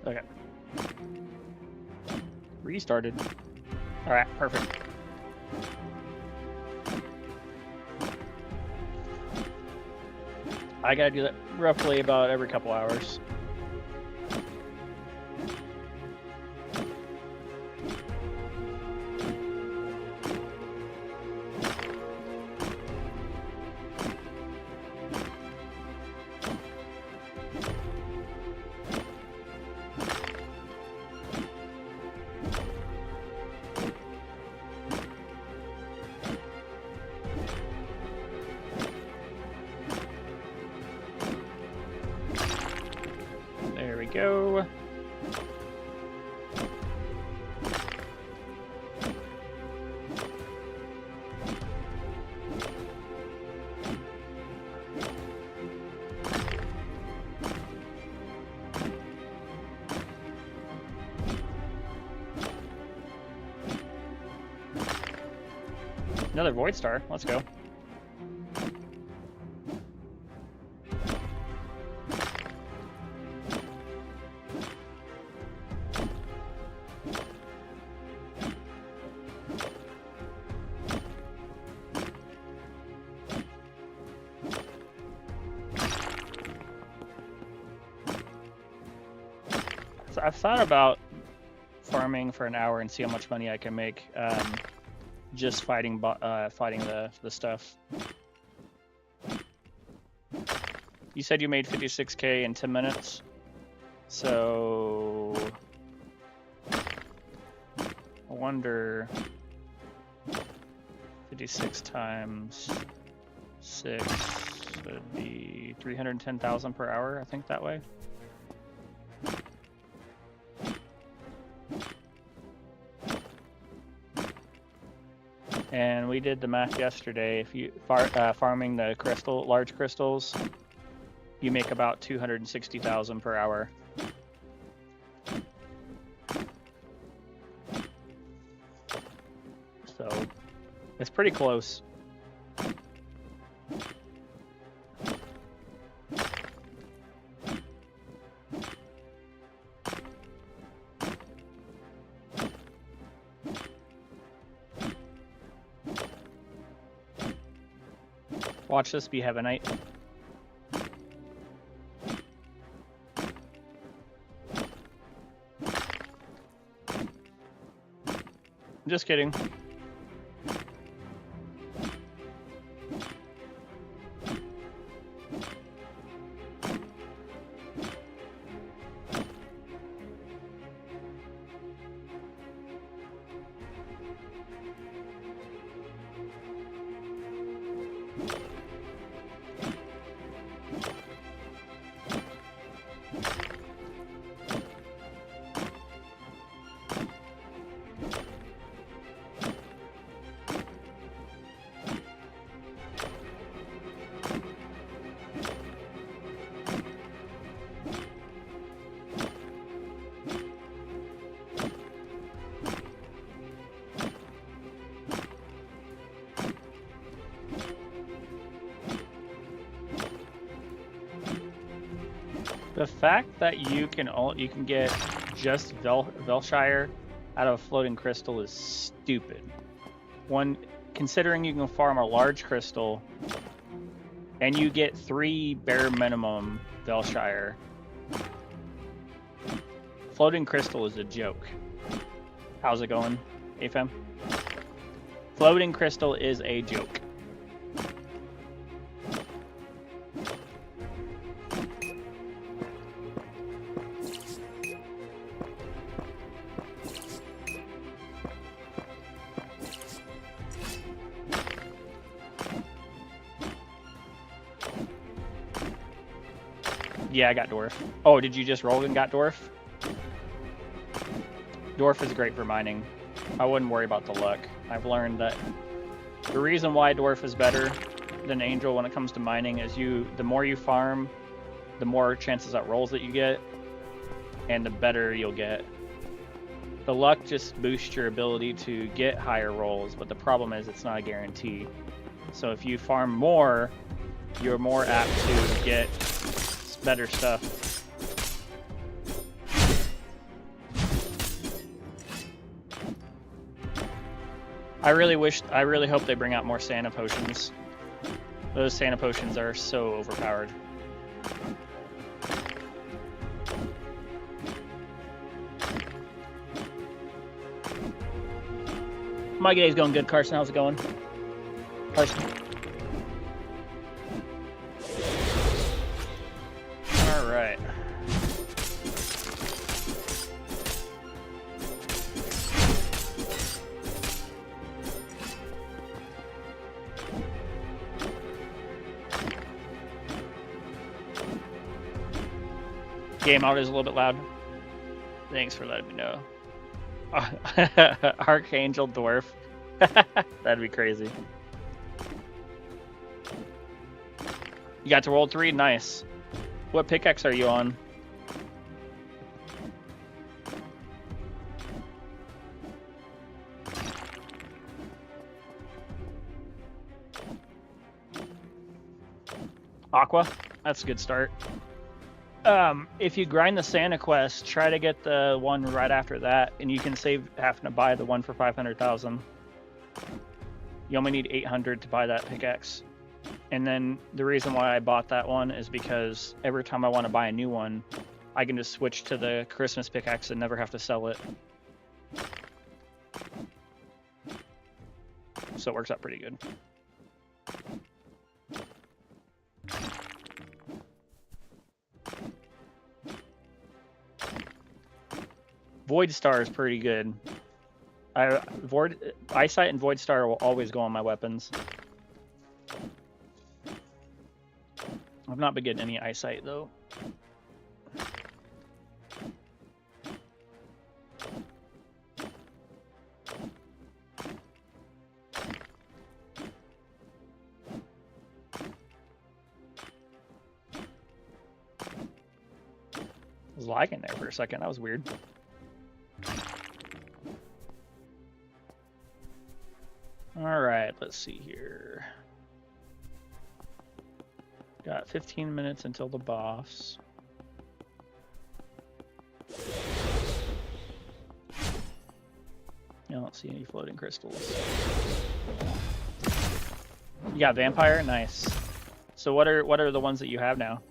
Okay. Restarted. Alright, perfect. I gotta do that roughly about every couple hours. There we go. Another Void Star. Let's go. So I've thought about farming for an hour and see how much money I can make. Just fighting the stuff. You said you made 56k in 10 minutes, so I wonder 56 times 6 would be 310,000 per hour. I think that way. And we did the math yesterday. If you farming the large crystals, you make about 260,000 per hour. So it's pretty close. Watch this be Heavenite. Just kidding. The fact that you can get just Velshire out of a floating crystal is stupid. Considering you can farm a large crystal and you get 3 bare minimum Velshire, floating crystal is a joke. How's it going, AFM? Floating crystal is a joke. Yeah, I got Dwarf. Oh, did you just roll and got Dwarf? Dwarf is great for mining. I wouldn't worry about the luck. I've learned that the reason why Dwarf is better than Angel when it comes to mining is the more you farm, the more chances at rolls that you get, and the better you'll get. The luck just boosts your ability to get higher rolls, but the problem is it's not a guarantee. So if you farm more, you're more apt to get better stuff. I really hope they bring out more Santa potions. Those Santa potions are so overpowered. My day's going good, Carson. How's it going? Carson. All right. Game out is a little bit loud. Thanks for letting me know. Archangel Dwarf. That'd be crazy. You got to roll 3? Nice. What pickaxe are you on? Aqua? That's a good start. If you grind the Santa quest, try to get the one right after that, and you can save having to buy the one for 500,000. You only need 800 to buy that pickaxe. And then the reason why I bought that one is because every time I want to buy a new one, I can just switch to the Christmas pickaxe and never have to sell it. So it works out pretty good. Void Star is pretty good. Eyesight and Void Star will always go on my weapons. I've not been getting any Eyesight though. I was lagging there for a second. That was weird. Alright, let's see here. Got 15 minutes until the boss. I don't see any floating crystals. You got Vampire? Nice. So what are the ones that you have now?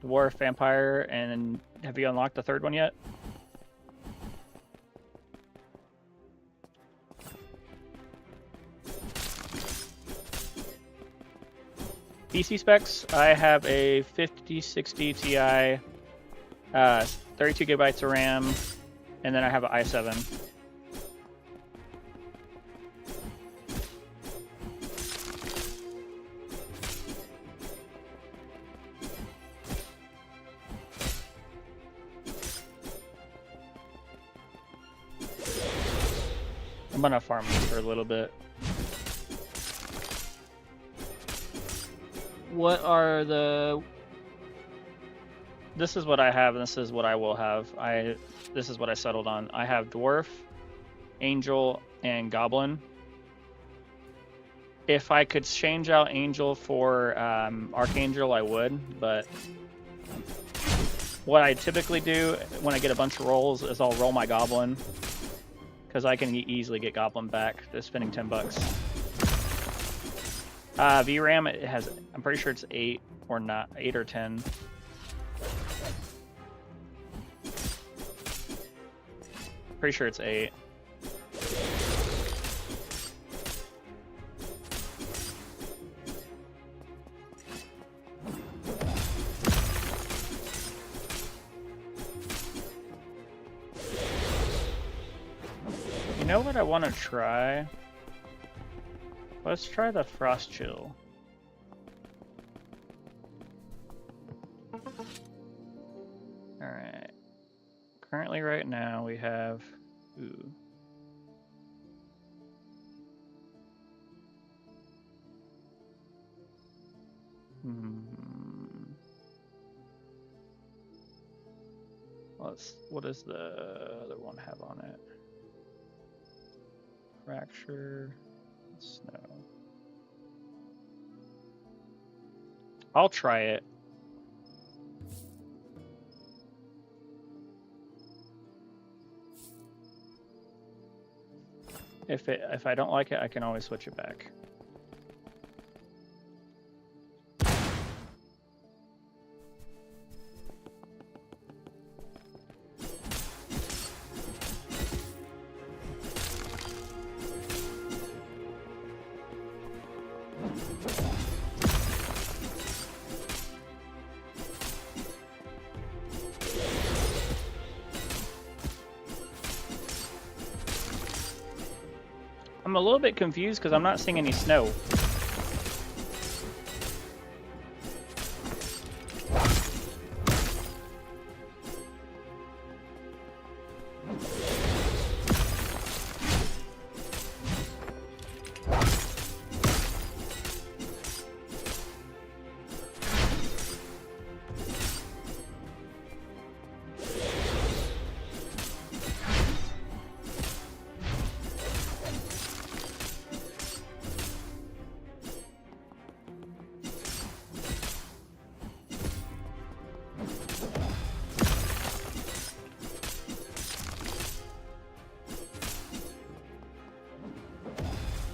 Dwarf, Vampire, and have you unlocked the third one yet? PC specs, I have a 5060 Ti, 32 gigabytes of RAM, and then I have an i7. I'm gonna farm these for a little bit. What are the... This is what I have, and this is what I will have. This is what I settled on. I have Dwarf, Angel, and Goblin. If I could change out Angel for Archangel, I would, but what I typically do when I get a bunch of rolls is I'll roll my Goblin, because I can easily get Goblin back just spending 10 bucks. VRAM, it has, I'm pretty sure it's 8 or not, 8 or 10. Pretty sure it's 8. You know what I want to try? Let's try the Frost Chill. Alright. Currently right now we have... Ooh. What does the other one have on it? Fracture... Snow. I'll try it. If I don't like it, I can always switch it back. I'm a little bit confused because I'm not seeing any snow.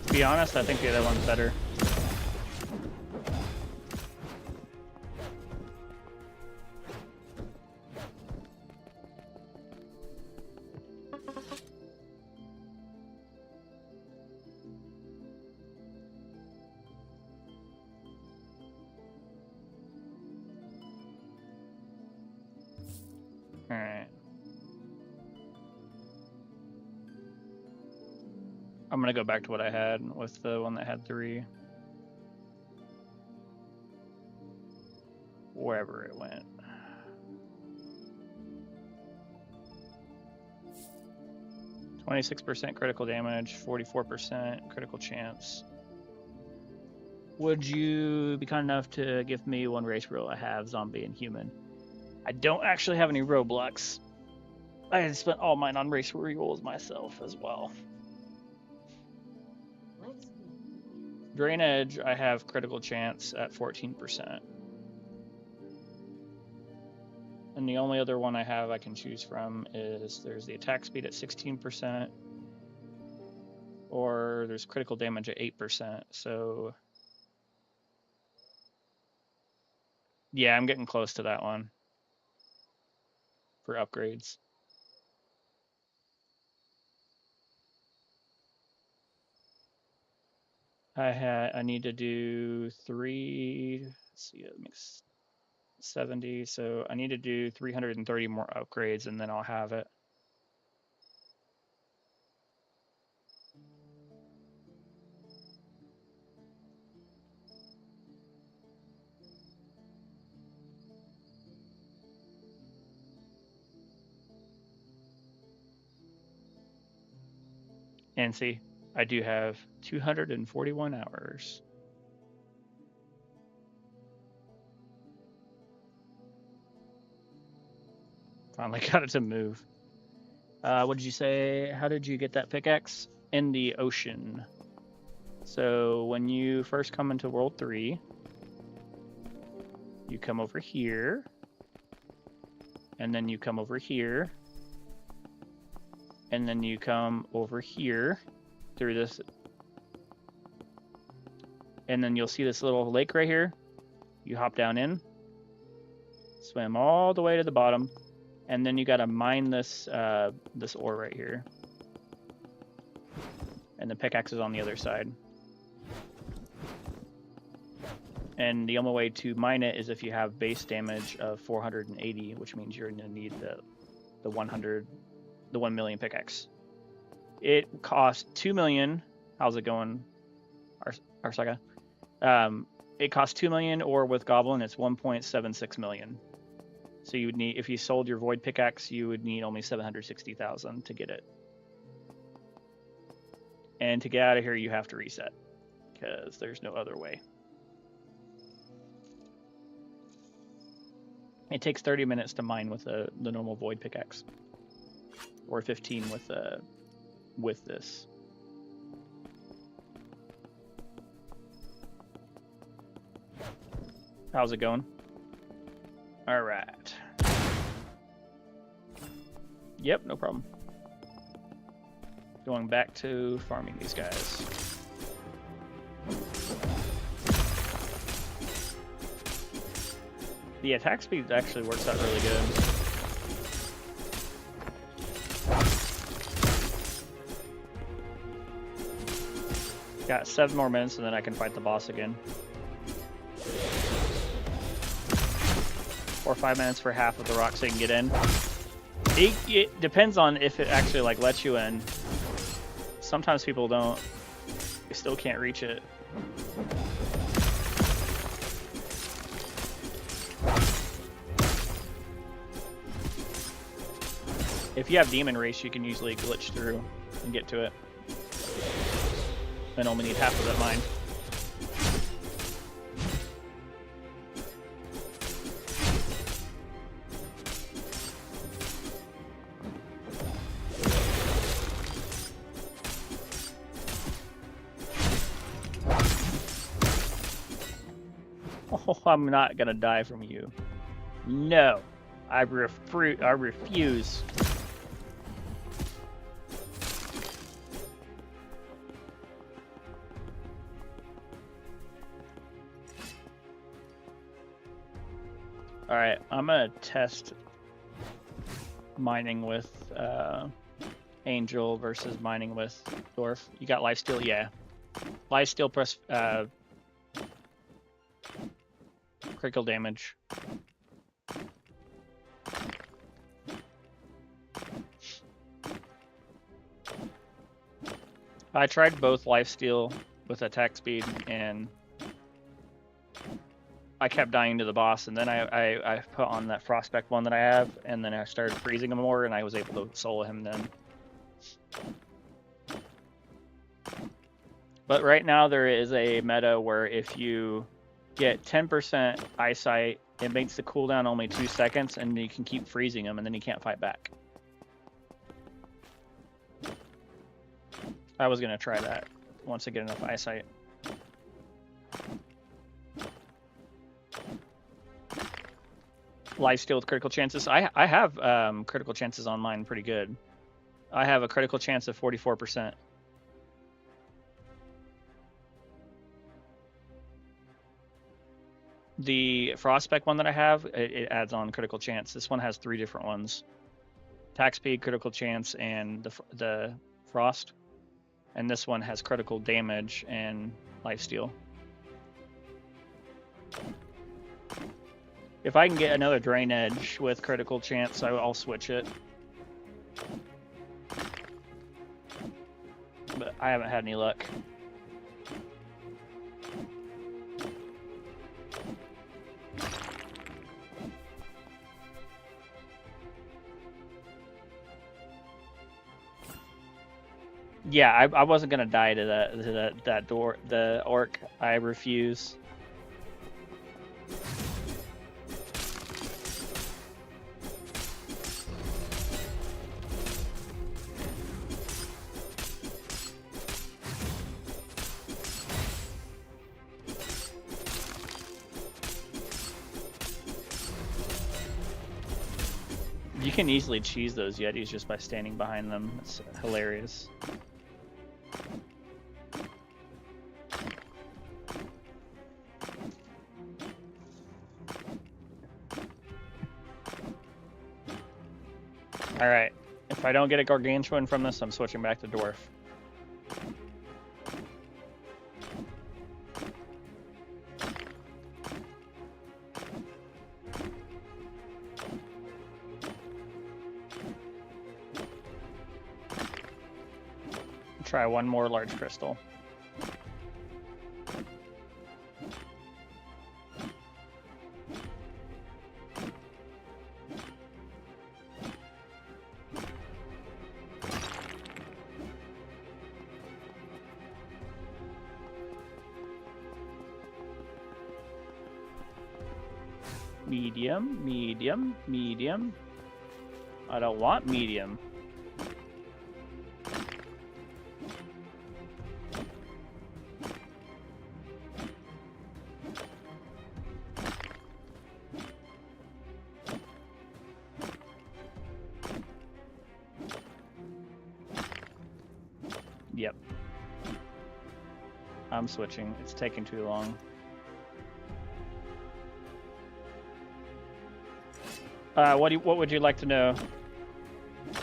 To be honest, I think the other one's better. Alright. I'm gonna go back to what I had with the one that had 3. Wherever it went. %26 critical damage, 44% critical chance. Would you be kind enough to give me one race rule I have, zombie and human? I don't actually have any Roblox. I had spent all mine on race rules myself as well. Drain Edge, I have critical chance at 14%. And the only other one I have I can choose from is there's the attack speed at 16%, or there's critical damage at 8%. So yeah, I'm getting close to that one for upgrades. I need to do 3. Let's see, it makes 70. So I need to do 330 more upgrades, and then I'll have it. And see, I do have 241 hours. Finally got it to move. What did you say? How did you get that pickaxe? In the ocean. So when you first come into World 3, you come over here, and then you come over here, and then you come over here through this, and then you'll see this little lake right here. You hop down in, swim all the way to the bottom, and then you gotta mine this this ore right here, and the pickaxe is on the other side. And the only way to mine it is if you have base damage of 480, which means you're gonna need the 1 million pickaxe. It costs 2 million. How's it going, Arsaga? It costs 2 million, or with Goblin, it's 1.76 million. So you would need, if you sold your Void pickaxe, you would need only 760,000 to get it. And to get out of here, you have to reset, because there's no other way. It takes 30 minutes to mine with the normal Void pickaxe, or 15 with this. How's it going? All right. Yep, no problem. Going back to farming these guys. The attack speed actually works out really good. Got 7 more minutes and then I can fight the boss again. 4 or 5 minutes for half of the rock so you can get in. It depends on if it actually like lets you in. Sometimes people don't. They still can't reach it. If you have Demon Race, you can usually glitch through and get to it. And only need half of that mine. Oh, I'm not gonna die from you. No, I refuse. All right, I'm gonna test mining with Angel versus mining with Dwarf. You got lifesteal, yeah. Lifesteal plus critical damage. I tried both lifesteal with attack speed, and I kept dying to the boss, and then I put on that Frostback one that I have, and then I started freezing him more, and I was able to solo him then. But right now there is a meta where if you get 10% eyesight, it makes the cooldown only 2 seconds, and you can keep freezing him, and then he can't fight back. I was gonna try that once I get enough eyesight. Lifesteal with critical chances. I have critical chances on mine pretty good. I have a critical chance of 44%. The Frostback one that I have, it adds on critical chance. This one has 3 different ones: attack speed, critical chance, and the frost. And this one has critical damage and lifesteal. If I can get another Drain Edge with critical chance, I'll switch it. But I haven't had any luck. Yeah, I wasn't gonna die to that door, the orc. I refuse. You can easily cheese those Yetis just by standing behind them. It's hilarious. Alright, if I don't get a Gargantuan from this, I'm switching back to Dwarf. Try one more large crystal. Medium, medium, medium. I don't want medium. Yep. I'm switching. It's taking too long. What would you like to know?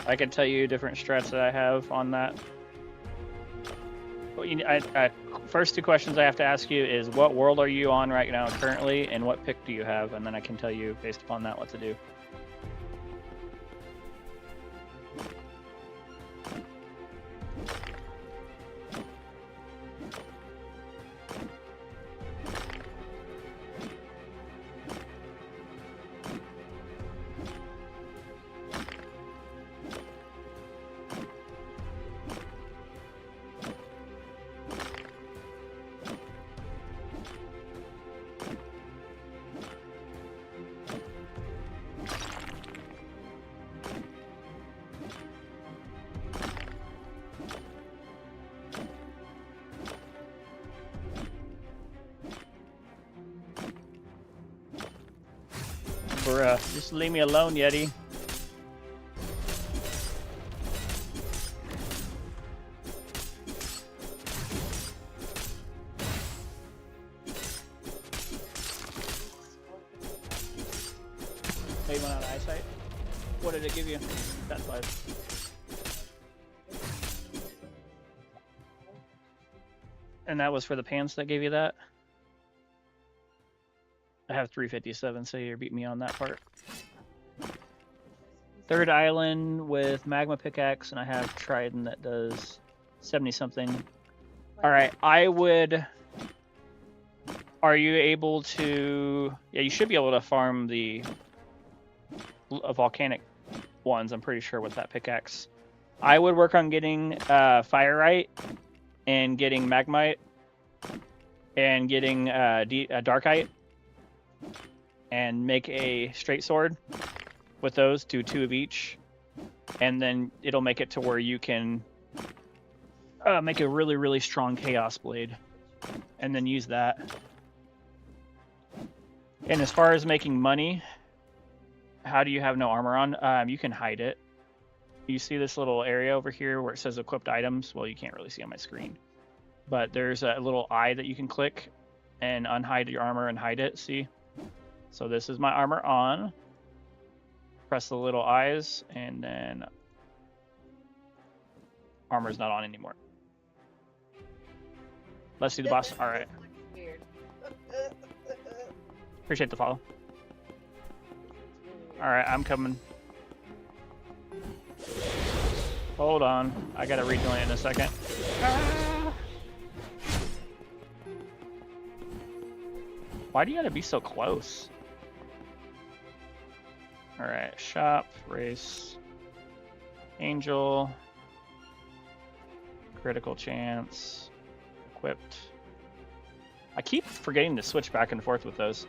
I can tell you different strats that I have on that. Well, first two questions I have to ask you is what world are you on right now currently, and what pick do you have, and then I can tell you based upon that what to do. Bruh, just leave me alone, Yeti. Hey, went out of eyesight? What did it give you? That's 5. And that was for the pants that gave you that? I have 357, so you're beating me on that part. Third island with magma pickaxe, and I have trident that does 70-something. Alright, I would... Are you able to... Yeah, you should be able to farm the volcanic ones, I'm pretty sure, with that pickaxe. I would work on getting Firite, and getting Magmite, and getting Darkite, and make a straight sword with those, do 2 of each, and then it'll make it to where you can make a really, really strong Chaos Blade, and then use that. And as far as making money, how do you have no armor on? You can hide it. You see this little area over here where it says equipped items? Well, you can't really see on my screen. But there's a little eye that you can click and unhide your armor and hide it, see? So this is my armor on. Press the little eyes, and then armor's not on anymore. Let's do the boss. All right. Appreciate the follow. All right, I'm coming. Hold on. I gotta rejoin in a second. Ah! Why do you gotta be so close? All right, shop, race, angel, critical chance, equipped. I keep forgetting to switch back and forth with those.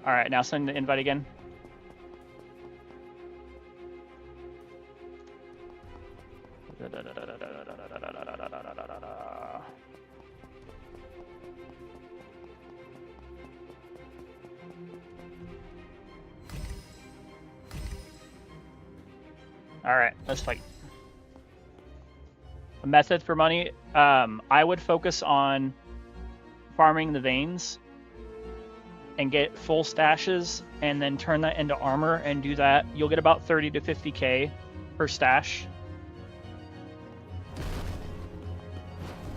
All right, now send the invite again. All right, let's fight. A method for money. I would focus on farming the veins and get full stashes, and then turn that into armor and do that. You'll get about 30 to 50k per stash.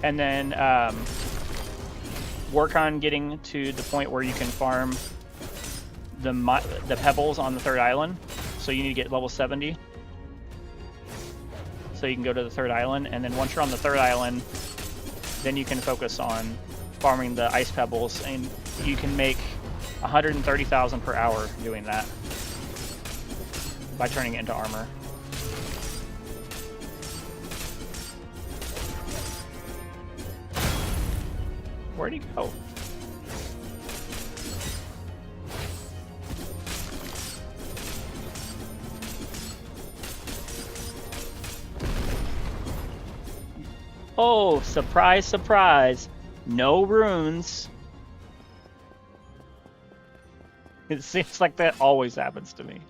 And then work on getting to the point where you can farm the pebbles on the third island. So you need to get level 70. So you can go to the third island, and then once you're on the third island, then you can focus on farming the ice pebbles, and you can make 130,000 per hour doing that by turning it into armor. Where'd he go? Oh, surprise, surprise. No runes. It seems like that always happens to me.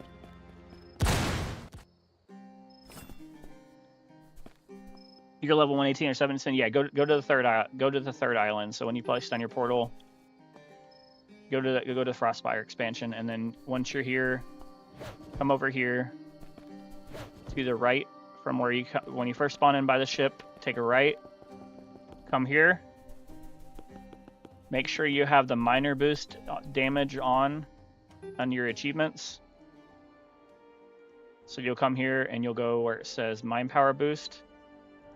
You're level 118 or 17. Yeah, go to the third island. So when you place down your portal, go to the Frostspire expansion, and then once you're here, come over here to the right from where when you first spawn in by the ship. Take a right. Come here. Make sure you have the minor boost damage on your achievements. So you'll come here and you'll go where it says Mind Power Boost.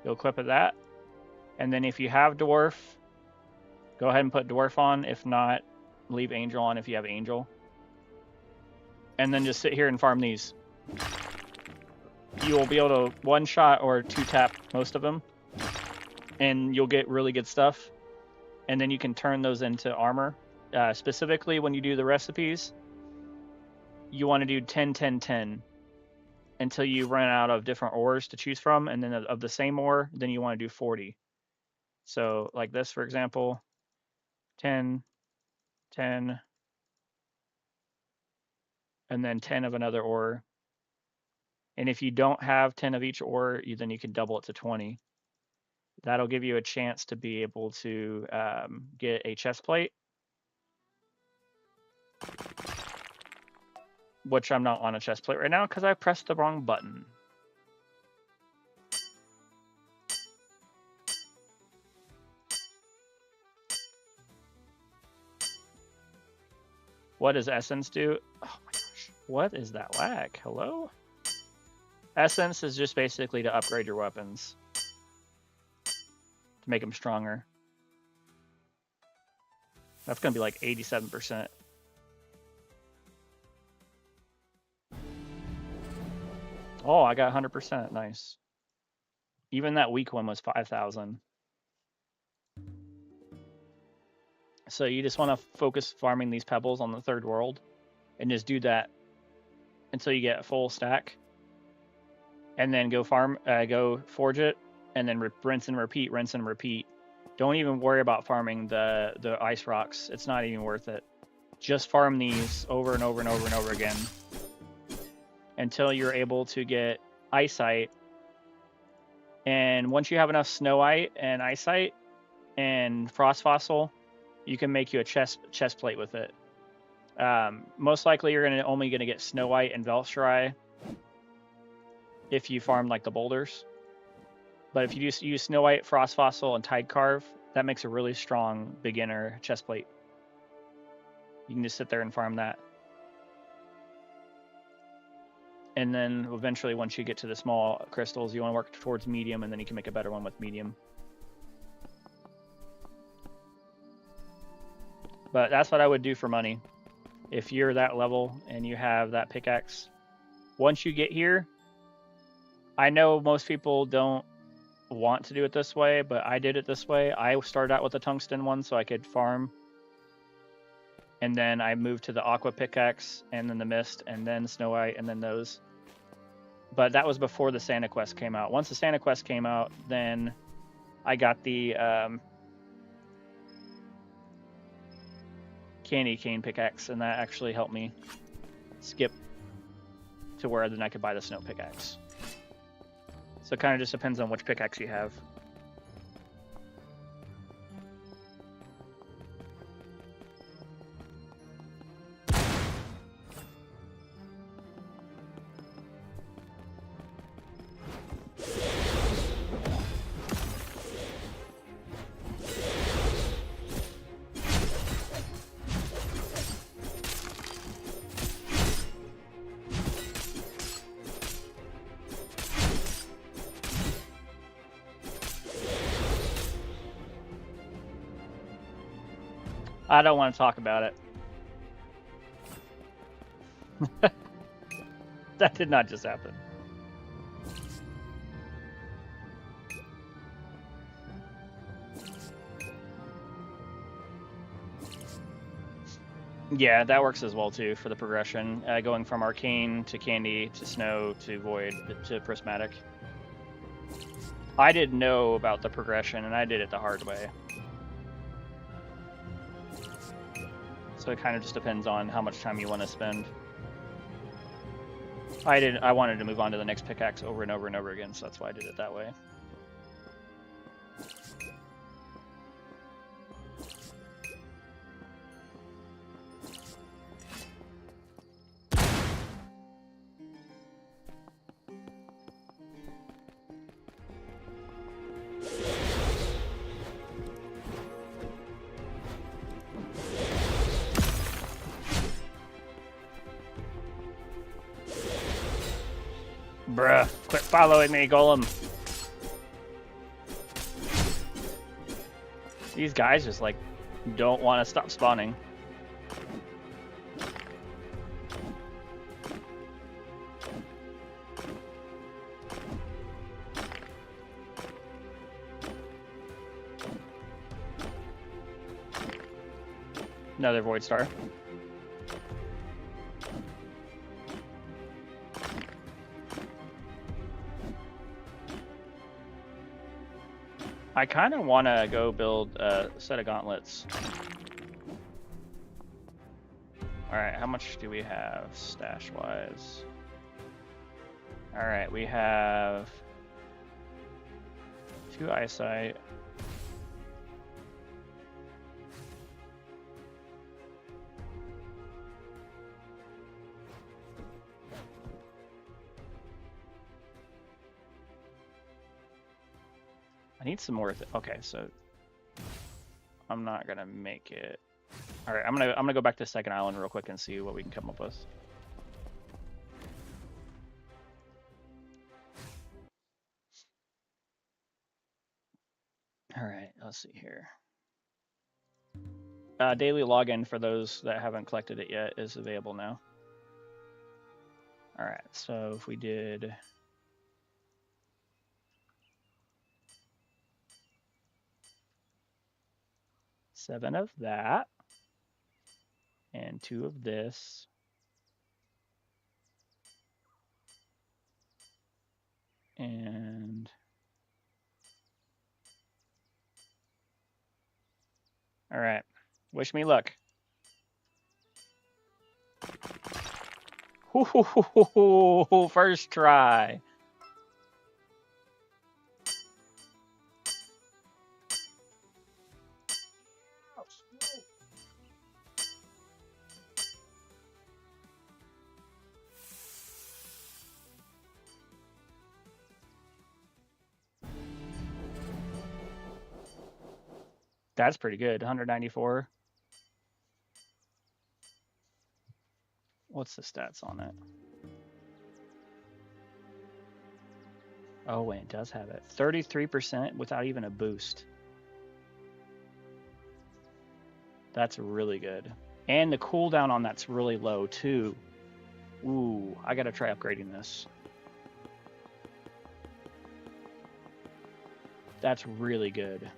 You'll equip that. And then if you have Dwarf, go ahead and put Dwarf on. If not, leave Angel on if you have Angel. And then just sit here and farm these. You will be able to one-shot or two-tap most of them. And you'll get really good stuff. And then you can turn those into armor. Specifically, when you do the recipes, you want to do 10, 10, 10 until you run out of different ores to choose from. And then of the same ore, then you want to do 40. So like this, for example, 10, 10, and then 10 of another ore. And if you don't have 10 of each ore, then you can double it to 20. That'll give you a chance to be able to get a chest plate, which I'm not on a chest plate right now because I pressed the wrong button. What does Essence do? Oh my gosh, what is that lag? Hello? Essence is just basically to upgrade your weapons. To make them stronger. That's going to be like 87%. Oh, I got 100%. Nice. Even that weak one was 5,000. So you just want to focus farming these pebbles on the third world. And just do that until you get a full stack. And then go forge it. And then rinse and repeat, rinse and repeat. Don't even worry about farming the ice rocks. It's not even worth it. Just farm these over and over and over and over again until you're able to get Eyesight. And once you have enough Snowite and Eyesight and Frost Fossil, you can make you a chest plate with it. Most likely you're only gonna get Snowite and Velshrai if you farm like the boulders. But if you use Snowite, Frost Fossil, and Tide Carve, that makes a really strong beginner chest plate. You can just sit there and farm that. And then eventually, once you get to the small crystals, you want to work towards medium, and then you can make a better one with medium. But that's what I would do for money. If you're that level and you have that pickaxe, once you get here, I know most people don't want to do it this way, but I did it this way. I started out with the tungsten one so I could farm, and then I moved to the aqua pickaxe, and then the mist, and then Snowite, and then those. But that was before the Santa Quest came out. Once the Santa Quest came out, then I got the candy cane pickaxe, and that actually helped me skip to where then I could buy the snow pickaxe. So it kind of just depends on which pickaxe you have. I don't want to talk about it. That did not just happen. Yeah, that works as well too for the progression, going from Arcane to Candy to Snow to Void to Prismatic. I didn't know about the progression, and I did it the hard way. So it kind of just depends on how much time you want to spend. I wanted to move on to the next pickaxe over and over and over again, so that's why I did it that way. Bruh, quit following me, Golem. These guys just like don't want to stop spawning. Another Void Star. I kind of want to go build a set of gauntlets. Alright, how much do we have stash-wise? Alright, we have 2 eyesight. I need some more. Okay, so I'm not gonna make it. All right, I'm gonna go back to second island real quick and see what we can come up with. All right, let's see here. Daily login for those that haven't collected it yet is available now. All right, so if we did. Seven of that, and 2 of this, and all right, wish me luck. Ooh, first try. That's pretty good. 194. What's the stats on it? Oh, wait, it does have it. 33% without even a boost. That's really good. And the cooldown on that's really low, too. Ooh, I gotta try upgrading this. That's really good.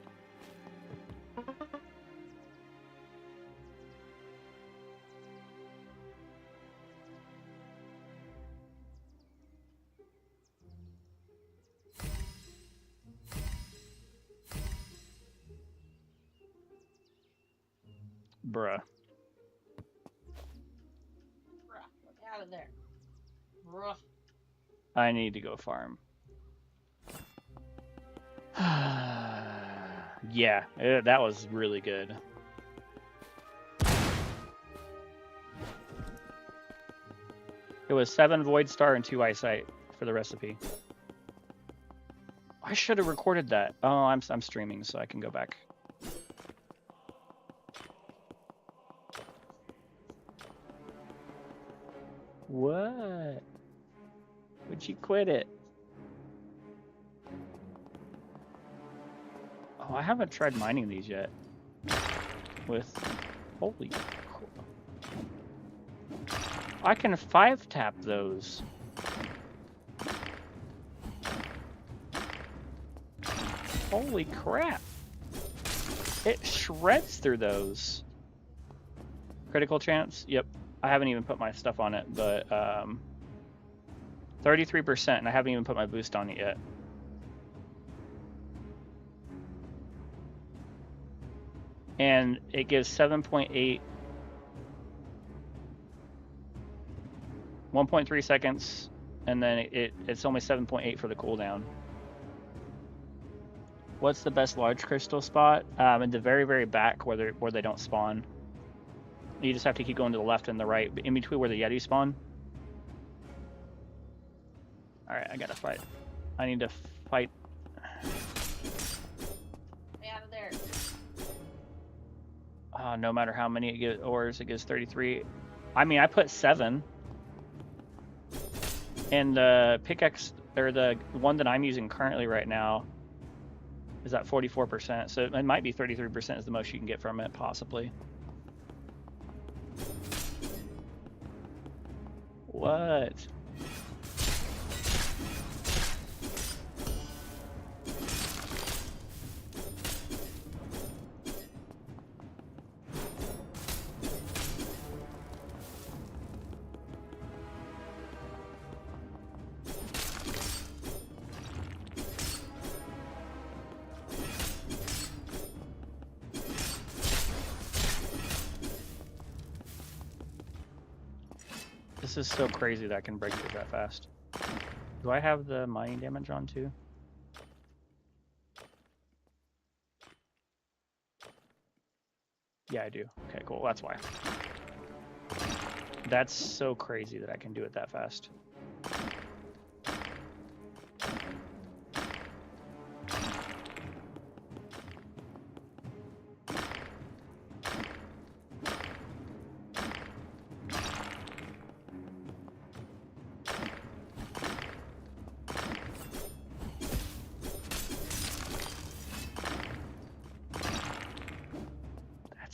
Bruh. Look out of there. Bruh. I need to go farm. Yeah, that was really good. It was 7 Void Star and 2 Eyesight for the recipe. I should have recorded that. Oh, I'm streaming, so I can go back. What? Would you quit it? Oh, I haven't tried mining these yet. Holy crap. I can 5-tap those. Holy crap. It shreds through those. Critical chance? Yep. I haven't even put my stuff on it, but 33%, and I haven't even put my boost on it yet. And it gives 7.8, 1.3 seconds, and then it's only 7.8 for the cooldown. What's the best large crystal spot? In the very, very back where they don't spawn. You just have to keep going to the left and the right, in between where the Yeti spawn. Alright, I gotta fight. I need to fight. Stay out of there. No matter how many it gives ores, it gives 33. I mean, I put 7. And the pickaxe, or the one that I'm using currently right now, is at 44%. So it might be 33% is the most you can get from it, possibly. What? This is so crazy that I can break through that fast. Do I have the mining damage on too? Yeah, I do. Okay, cool. That's why. That's so crazy that I can do it that fast.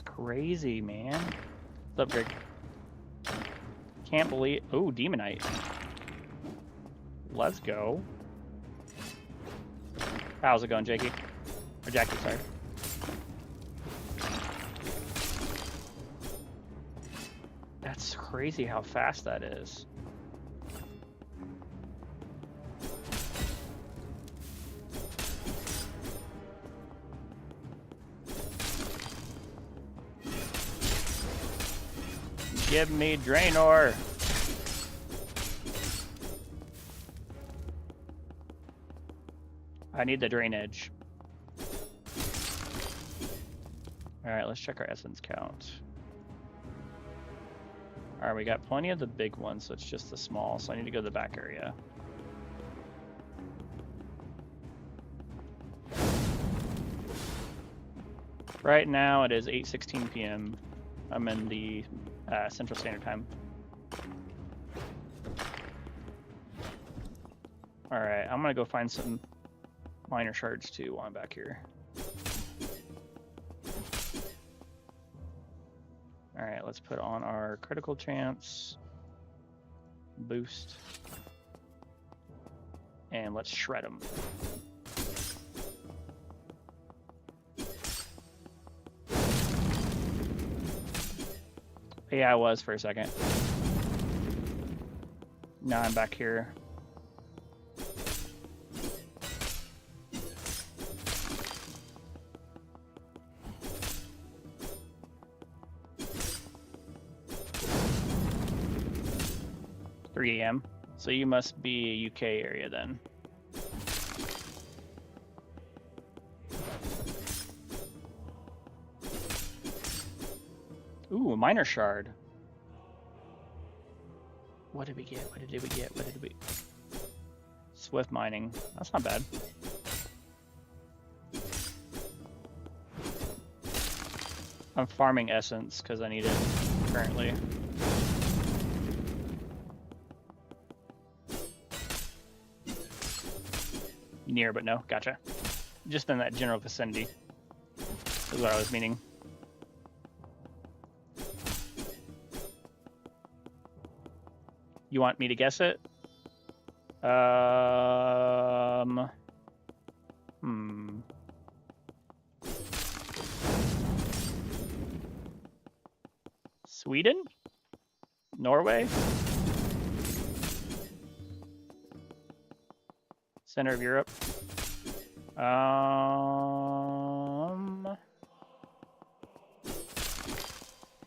Crazy, man. What's up, Greg? Can't believe. Oh, Demonite. Let's go. How's it going, Jakey? Or Jackie, sorry. That's crazy how fast that is. Give me Draenor. I need the drainage. Alright, let's check our essence count. Alright, we got plenty of the big ones, so it's just the small, so I need to go to the back area. Right now it is 8:16 p.m. I'm in the Central Standard Time. Alright, I'm gonna go find some miner shards too while I'm back here. Alright, let's put on our critical chance boost. And let's shred them. Yeah, I was for a second. Now I'm back here. (3 a.m.) So you must be a UK area then. Ooh, a miner shard. What did we get? What did we get? What did we... Swift mining. That's not bad. I'm farming essence because I need it currently. Near, but no. Gotcha. Just in that general vicinity is what I was meaning. You want me to guess it? Sweden? Norway? Center of Europe? I'm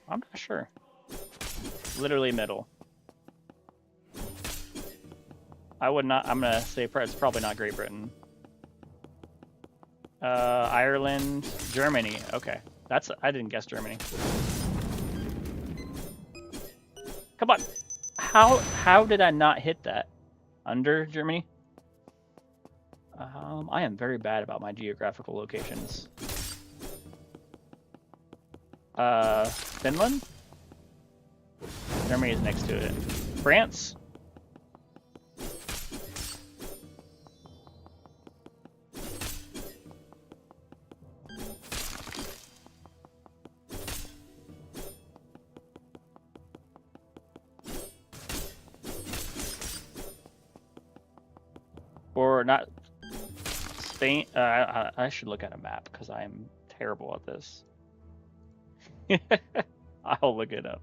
not sure. Literally middle. I would not, I'm gonna say it's probably not Great Britain. Ireland, Germany. Okay, I didn't guess Germany. Come on, how did I not hit that? Under Germany? I am very bad about my geographical locations. Finland? Germany is next to it. France? Or not Spain? I should look at a map because I am terrible at this. I'll look it up.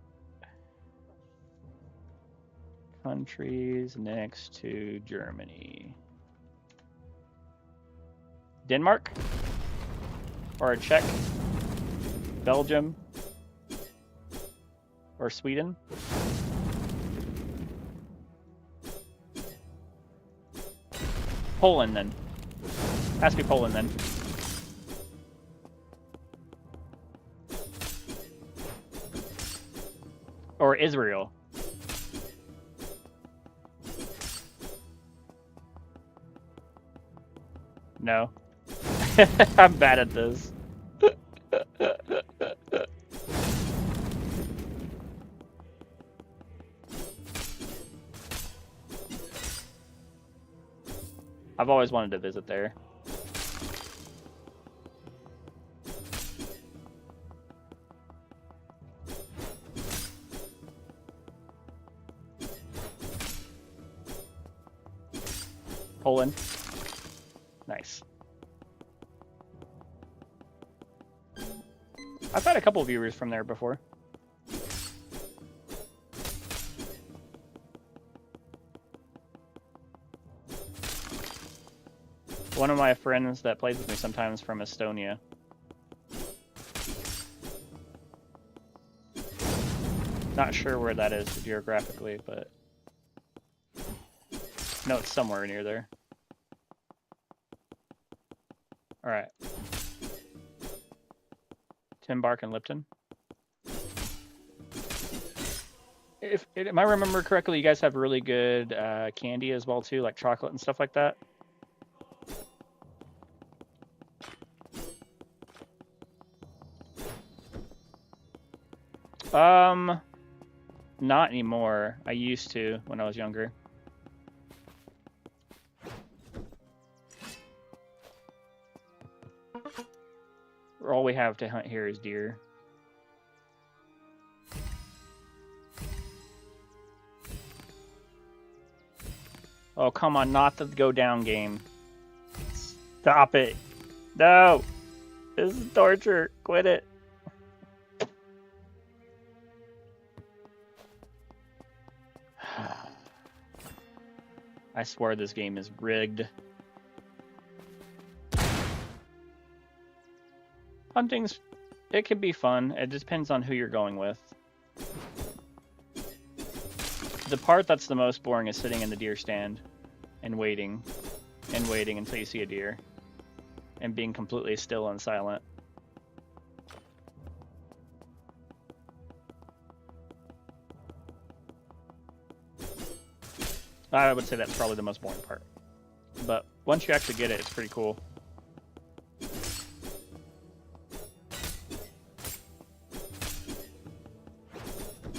Countries next to Germany. Denmark? Or Czech? Belgium? Or Sweden? Poland then. Has to be Poland then. Or Israel. No. I'm bad at this. I've always wanted to visit there. Poland. Nice. I've had a couple of viewers from there before. One of my friends that plays with me sometimes from Estonia. Not sure where that is geographically, but no, it's somewhere near there. All right. Tim Bark and Lipton. Am I remember correctly, you guys have really good candy as well too, like chocolate and stuff like that. Not anymore. I used to when I was younger. All we have to hunt here is deer. Oh, come on, not the go down game. Stop it. No! This is torture. Quit it. I swear this game is rigged. Hunting's, it can be fun. It depends on who you're going with. The part that's the most boring is sitting in the deer stand and waiting until you see a deer and being completely still and silent. I would say that's probably the most boring part. But once you actually get it, it's pretty cool.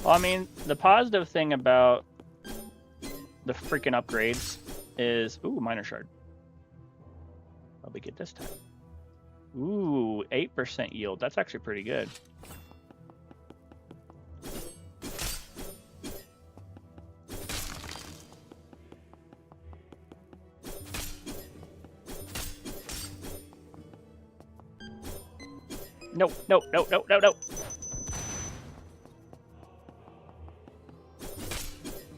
Well, I mean, the positive thing about the freaking upgrades is... Ooh, miner shard. What'll we get this time? Ooh, 8% yield. That's actually pretty good. No, no, no, no, no, no.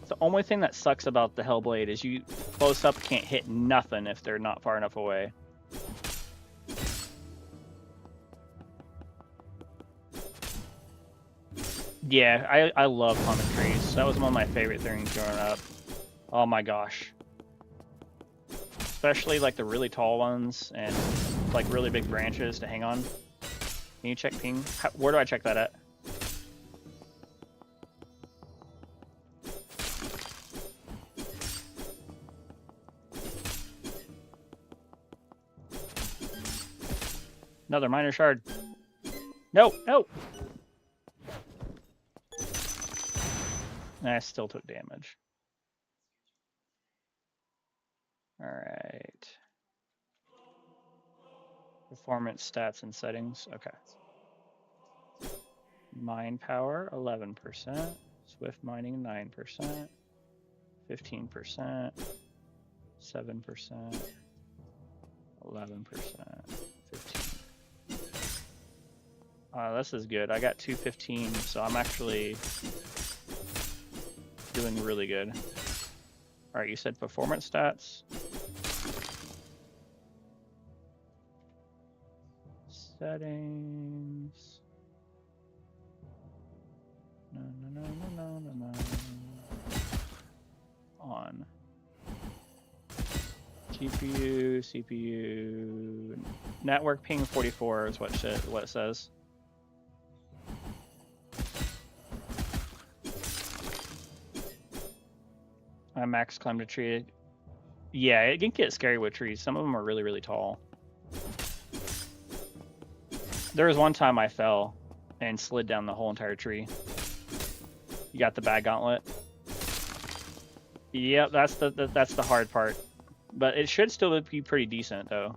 The only thing that sucks about the Hellblade is you close up can't hit nothing if they're not far enough away. Yeah, I love climbing trees. That was one of my favorite things growing up. Oh my gosh. Especially like the really tall ones and like really big branches to hang on. Can you check ping? Where do I check that at? Another minor shard. No, no. I still took damage. All right. Performance stats and settings. Okay. Mine power 11%. Swift mining 9%. 15%. 7%. 11%. 15. This is good. I got 215, so I'm actually doing really good. All right, you said performance stats. Settings. No. On. GPU, CPU, network ping 44 is what it says. I max climbed a tree. Yeah, it can get scary with trees. Some of them are really, really tall. There was one time I fell and slid down the whole entire tree. You got the bad gauntlet. Yep, that's the hard part. But it should still be pretty decent though.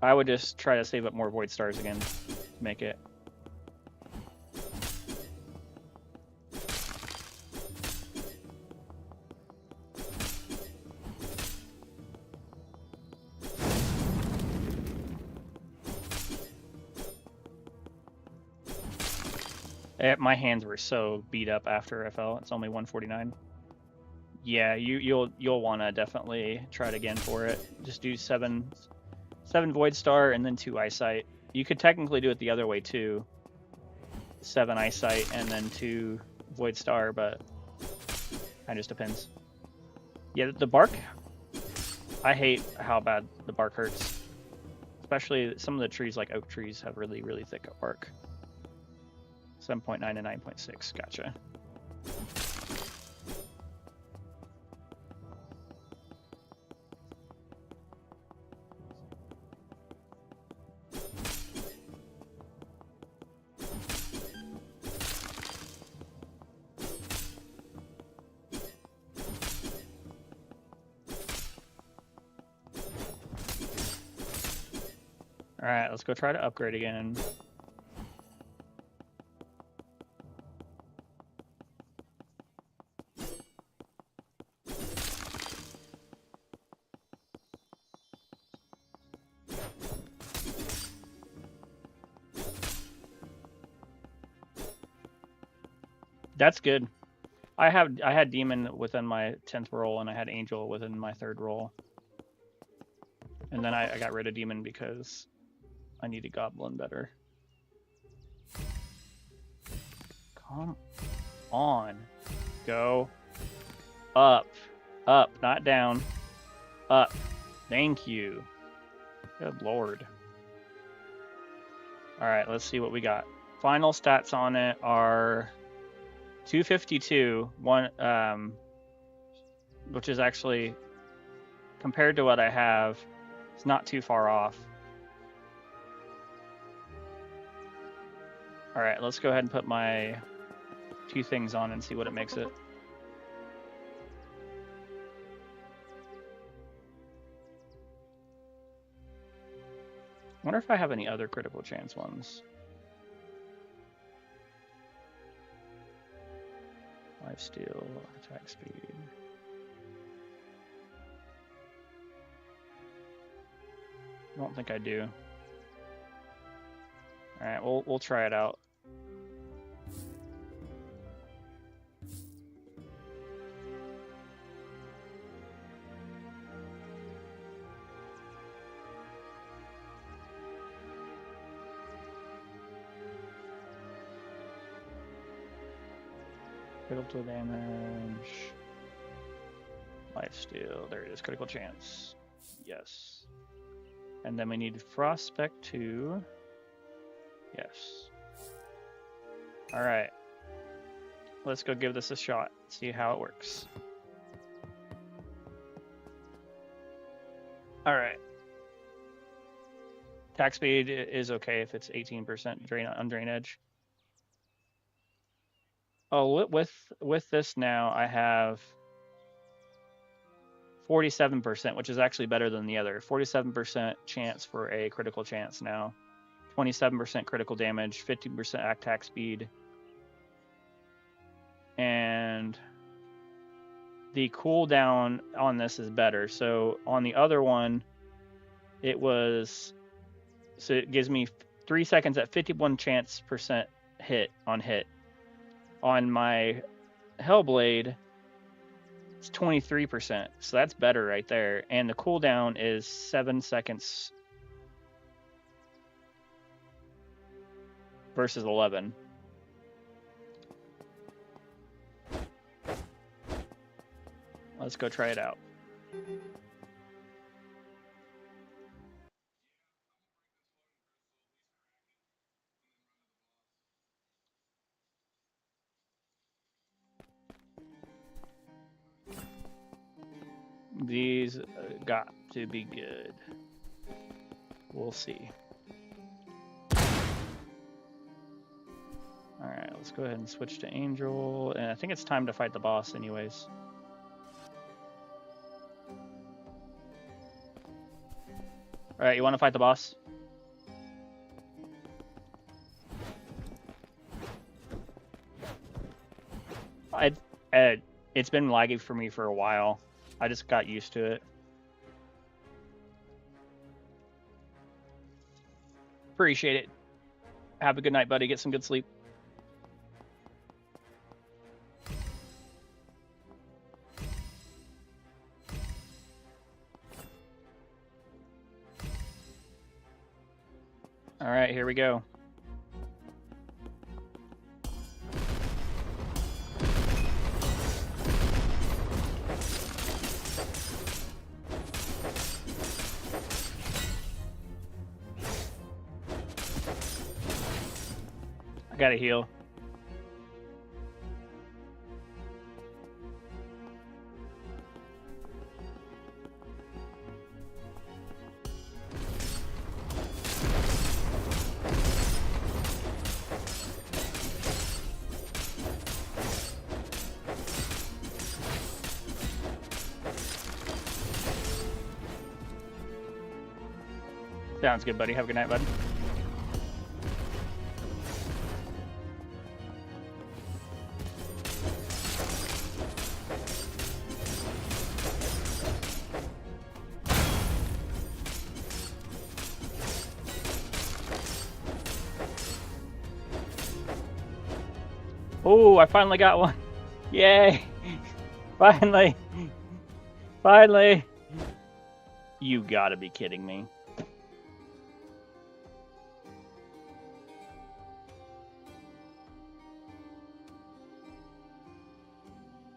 I would just try to save up more void stars again to make it. My hands were so beat up after I fell. It's only 149. Yeah, you'll want to definitely try it again for it. Just do seven void star and then 2 eyesight. You could technically do it the other way too. 7 eyesight and then 2 void star, but kind of just depends. Yeah, the bark. I hate how bad the bark hurts. Especially some of the trees like oak trees have really, really thick bark. 7.9 and 9.6, gotcha. All right, let's go try to upgrade again. That's good. I had demon within my 10th roll and I had angel within my 3rd roll. And then I got rid of demon because I needed goblin better. Come on. Go. Up. Up, not down. Up. Thank you. Good lord. Alright, let's see what we got. Final stats on it are 252, which is actually, compared to what I have, it's not too far off. All right, let's go ahead and put my 2 things on and see what it makes it. I wonder if I have any other critical chance ones. Lifesteal, attack speed. I don't think I do. All right, we'll try it out. Critical damage. Lifesteal. There it is. Critical chance. Yes. And then we need Frostspect 2. Yes. Alright. Let's go give this a shot. See how it works. Alright. Attack speed is okay if it's 18% drain on drain edge. Oh, with this now, I have 47%, which is actually better than the other. 47% chance for a critical chance now. 27% critical damage, 50% attack speed. And the cooldown on this is better. So on the other one, it was... So it gives me 3 seconds at 51% hit on hit. On my Hellblade, it's 23%. So that's better right there. And the cooldown is 7 seconds versus 11. Let's go try it out. These got to be good. We'll see. Alright, let's go ahead and switch to Angel. And I think it's time to fight the boss anyways. Alright, you want to fight the boss? It's been laggy for me for a while. I just got used to it. Appreciate it. Have a good night, buddy. Get some good sleep. All right, here we go. I gotta heal. Sounds good, buddy. Have a good night, bud. Oh, I finally got one. Yay. Finally. Finally. You gotta be kidding me.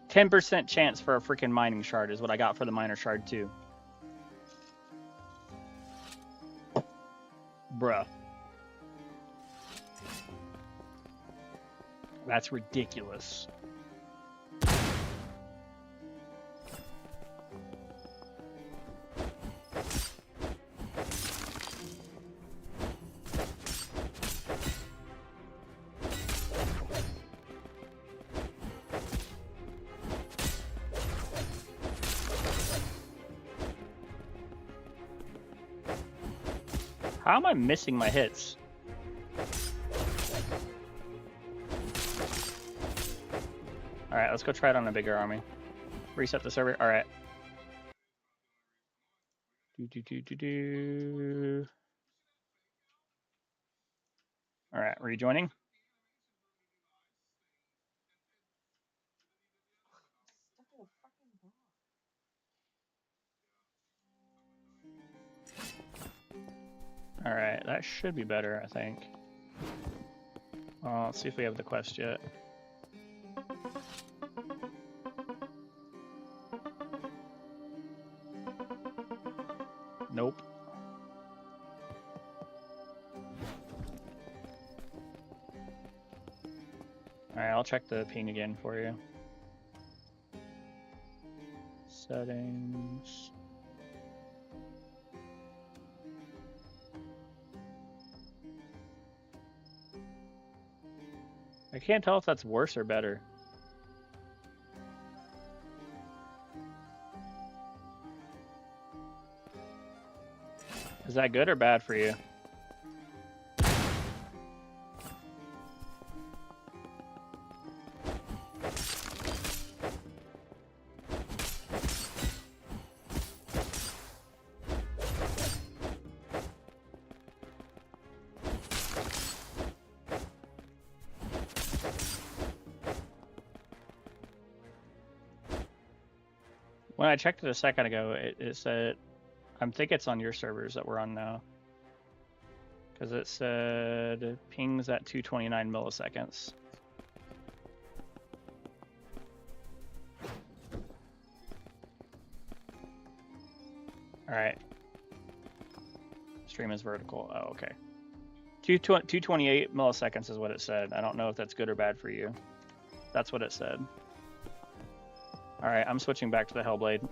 %10 chance for a freaking mining shard is what I got for the miner shard too. Bruh. That's ridiculous. How am I missing my hits? Alright, let's go try it on a bigger army. Reset the server. Alright. Alright, rejoining. Alright, that should be better, I think. Let's see if we have the quest yet. Nope. I'll check the ping again for you. Settings. I can't tell if that's worse or better. Is that good or bad for you? When I checked it a second ago, it said, I think it's on your servers that we're on now. Because it said pings at 229 milliseconds. Alright. Stream is vertical. Oh, okay. 228 milliseconds is what it said. I don't know if that's good or bad for you. That's what it said. Alright, I'm switching back to the Hellblade.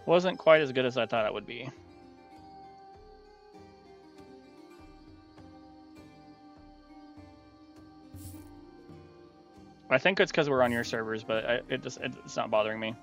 Wasn't quite as good as I thought it would be. I think it's because we're on your servers, but it's not bothering me.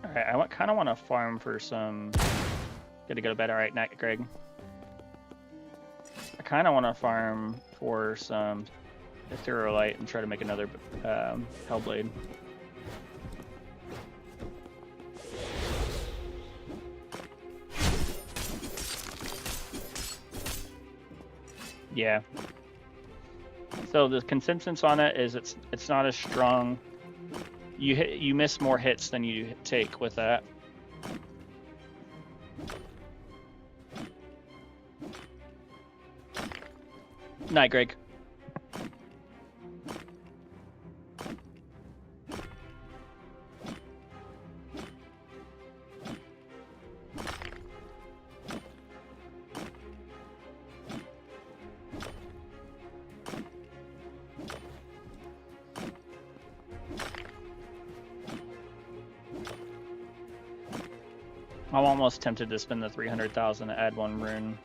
Alright, I kind of want to farm for some... Good to go to bed. Alright, night, Greg. I kind of want to farm for some Etherealite and try to make another Hellblade. Yeah. So the consensus on it is it's not as strong. You miss more hits than you take with that. Night, Greg. I'm almost tempted to spend the 300,000 to add one rune.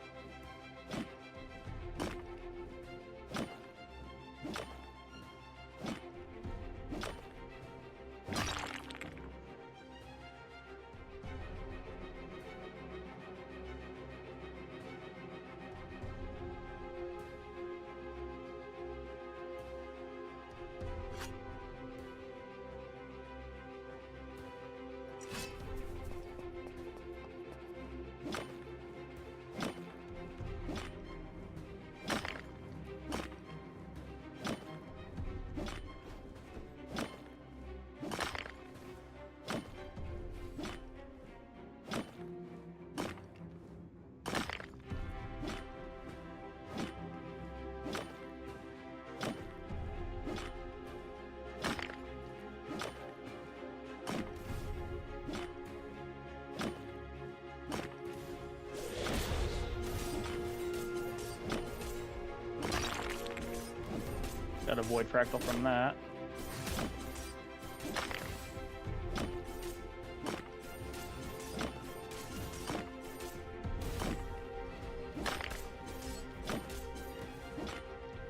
Got a void fractal from that.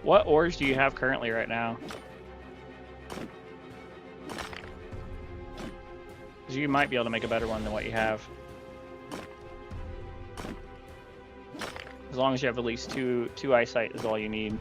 What ores do you have currently right now? Because you might be able to make a better one than what you have. As long as you have at least two eyesight is all you need.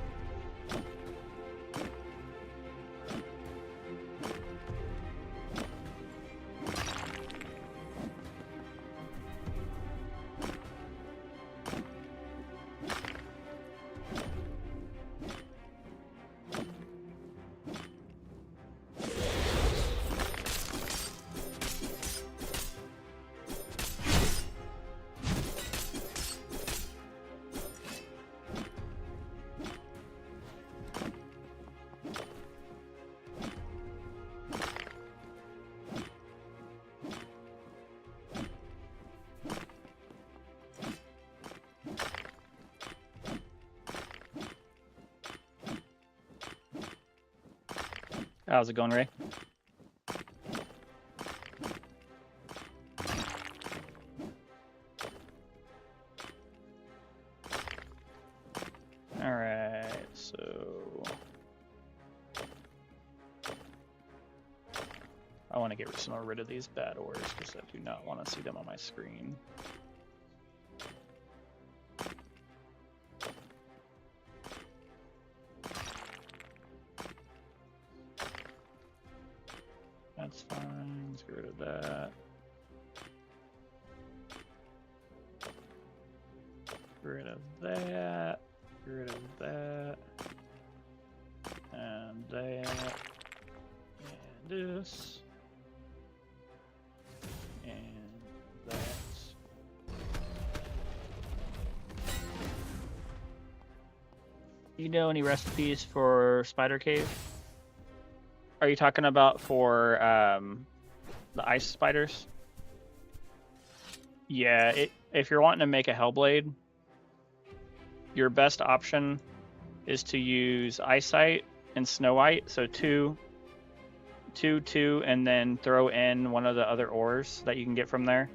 How's it going, Ray? Alright, so I want to get rid of these bad ores because I do not want to see them on my screen. That's fine. Let's get rid of that. Get rid of that. Get rid of that. And that. And this. And that. You know any recipes for spider cave? Are you talking about for the ice spiders? Yeah, if you're wanting to make a Hellblade, your best option is to use Eyesight and Snow White. So two, and then throw in one of the other ores that you can get from there.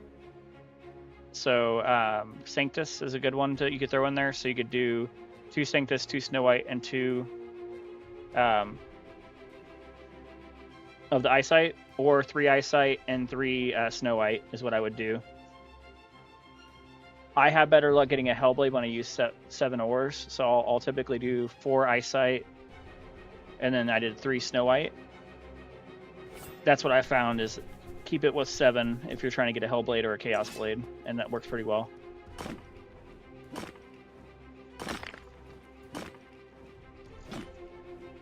So Sanctus is a good one you could throw in there. So you could do 2 Sanctus, 2 Snow White, and 2 of the Eyesight, or 3 Eyesight and 3 Snow White is what I would do. I have better luck getting a Hellblade when I use 7 ores, so I'll typically do 4 Eyesight, and then I did 3 Snow White. That's what I found, is keep it with 7 if you're trying to get a Hellblade or a Chaos Blade, and that works pretty well.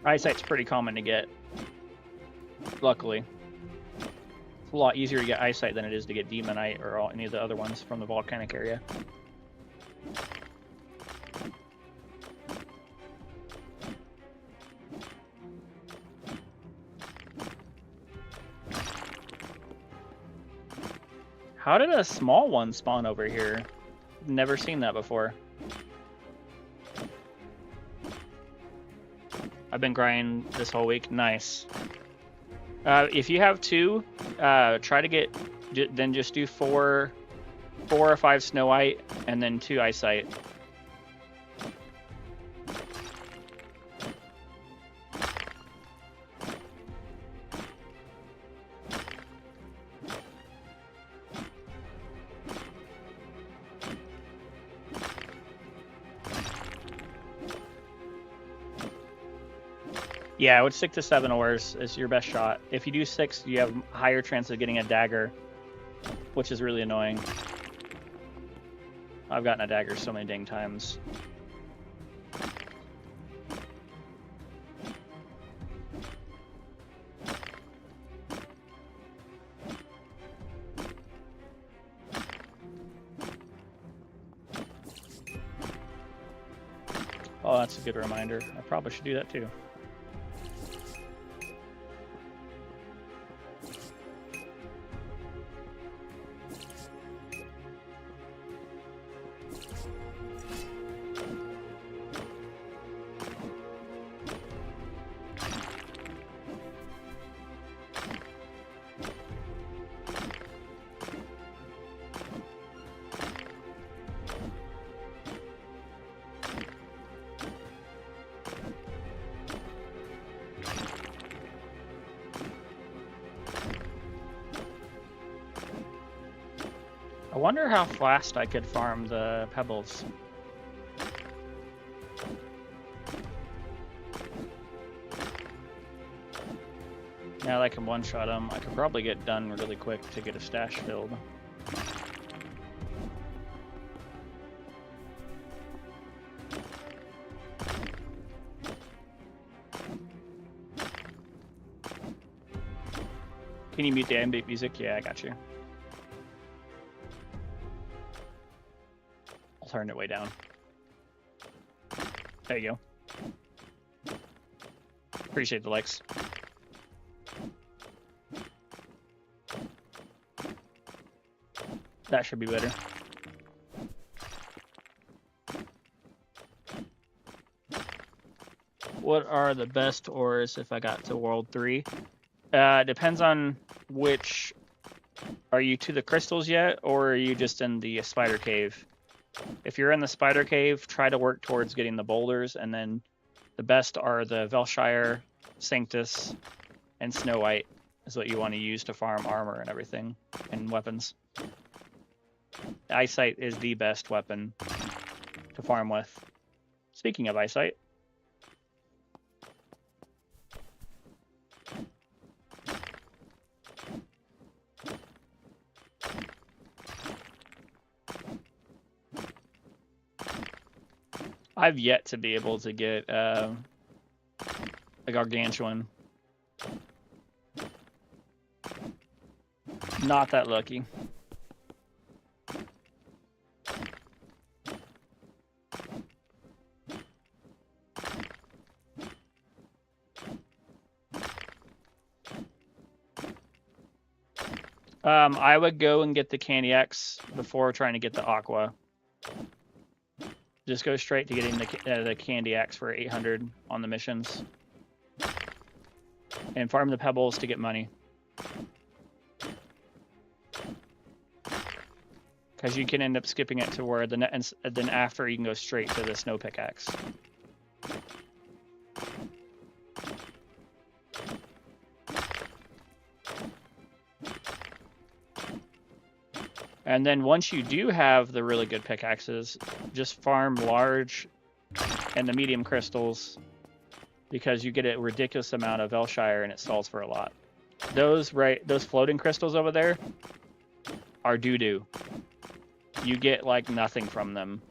Eyesight's pretty common to get, luckily. It's a lot easier to get Eyesight than it is to get Demonite or any of the other ones from the volcanic area. How did a small one spawn over here? Never seen that before. I've been grinding this whole week. Nice. If you have 2, try to get, then just do 4 or 5 Snow White, and then 2 Eyesight. Yeah, I would stick to 7 ores as your best shot. If you do 6, you have a higher chance of getting a dagger, which is really annoying. I've gotten a dagger so many dang times. Oh, that's a good reminder. I probably should do that too. I wonder how fast I could farm the pebbles. Now that I can one-shot them, I could probably get done really quick to get a stash filled. Can you mute the ambient music? Yeah, I got you. I'll turn it way down. There you go. Appreciate the likes. That should be better. What are the best ores if I got to World 3? Depends on which... Are you to the crystals yet, or are you just in the spider cave? If you're in the spider cave, try to work towards getting the boulders, and then the best are the Velshire, Sanctus, and Snow White is what you want to use to farm armor and everything, and weapons. Eyesight is the best weapon to farm with. Speaking of eyesight, I've yet to be able to get a gargantuan. Not that lucky. I would go and get the Candy Axe before trying to get the Aqua. Just go straight to getting the Candy Axe for 800 on the missions. And farm the Pebbles to get money. Because you can end up skipping it to where then after you can go straight to the Snow Pickaxe. And then once you do have the really good pickaxes, just farm large and the medium crystals, because you get a ridiculous amount of Velshire and it stalls for a lot. Those floating crystals over there are doo-doo. You get like nothing from them.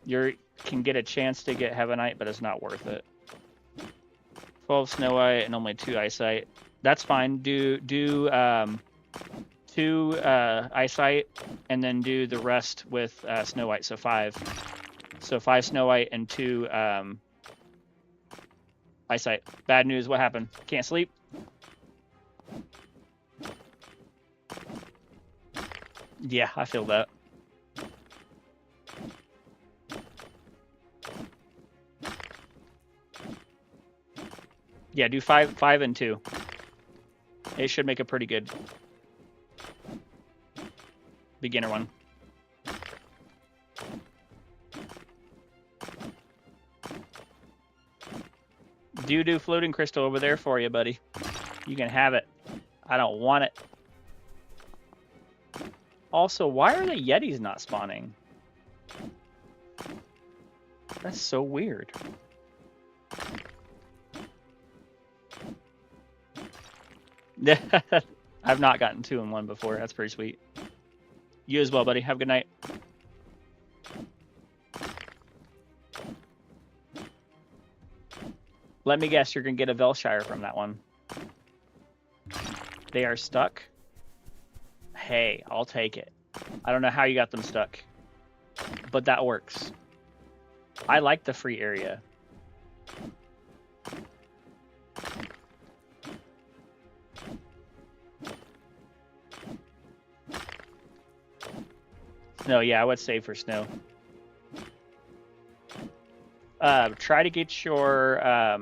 You can get a chance to get Heavenite, but it's not worth it. 12 Snow White and only 2 Eyesight. That's fine. Do 2 Eyesight, and then do the rest with Snow White, so 5. So 5 Snow White and 2 Eyesight. Bad news, what happened? Can't sleep? Yeah, I feel that. Yeah, do 5 and 2. It should make a pretty good beginner one. Do floating crystal over there for you, buddy. You can have it. I don't want it. Also, why are the Yetis not spawning? That's so weird. I've not gotten 2 in 1 before. That's pretty sweet. You as well, buddy. Have a good night. Let me guess, you're going to get a Velshire from that one. They are stuck? Hey, I'll take it. I don't know how you got them stuck, but that works. I like the free area. No, yeah, I would save for snow. Try to get your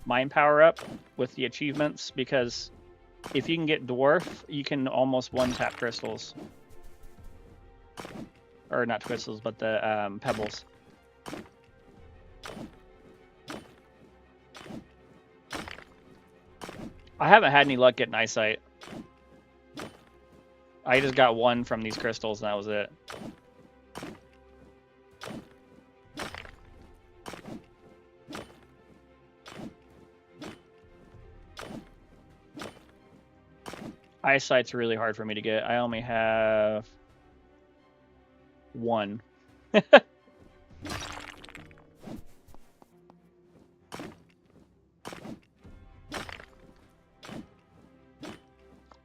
mind power up with the achievements, because if you can get dwarf, you can almost one-tap crystals. Or not crystals, but the pebbles. I haven't had any luck getting eyesight. I just got 1 from these crystals and that was it. Eyesight's really hard for me to get. I only have 1.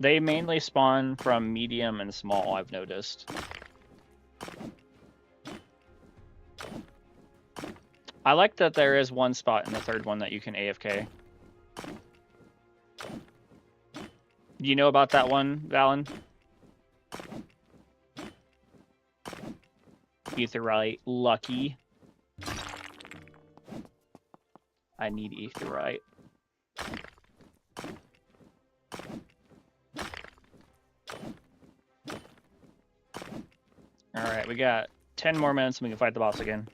They mainly spawn from medium and small, I've noticed. I like that there is 1 spot in the 3rd one that you can AFK. Do you know about that one, Valen? Etherite, lucky. I need Aetheryte. Alright, we got 10 more minutes and we can fight the boss again.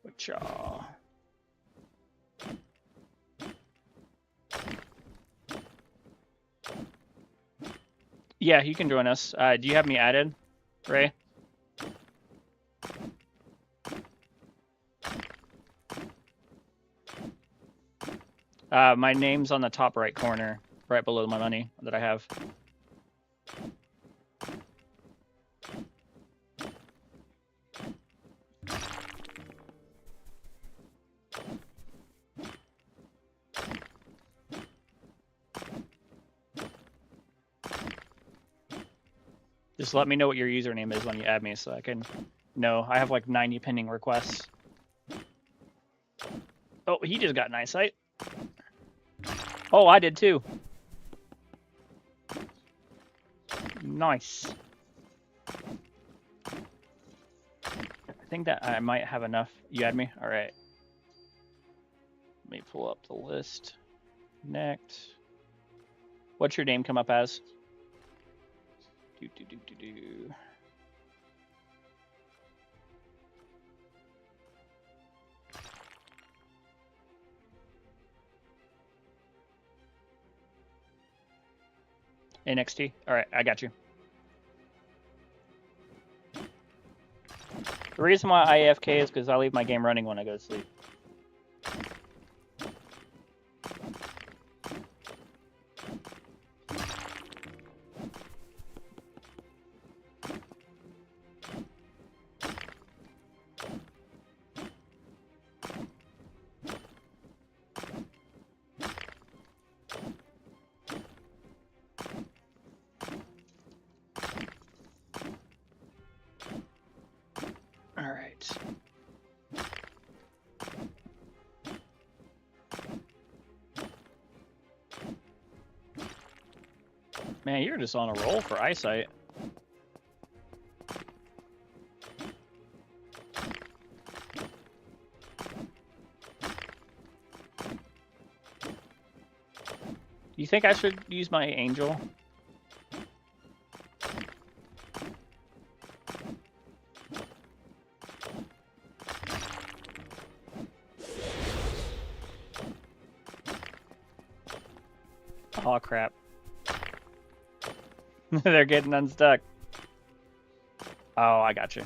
Whatcha? Yeah, you can join us. Do you have me added, Ray? My name's on the top right corner, right below my money that I have. Just let me know what your username is when you add me so I can know. I have like 90 pending requests. Oh, he just got an eyesight. Oh, I did too. Nice. I think that I might have enough. You add me? All right. Let me pull up the list. Connect. What's your name come up as? Do. NXT. All right, I got you. The reason why I AFK is because I leave my game running when I go to sleep. Man, you're just on a roll for eyesight. Do you think I should use my angel? Oh crap. They're getting unstuck. Oh, I got you.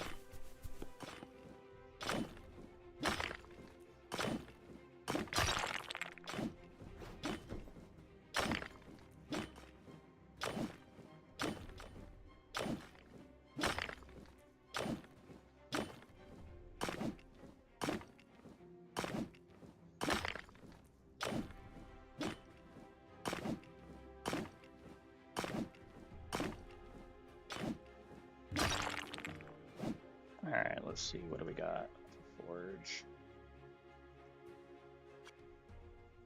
Alright, let's see. What do we got? Forge.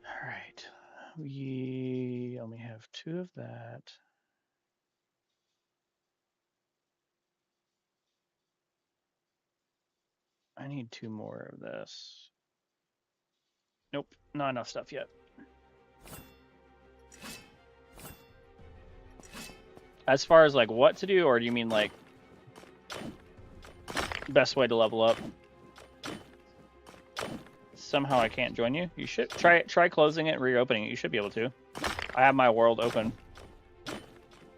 Alright. We only have 2 of that. I need 2 more of this. Nope, not enough stuff yet. As far as like what to do, or do you mean like best way to level up? Somehow I can't join you. You should try closing it and reopening it. You should be able to. I have my world open.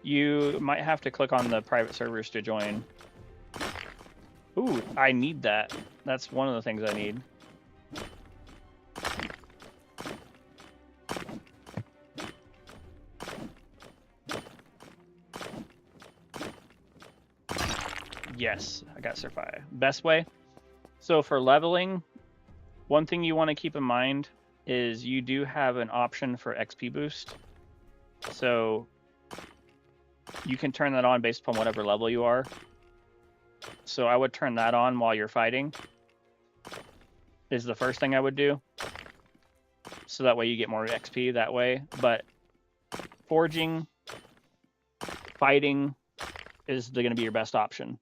You might have to click on the private servers to join. Ooh, I need that. That's one of the things I need. Yes, I got Surfire. Best way? So for leveling, one thing you want to keep in mind is you do have an option for XP boost. So you can turn that on based upon whatever level you are. So I would turn that on while you're fighting. Is the first thing I would do. So that way you get more XP that way. But forging, fighting, is going to be your best option.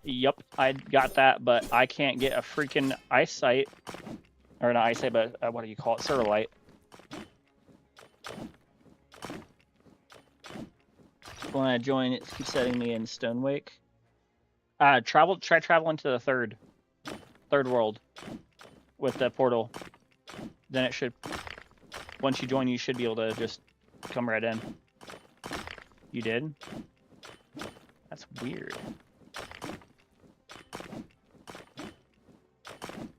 Yup, I got that, but I can't get a freaking ice sight. Or not ice sight, but what do you call it? Servalite. When I join, it keeps setting me in Stonewake. Try traveling to the third world with the portal. Then it should, once you join, you should be able to just come right in. You did? That's weird.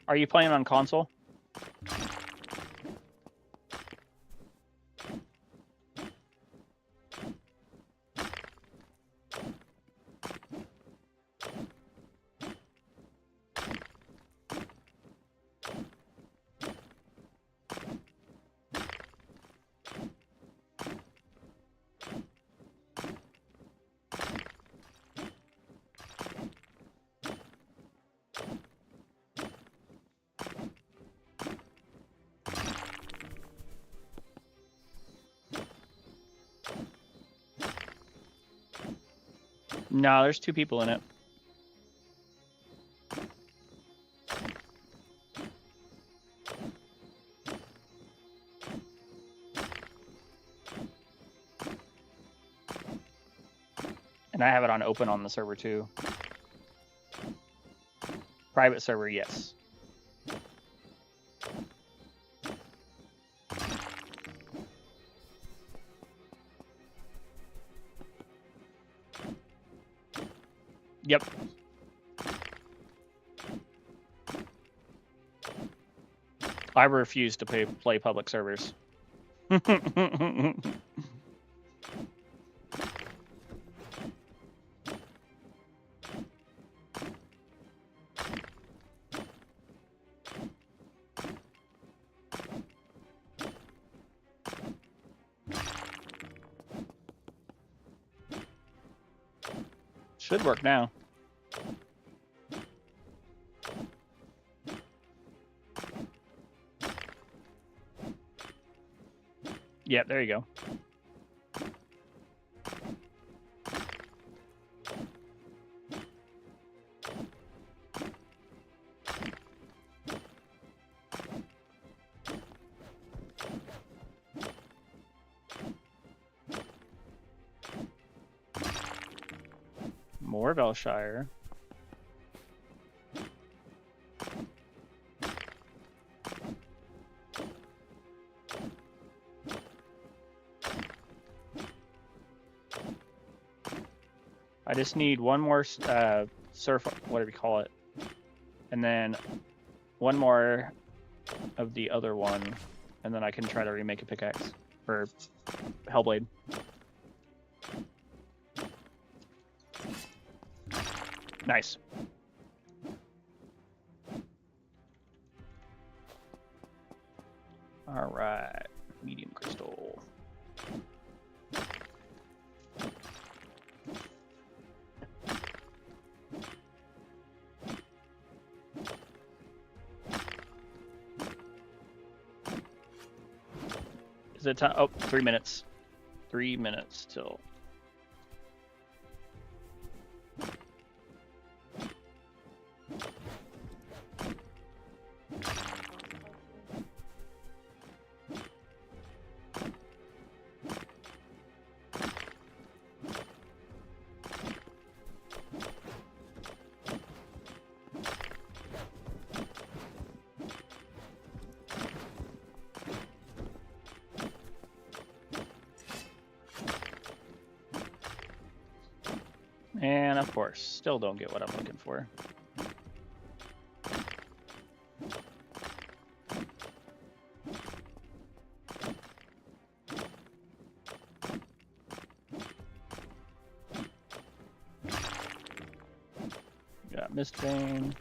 Are you playing on console? No, there's 2 people in it. And I have it on open on the server too. Private server, yes. Yep. I refuse to play public servers. Should work now. Yep, there you go. More Velshire. I just need one more surf, whatever you call it, and then one more of the other one, and then I can try to remake a pickaxe or Hellblade. Nice. All right, medium crystal. Is it time? Oh, 3 minutes. 3 minutes till. And of course, still don't get what I'm looking for. Got Mist Vein.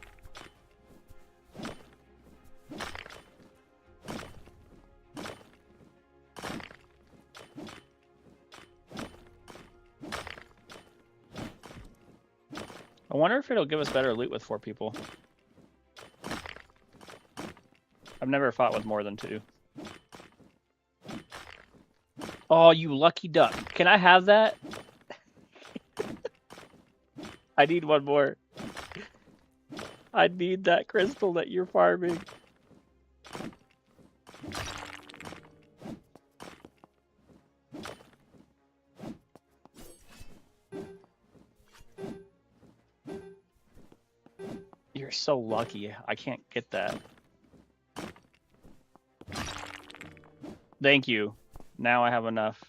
I wonder if it'll give us better loot with 4 people. I've never fought with more than 2. Oh, you lucky duck. Can I have that? I need one more. I need that crystal that you're farming. You're so lucky. I can't get that. Thank you. Now I have enough.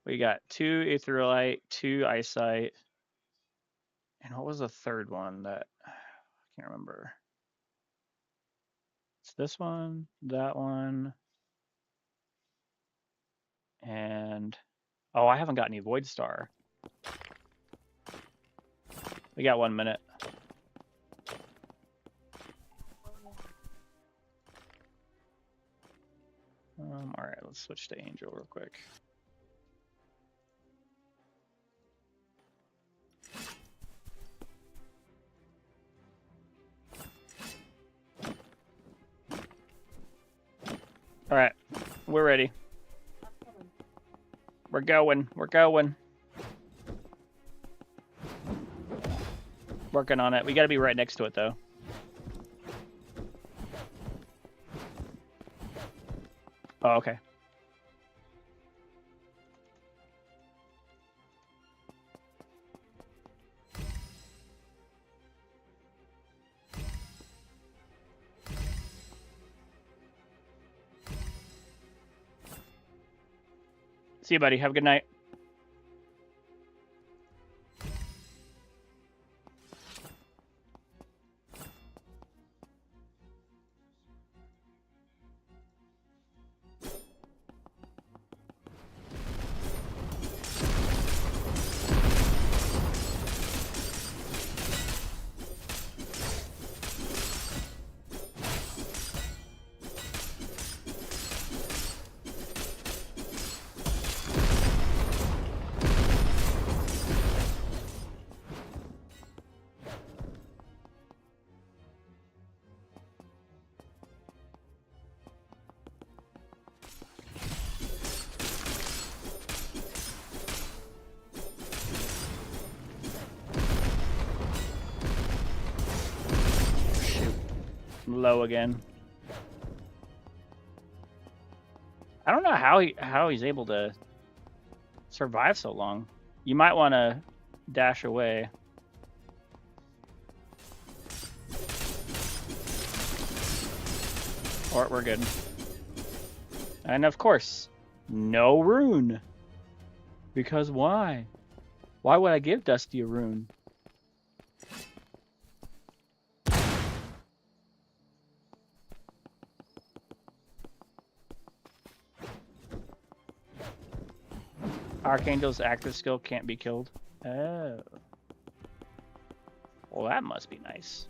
We got 2 Aetherite, 2 Eyesight. And what was the third one that I can't remember? It's this one, that one, and oh, I haven't got any Void Star. We got 1 minute. All right, let's switch to Angel real quick. All right, we're ready. We're going. We're going. Working on it. We got to be right next to it, though. Oh, okay. See you, buddy. Have a good night. Low again. I don't know how he's able to survive so long. You might want to dash away. Or we're good. And of course, no rune. Because why? Why would I give Dusty a rune? Archangel's active skill can't be killed. Oh. Well, that must be nice.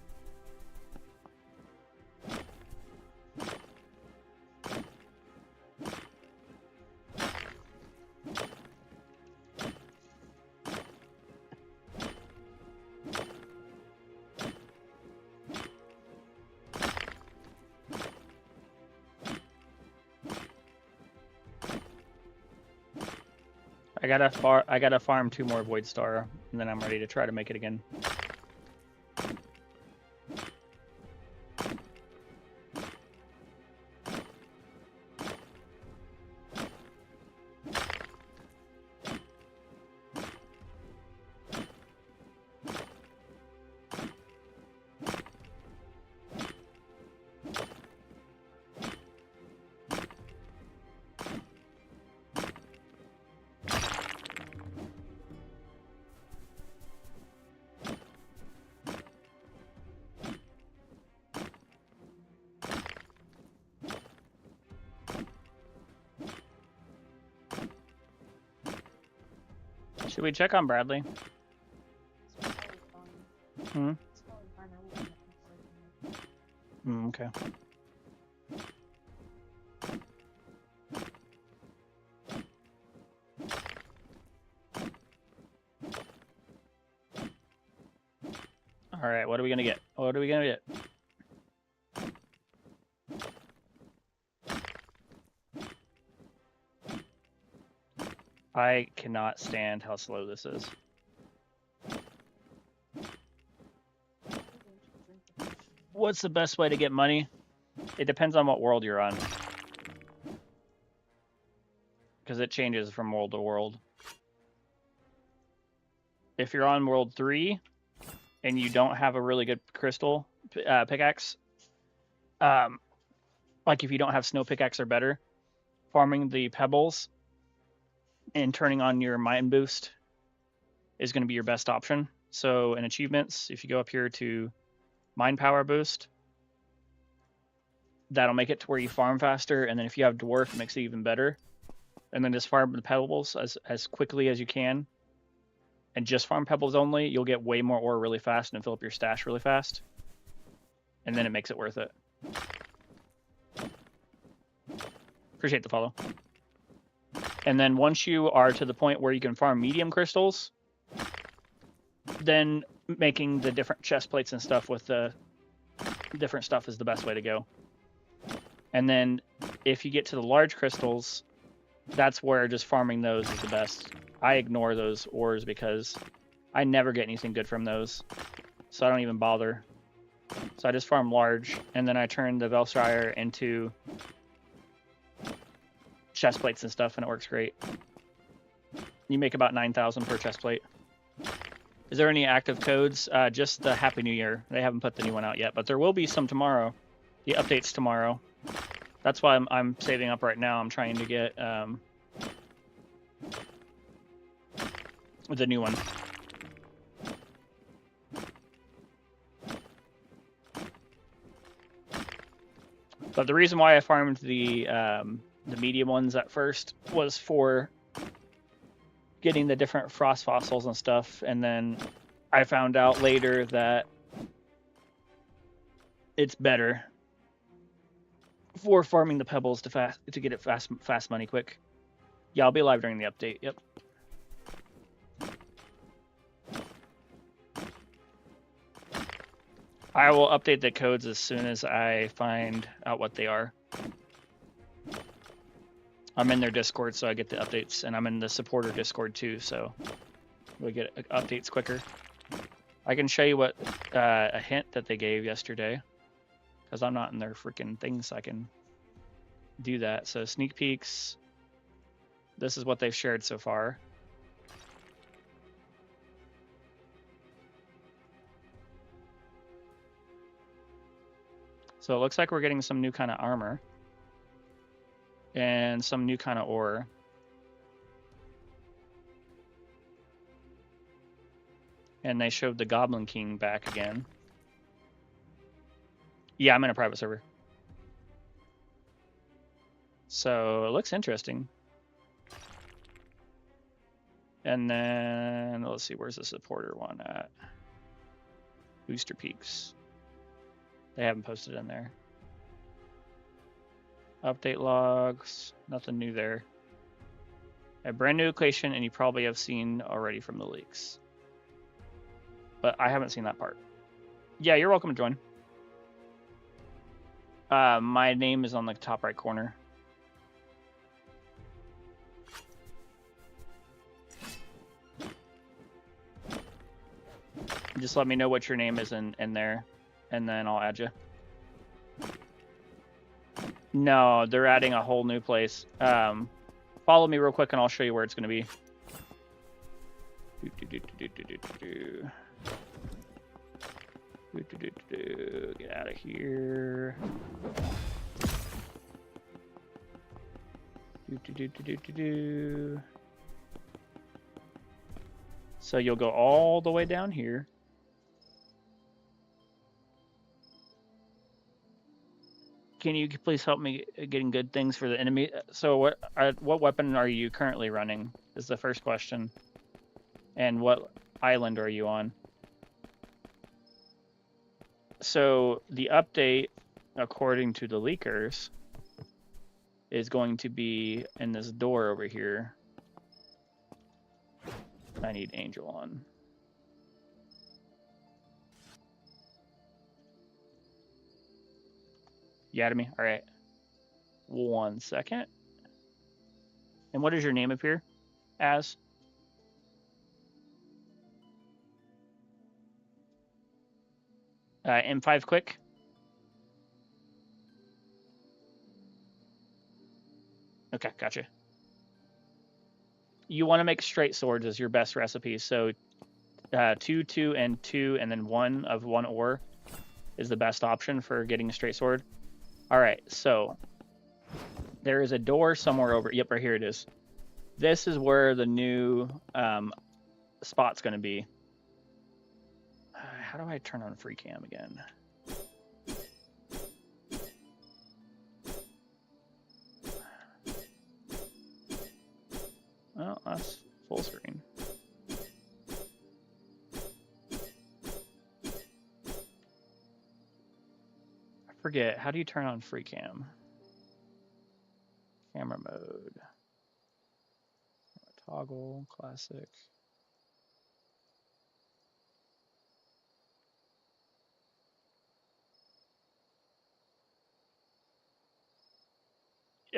I gotta farm 2 more Void Star, and then I'm ready to try to make it again. Should we check on Bradley? Hmm? Okay. Alright, what are we gonna get? What are we gonna get? I cannot stand how slow this is. What's the best way to get money? It depends on what world you're on. Because it changes from world to world. If you're on world 3 and you don't have a really good crystal pickaxe, like if you don't have snow pickaxe or better, farming the pebbles and turning on your mine boost is going to be your best option. So in achievements, if you go up here to mine power boost, that'll make it to where you farm faster. And then if you have dwarf, it makes it even better. And then just farm the pebbles as quickly as you can. And just farm pebbles only, you'll get way more ore really fast and fill up your stash really fast. And then it makes it worth it. Appreciate the follow. And then once you are to the point where you can farm medium crystals, then making the different chest plates and stuff with the different stuff is the best way to go. And then if you get to the large crystals, that's where just farming those is the best. I ignore those ores because I never get anything good from those. So I don't even bother. So I just farm large, and then I turn the Velshire into chest plates and stuff, and it works great. You make about 9,000 per chest plate. Is there any active codes? Just the Happy New Year. They haven't put the new one out yet, but there will be some tomorrow. The update's tomorrow. That's why I'm saving up right now. I'm trying to get the new one. But the reason why I farmed the medium ones at first was for getting the different frost fossils and stuff, and then I found out later that it's better for farming the pebbles to get it fast money quick. Yeah, I'll be live during the update. Yep. I will update the codes as soon as I find out what they are. I'm in their Discord, so I get the updates, and I'm in the supporter Discord too, so we get updates quicker. I can show you what a hint that they gave yesterday, because I'm not in their freaking things, so I can do that. So sneak peeks. This is what they've shared so far. So it looks like we're getting some new kind of armor and some new kind of ore. And they showed the Goblin King back again. Yeah, I'm in a private server. So it looks interesting. And then let's see, where's the supporter one at? Booster Peaks. They haven't posted in there. Update logs, nothing new there. A brand new location, and you probably have seen already from the leaks. But I haven't seen that part. Yeah, you're welcome to join. My name is on the top right corner. Just let me know what your name is in there, and then I'll add you. No, they're adding a whole new place. Follow me real quick, and I'll show you where it's going to be. Get out of here. So you'll go all the way down here. Can you please help me getting good things for the enemy? So what weapon are you currently running is the first question. And what island are you on? So the update, according to the leakers, is going to be in this door over here. I need Angel on. You added me? All right. 1 second. And what does your name appear? as? M5 quick. Okay, gotcha. You want to make straight swords as your best recipe. So 2, 2, and 2, and then 1 of 1 ore is the best option for getting a straight sword. All right, so there is a door somewhere over. Yep, right here it is. This is where the new spot's going to be. How do I turn on free cam again? Oh, that's full screen. I forget. How do you turn on free cam? Camera mode. Toggle, classic.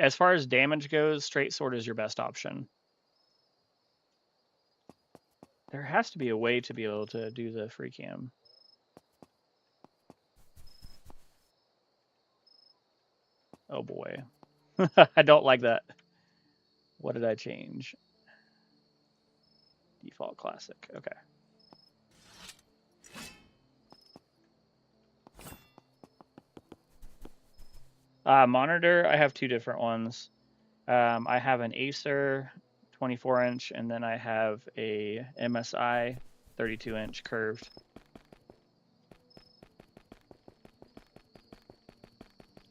As far as damage goes, straight sword is your best option. There has to be a way to be able to do the free cam. Oh boy. I don't like that. What did I change? Default classic. Okay. Monitor, I have 2 different ones. I have an Acer 24-inch, and then I have a MSI 32-inch curved.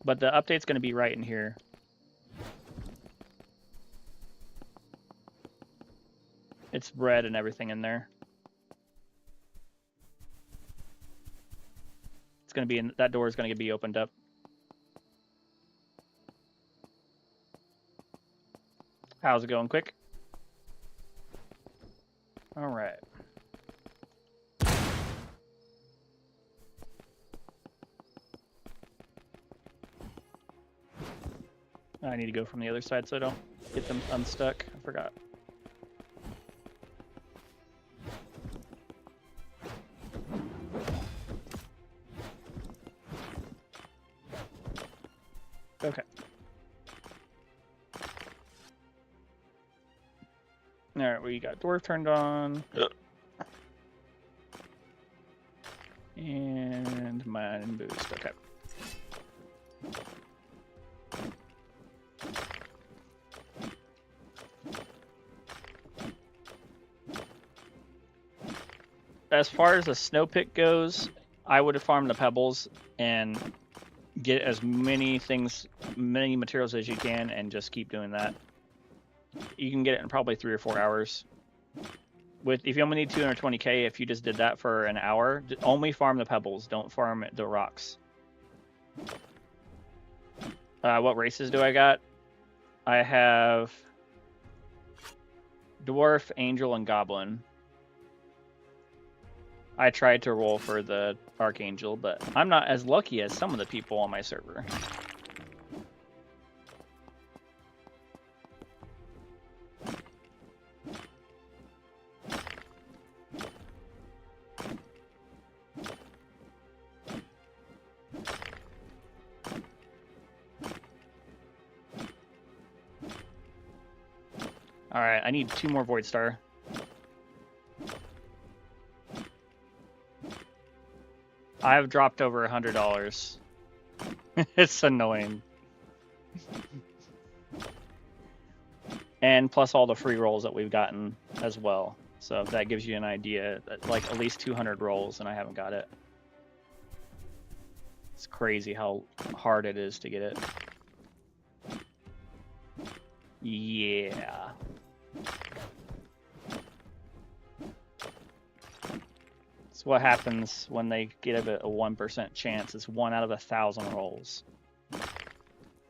But the update's going to be right in here. It's red and everything in there. It's going to be in, that door is going to be opened up. How's it going, quick? All right. I need to go from the other side so I don't get them unstuck. I forgot. Okay. All right, we got dwarf turned on. Yep. And mine boost. Okay. As far as the snow pick goes, I would have farmed the pebbles and get as many materials as you can, and just keep doing that. You can get it in probably 3 or 4 hours. If you only need 220k, if you just did that for an hour, only farm the pebbles. Don't farm the rocks. What races do I got? I have dwarf, angel, and goblin. I tried to roll for the archangel, but I'm not as lucky as some of the people on my server. All right, I need 2 more Void Star. I've dropped over $100. It's annoying. And plus all the free rolls that we've gotten as well. So if that gives you an idea, like at least 200 rolls, and I haven't got it. It's crazy how hard it is to get it. Yeah. It's what happens when they get a 1% chance. It's 1 out of 1,000 rolls.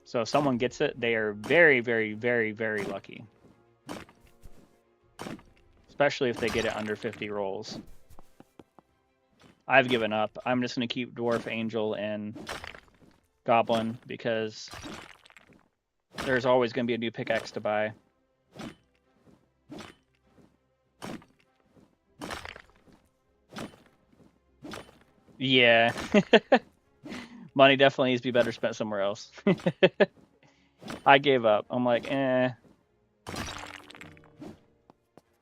So if someone gets it, they are very, very, very, very lucky. Especially if they get it under 50 rolls. I've given up. I'm just going to keep Dwarf, Angel, and Goblin because there's always going to be a new pickaxe to buy. Yeah. Money definitely needs to be better spent somewhere else. I gave up. I'm like, eh.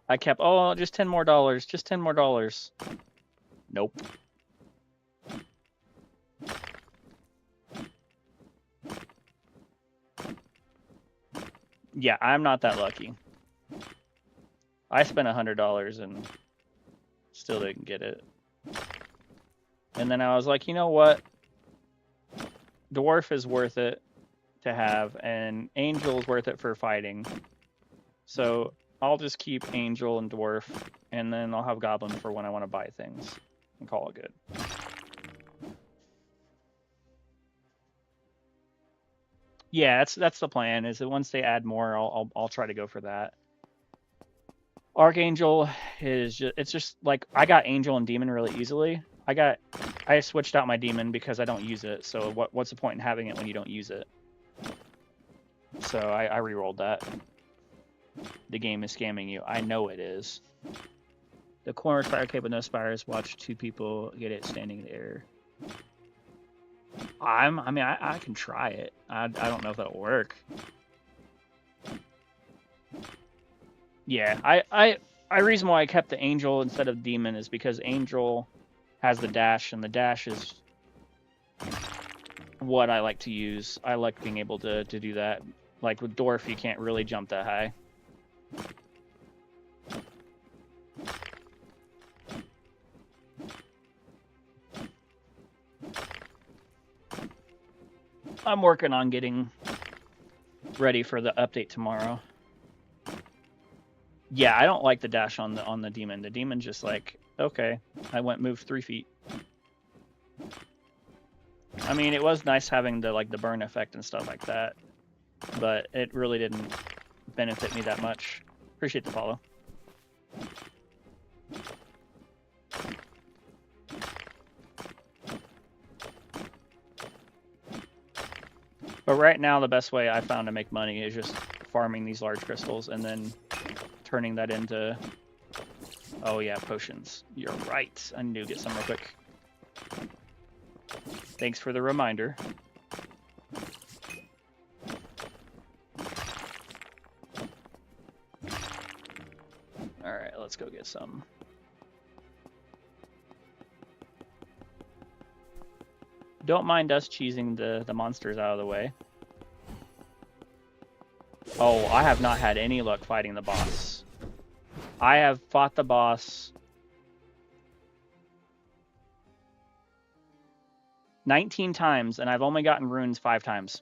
I kept, oh, just $10 more, just $10 more. Nope. Yeah, I'm not that lucky. I spent $100 and still didn't get it. And then I was like, you know what? Dwarf is worth it to have, and Angel is worth it for fighting. So I'll just keep Angel and Dwarf, and then I'll have Goblin for when I want to buy things and call it good. Yeah, that's the plan. Is that once they add more, I'll try to go for that. Archangel is just, it's just like I got Angel and Demon really easily. I switched out my Demon because I don't use it. So what's the point in having it when you don't use it? So I re-rolled that. The game is scamming you. I know it is. The corner spire cape with no spires. Watch two people get it standing in the air. I mean, I can try it. I don't know if that'll work. Yeah, I reason why I kept the Angel instead of Demon is because Angel has the dash, and the dash is what I like to use. I like being able to do that. Like with Dwarf, you can't really jump that high. I'm working on getting ready for the update tomorrow. Yeah, I don't like the dash on the Demon. The Demon's just like, okay, I moved 3 feet. I mean, it was nice having the burn effect and stuff like that, but it really didn't benefit me that much. Appreciate the follow. But right now, the best way I found to make money is just farming these large crystals and then turning that into, oh yeah, potions. You're right. I need to get some real quick. Thanks for the reminder. All right, let's go get some. Don't mind us cheesing the monsters out of the way. Oh, I have not had any luck fighting the boss. I have fought the boss 19 times, and I've only gotten runes 5 times.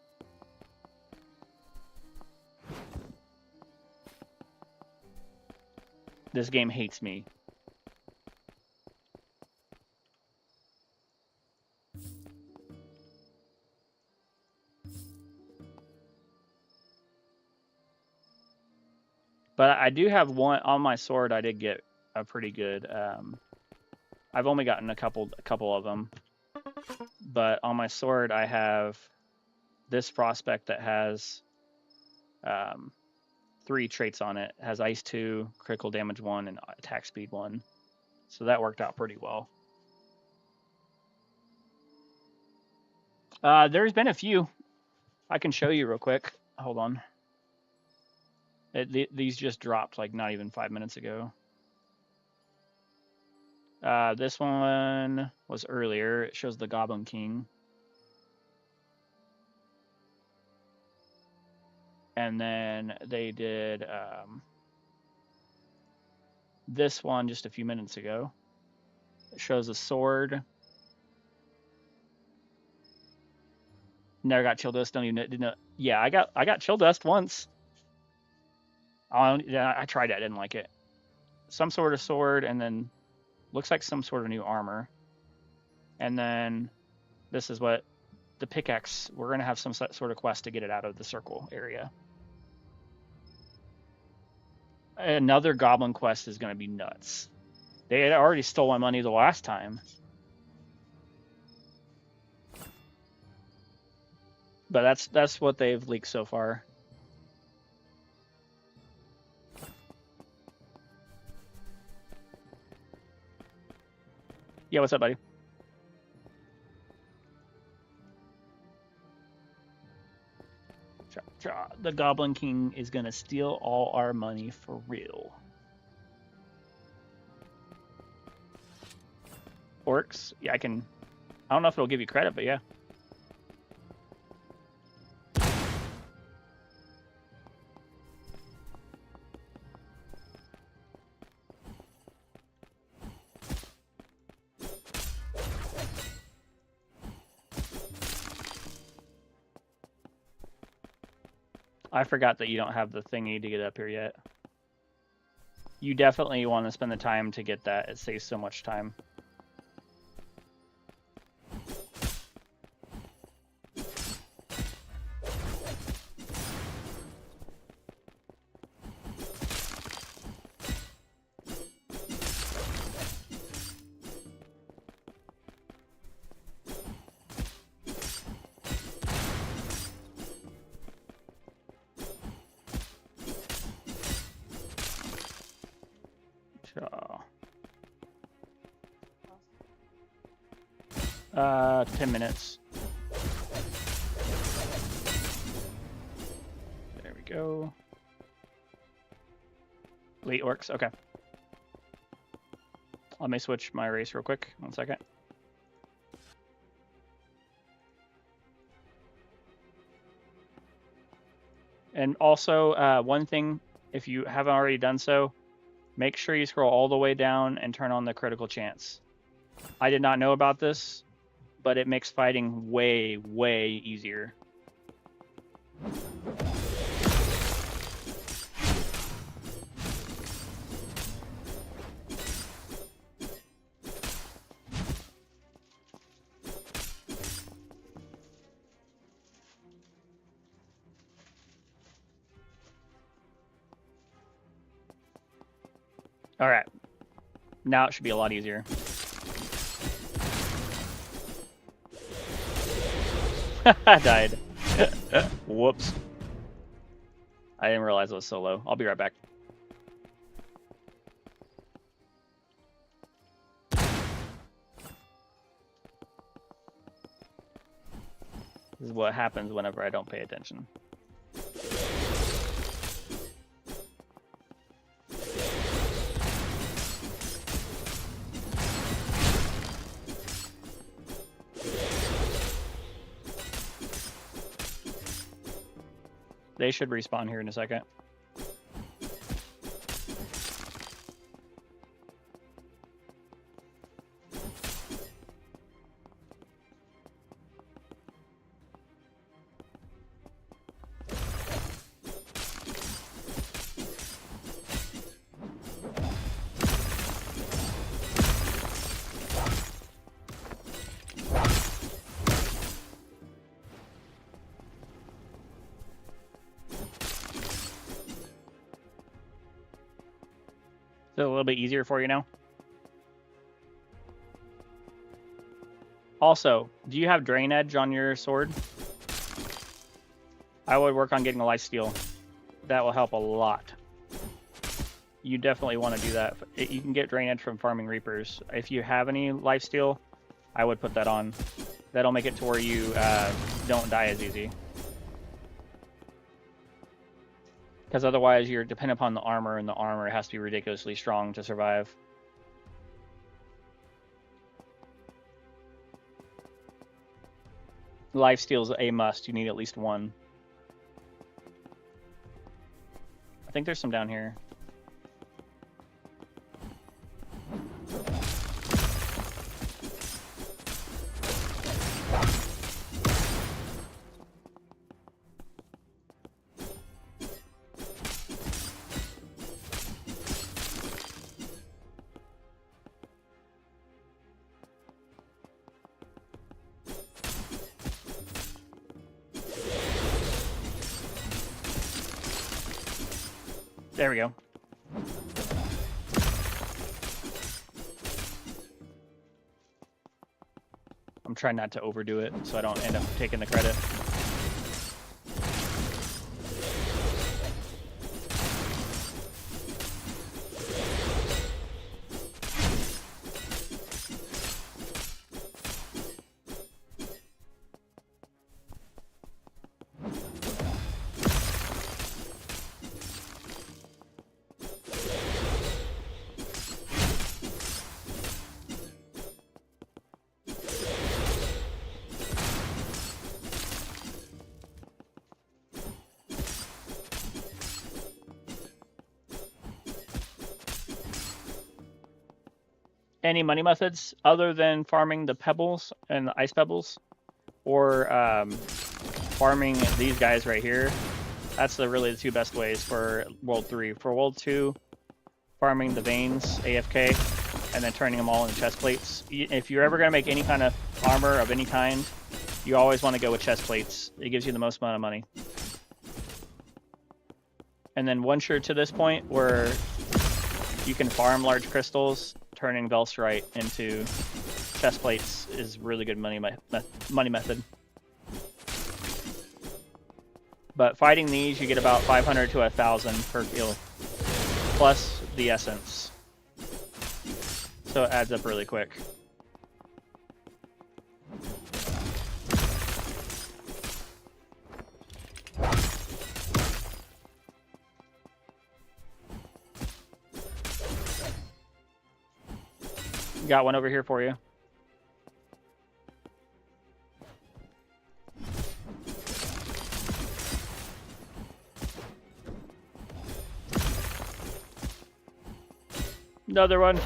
This game hates me. But I do have one on my sword. I did get a pretty good. I've only gotten a couple of them, but on my sword I have this prospect that has 3 traits on it. It has Ice 2, critical damage 1, and attack speed 1. So that worked out pretty well. There's been a few. I can show you real quick. Hold on. These just dropped like not even 5 minutes ago. This one was earlier. It shows the Goblin King. And then they did this one just a few minutes ago. It shows a sword. Never got chill dust. Don't even didn't know. Yeah, I got chill dust once. I tried it. I didn't like it. Some sort of sword, and then looks like some sort of new armor. And then this is what the pickaxe. We're gonna have some sort of quest to get it out of the circle area. Another goblin quest is gonna be nuts. They had already stole my money the last time. But that's what they've leaked so far. Yeah, what's up, buddy? the Goblin King is gonna steal all our money for real. Orcs? Yeah, I can... I don't know if it'll give you credit, but yeah. I forgot that you don't have the thingy to get up here yet. You definitely want to spend the time to get that. It saves so much time. Sure. 10 minutes. There we go. Late orcs, okay. Let me switch my race real quick. 1 second. And also, one thing, if you haven't already done so, make sure you scroll all the way down and turn on the critical chance. I did not know about this, but it makes fighting way, way easier. All right. Now it should be a lot easier. I died. Whoops. I didn't realize it was so low. I'll be right back. This is what happens whenever I don't pay attention. They should respawn here in a second. Is it a little bit easier for you now? Also, do you have Drain Edge on your sword? I would work on getting a lifesteal. That will help a lot. You definitely want to do that. You can get Drain Edge from farming Reapers. If you have any lifesteal, I would put that on. That'll make it to where you don't die as easy. Because otherwise you're dependent upon the armor, and the armor has to be ridiculously strong to survive. Lifesteal is a must. You need at least one. I think there's some down here. There we go. I'm trying not to overdo it so I don't end up taking the credit. any money methods other than farming the pebbles and the ice pebbles, or farming these guys right here. That's really the two best ways for World 3. For World 2, farming the veins, AFK, and then turning them all into chest plates. If you're ever going to make any kind of armor of any kind, you always want to go with chest plates. It gives you the most amount of money. And then once you're to this point where you can farm large crystals, turning Velstrite into chest plates is really good money method. But fighting these, you get about 500 to 1,000 per kill, plus the essence. So it adds up really quick. Got one over here for you. Another one.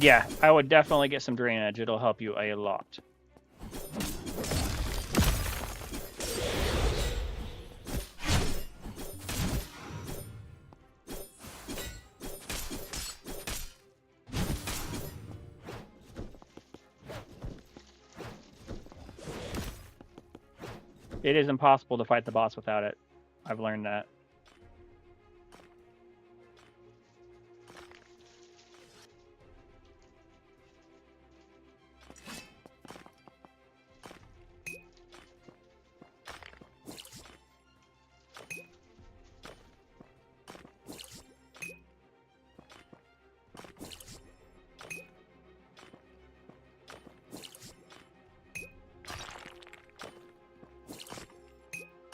Yeah, I would definitely get some drainage. It'll help you a lot. It is impossible to fight the boss without it. I've learned that.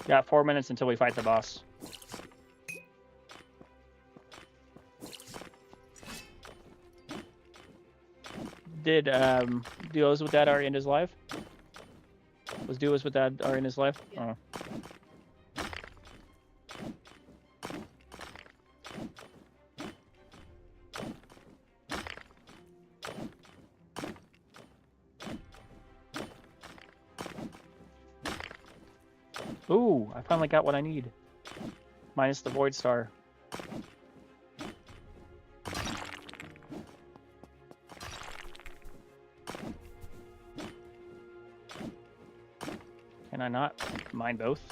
Got 4 minutes until we fight the boss. Did Duos with Dad already end his live? Was Duos with Dad already in his live? Yeah. Oh. Ooh, I finally got what I need. Minus the Void Star. Can I not mine both?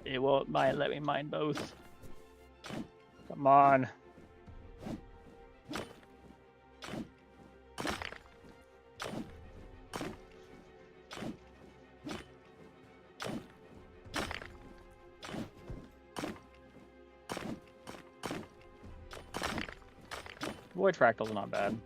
It won't let me mine both. Come on. Void Fractal's not bad.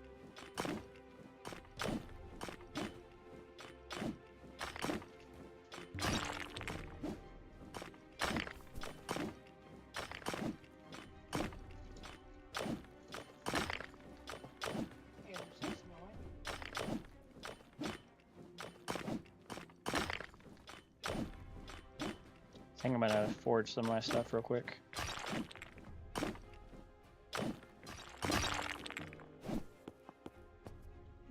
Here, some more. I think I'm gonna forge some of my stuff real quick.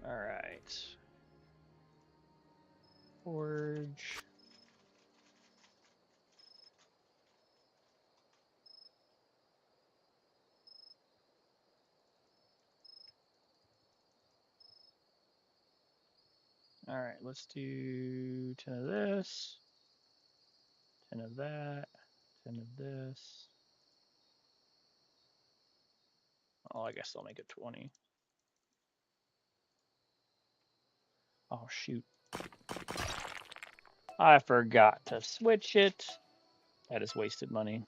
Alright. Forge. Alright, let's do 10 of this, 10 of that, 10 of this. Oh, I guess I'll make it 20. Oh, shoot. I forgot to switch it. That is wasted money.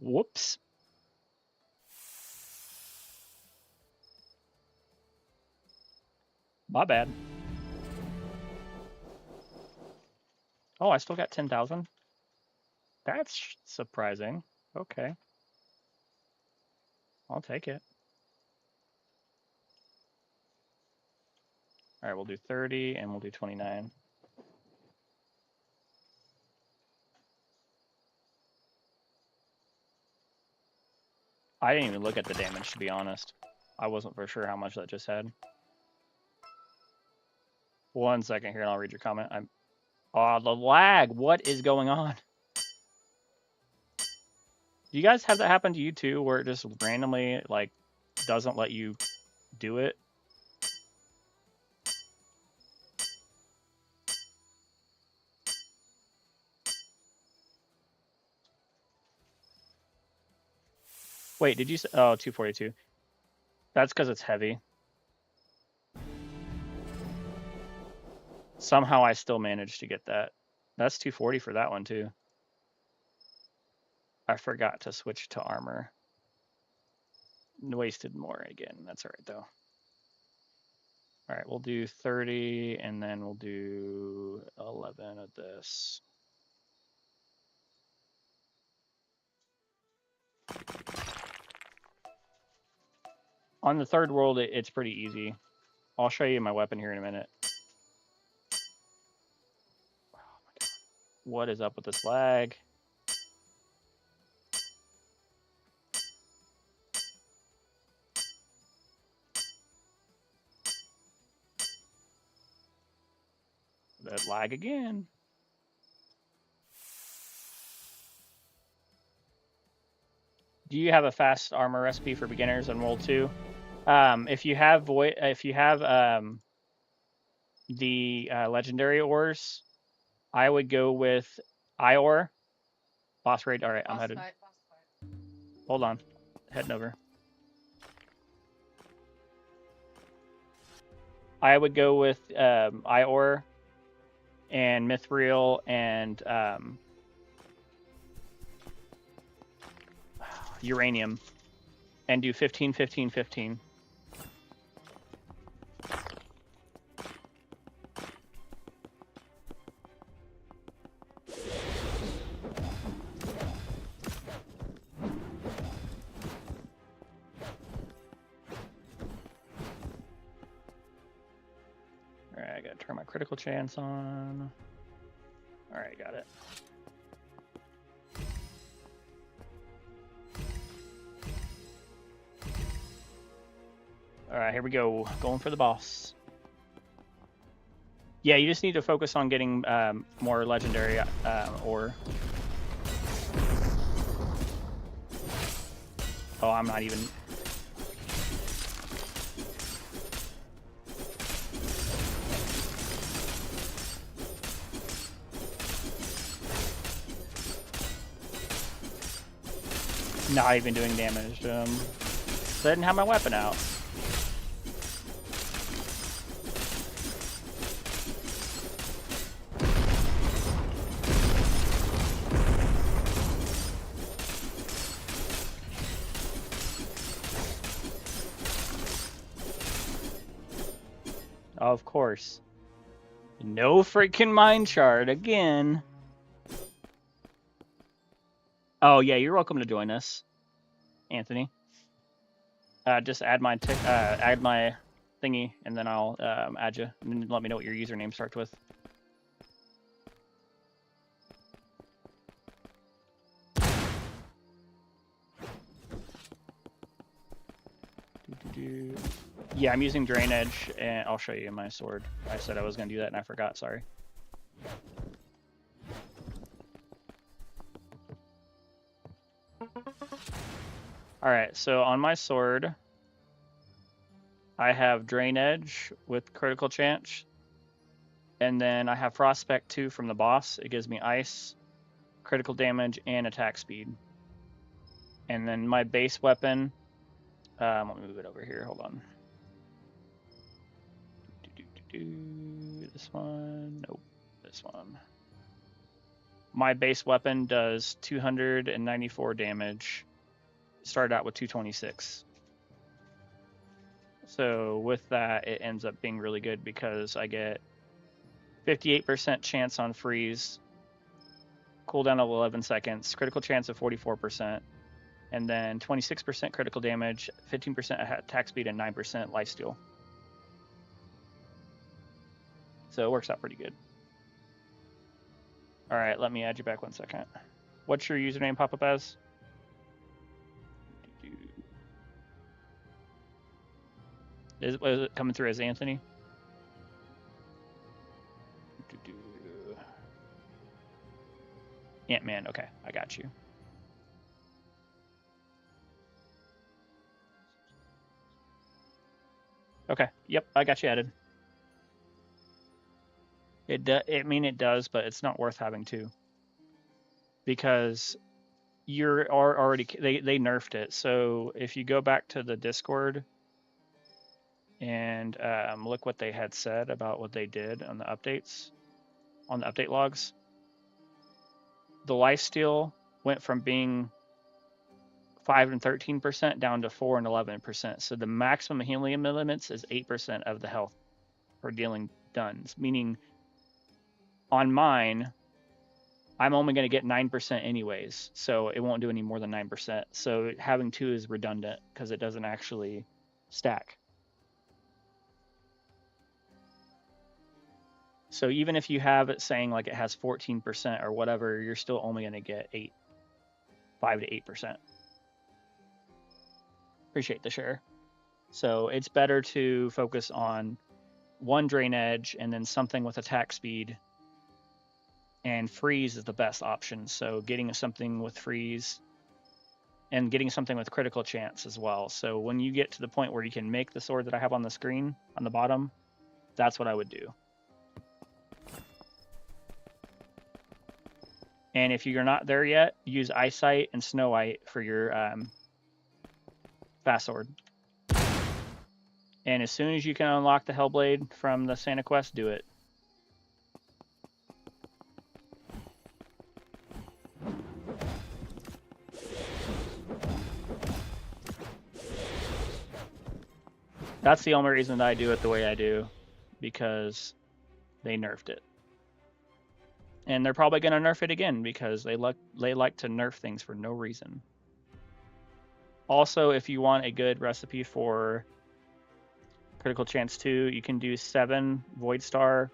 Whoops. My bad. Oh, I still got 10,000. That's surprising. Okay. I'll take it. All right, we'll do 30 and we'll do 29. I didn't even look at the damage, to be honest. I wasn't for sure how much that just had. 1 second here and I'll read your comment. Oh, the lag. What is going on? Do you guys have that happen to you too, where it just randomly like doesn't let you do it? Wait, did you say? Oh, 242. That's because it's heavy. Somehow I still managed to get that. That's 240 for that one too. I forgot to switch to armor. Wasted more again. That's all right though. All right, we'll do 30 and then we'll do 11 of this. On the third world, it's pretty easy. I'll show you my weapon here in a minute. Oh my God. What is up with this lag? That lag again. Do you have a fast armor recipe for beginners in World 2? If you have the legendary ores, I would go with Ior. Boss raid. All right, I'm headed. Boss fight. Hold on, heading over. I would go with Ior and Mithril and uranium, and do 15, 15, 15. Alright, I gotta turn my critical chance on. Alright, got it. Alright, here we go. Going for the boss. Yeah, you just need to focus on getting more legendary ore. Oh, I'm not even... Not even doing damage to him. So I didn't have my weapon out. Of course. No freaking mind shard again. Oh yeah, you're welcome to join us, Anthony. Just add my thingy, and then I'll add you. And let me know what your username starts with. Yeah, I'm using Drain Edge, and I'll show you my sword. I said I was gonna do that, and I forgot. Sorry. Alright, so on my sword, I have Drain Edge with critical chance. And then I have Frostspect 2 from the boss. It gives me ice, critical damage, and attack speed. And then my base weapon, let me move it over here, hold on. This one, nope, this one. My base weapon does 294 damage. Started out with 226. So with that, it ends up being really good because I get 58% chance on freeze, cooldown of 11 seconds, critical chance of 44%, and then 26% critical damage, 15% attack speed, and 9% lifesteal. So it works out pretty good. All right, let me add you back 1 second. What's your username pop up as? Is it coming through as Anthony? Ant-Man, okay, I got you. Okay, yep, I got you added. It does, but it's not worth having two. Because you're already, they nerfed it. So if you go back to the Discord and look what they had said about what they did on the updates, on the update logs, the lifesteal went from being 5 and 13% down to 4 and 11%. So the maximum healing limits is 8% of the health for dealing duns, meaning on mine, I'm only going to get 9% anyways, so it won't do any more than 9%. So having two is redundant because it doesn't actually stack. So even if you have it saying like it has 14% or whatever, you're still only going to get 5 to 8%. Appreciate the share. So it's better to focus on one drain edge and then something with attack speed. And freeze is the best option. So getting something with freeze and getting something with critical chance as well. So when you get to the point where you can make the sword that I have on the screen on the bottom, that's what I would do. And if you're not there yet, use Eyesight and Snow White for your fast sword. And as soon as you can unlock the Hellblade from the Santa Quest, do it. That's the only reason that I do it the way I do, because they nerfed it. And they're probably going to nerf it again because they like to nerf things for no reason. Also, if you want a good recipe for critical chance 2, you can do 7 Void Star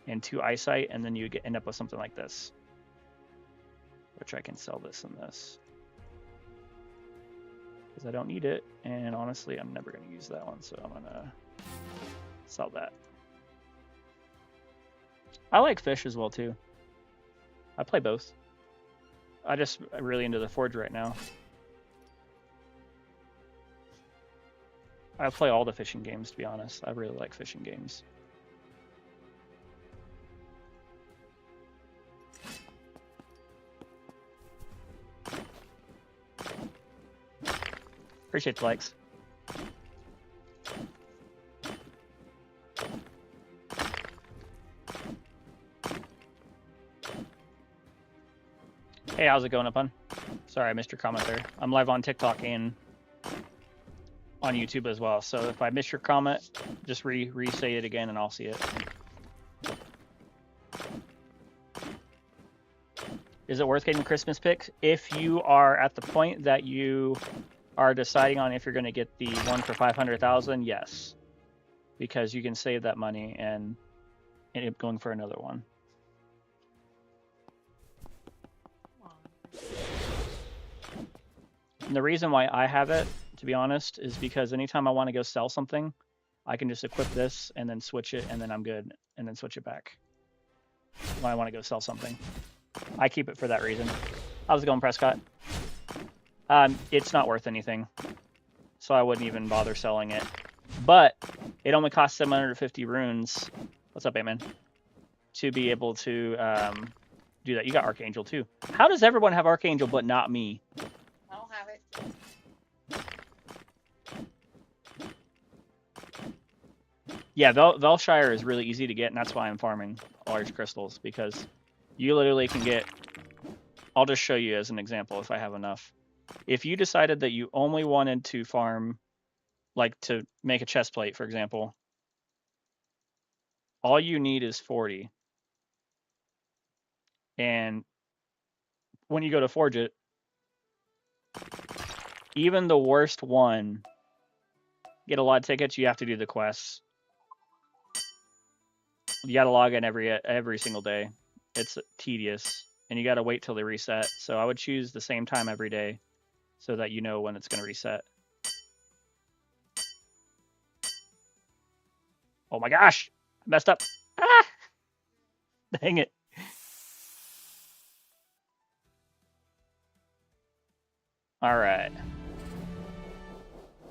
and 2 Eyesight, and then you end up with something like this. Which I can sell this and this. Because I don't need it, and honestly, I'm never going to use that one, so I'm going to sell that. I like fish as well, too. I play both. I'm really into the Forge right now. I play all the fishing games, to be honest. I really like fishing games. Appreciate the likes. Hey, how's it going, Upon? Sorry, I missed your comment there. I'm live on TikTok and on YouTube as well. So if I miss your comment, just re-say it again and I'll see it. Is it worth getting Christmas picks? If you are at the point that you are deciding on if you're going to get the one for 500,000, yes. Because you can save that money and end up going for another one. And the reason why I have it, to be honest, is because anytime I want to go sell something, I can just equip this and then switch it, and then I'm good, and then switch it back when I want to go sell something. I keep it for that reason. How's it going, Prescott? It's not worth anything, so I wouldn't even bother selling it. But it only costs 750 runes. What's up, Ant-Man? To be able to do that. You got Archangel too. How does everyone have Archangel but not me? I don't have it. Yeah, Velshire is really easy to get, and that's why I'm farming large crystals, because you literally can get I'll just show you as an example if I have enough. If you decided that you only wanted to farm, like to make a chest plate, for example, all you need is 40. And when you go to forge it, even the worst one, get a lot of tickets, you have to do the quests. You got to log in every single day. It's tedious, and you got to wait till they reset. So I would choose the same time every day so that you know when it's going to reset. Oh my gosh, I messed up. Ah! Dang it. All right.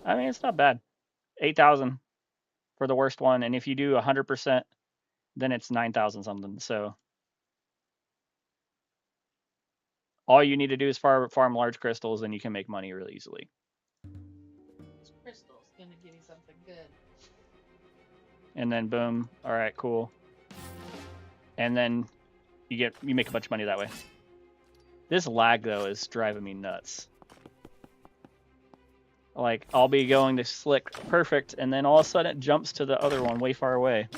I mean, it's not bad. 8,000 for the worst one, and if you do 100%, then it's 9,000 something. So all you need to do is farm large crystals, and you can make money really easily. This crystal's gonna give you something good. And then boom. All right, cool. And then you make a bunch of money that way. This lag though is driving me nuts. Like I'll be going to slick perfect, and then all of a sudden it jumps to the other one way far away.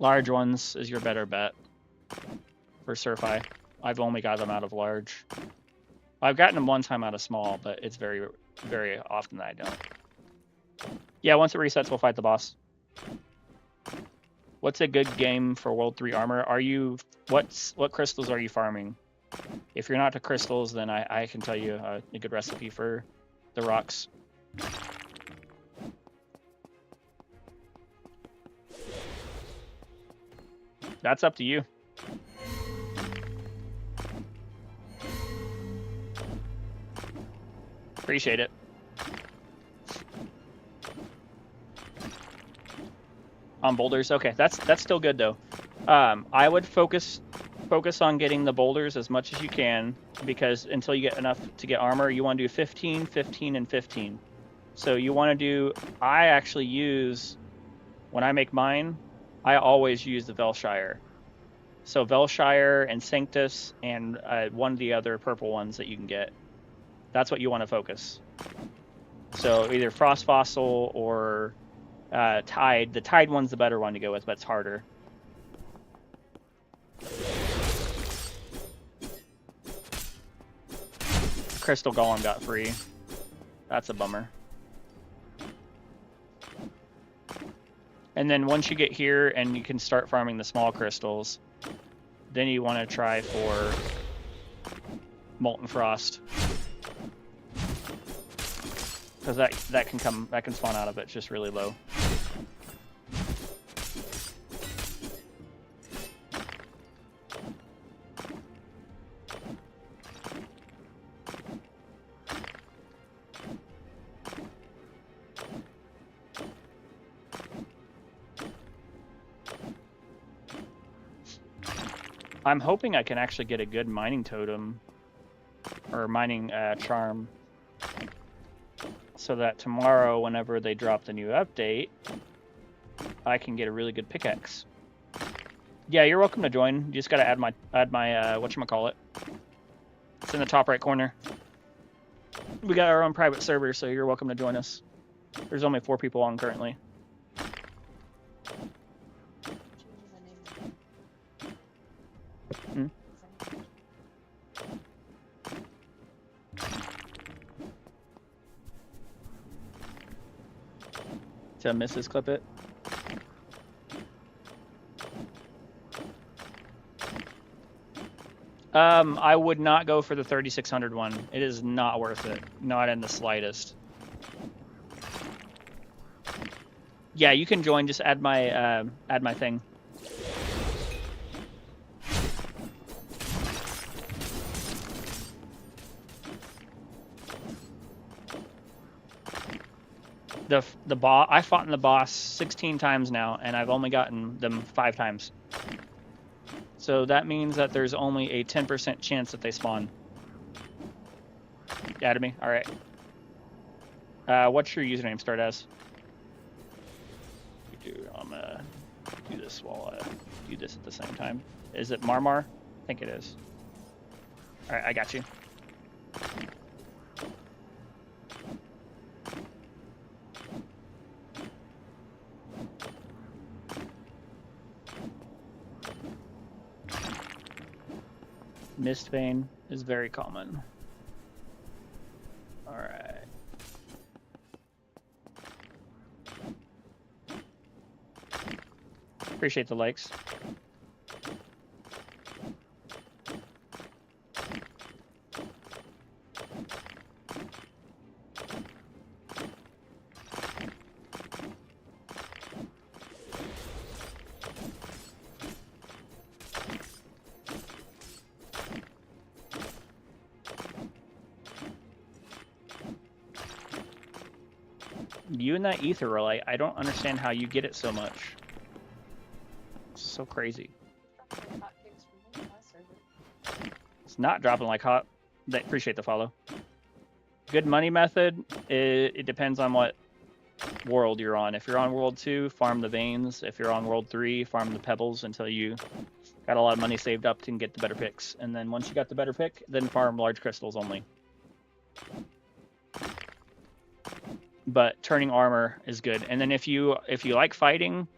Large ones is your better bet for Surfi. I've only got them out of large. I've gotten them one time out of small, but it's very, very often that I don't. Yeah, once it resets, we'll fight the boss. What's a good game for World 3 armor? What crystals are you farming? If you're not to crystals, then I can tell you a good recipe for the rocks. That's up to you. Appreciate it. On boulders, okay, that's still good though. I would focus on getting the boulders as much as you can, because until you get enough to get armor, you want to do 15, 15, and 15. So you want to do. I actually use, when I make mine, I always use the Velshire. So Velshire and Sanctus and one of the other purple ones that you can get. That's what you want to focus. So either Frost Fossil or Tide. The Tide one's the better one to go with, but it's harder. Crystal Golem got free. That's a bummer. And then once you get here and you can start farming the small crystals, then you want to try for Molten Frost. Because that can spawn out of it, it's just really low. I'm hoping I can actually get a good mining totem or mining charm, so that tomorrow, whenever they drop the new update, I can get a really good pickaxe. Yeah, you're welcome to join. You just gotta add my whatchamacallit. It's in the top right corner. We got our own private server, so you're welcome to join us. There's only 4 people on currently. Hmm? To Mrs. Clip It. I would not go for the 3600 one. It is not worth it. Not in the slightest. Yeah, you can join. Just add my thing. The boss. I fought in the boss 16 times now, and I've only gotten them 5 times. So that means that there's only a 10% chance that they spawn. You added me? Alright. What's your username start as? I'm gonna do this while I do this at the same time. Is it Marmar? I think it is. All right, I got you. Mistbane is very common. All right. Appreciate the likes. You and that Aetheryte, I don't understand how you get it so much. It's so crazy. It's not dropping like hot. They appreciate the follow. Good money method, it depends on what world you're on. If you're on world 2, farm the veins. If you're on world 3, farm the pebbles until you got a lot of money saved up to get the better picks. And then once you got the better pick, then farm large crystals only. But turning armor is good. And then if you like fighting,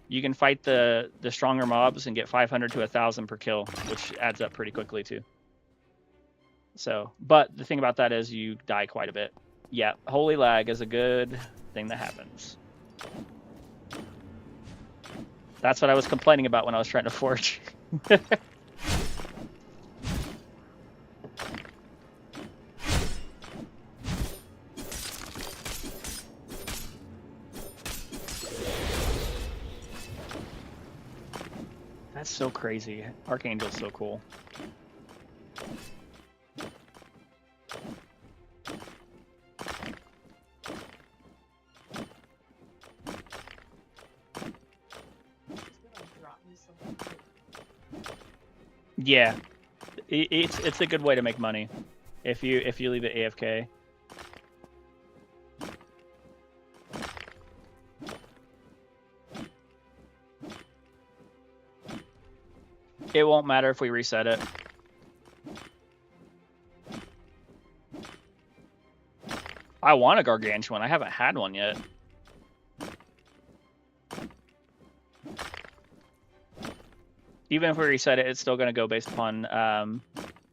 you can fight the stronger mobs and get 500 to 1,000 per kill, which adds up pretty quickly too. So, but the thing about that is you die quite a bit. Yeah, holy lag is a good thing that happens. That's what I was complaining about when I was trying to forge. That's so crazy. Archangel's so cool. Yeah, it's a good way to make money if you leave it AFK. It won't matter if we reset it. I want a Gargantuan. I haven't had one yet. Even if we reset it, it's still going to go based upon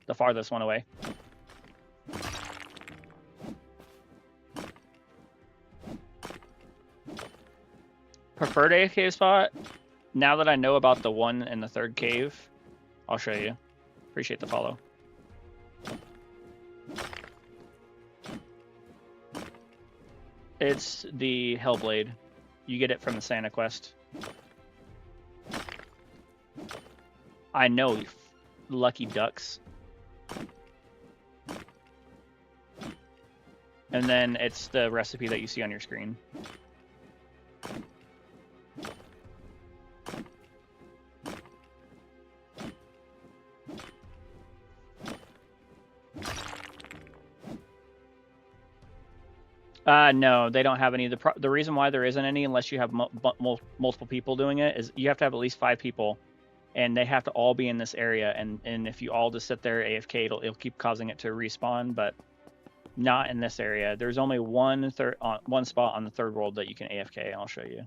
the farthest one away. Preferred AFK spot? Now that I know about the one in the third cave, I'll show you. Appreciate the follow. It's the Hellblade. You get it from the Santa quest. I know, you lucky ducks. And then it's the recipe that you see on your screen. No, they don't have any. The reason why there isn't any, unless you have multiple people doing it, is you have to have at least 5 people. And they have to all be in this area, and if you all just sit there AFK, it'll keep causing it to respawn, but not in this area. There's only one spot on the third world that you can AFK. I'll show you.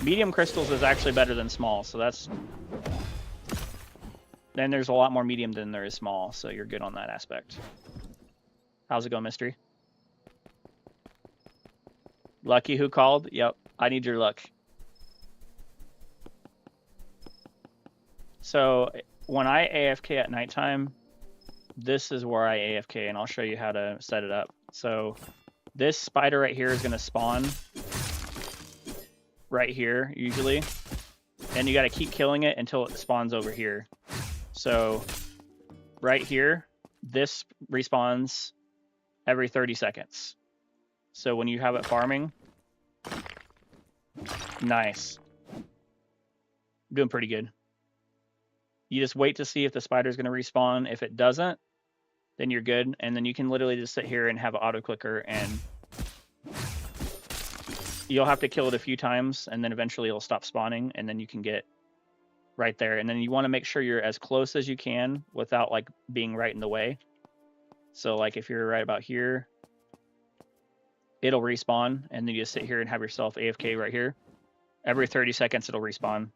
Medium crystals is actually better than small, so that's... Then there's a lot more medium than there is small, so you're good on that aspect. How's it going, Mystery? Lucky who called? Yep, I need your luck. So when I AFK at nighttime, this is where I AFK, and I'll show you how to set it up. So this spider right here is going to spawn right here, usually. And you got to keep killing it until it spawns over here. So right here, this respawns every 30 seconds. So when you have it farming, nice. Doing pretty good. You just wait to see if the spider's going to respawn. If it doesn't, then you're good. And then you can literally just sit here and have an auto clicker, and you'll have to kill it a few times, and then eventually it'll stop spawning, and then you can get right there. And then you want to make sure you're as close as you can without like being right in the way. So like if you're right about here, it'll respawn, and then you just sit here and have yourself AFK right here. Every 30 seconds it'll respawn.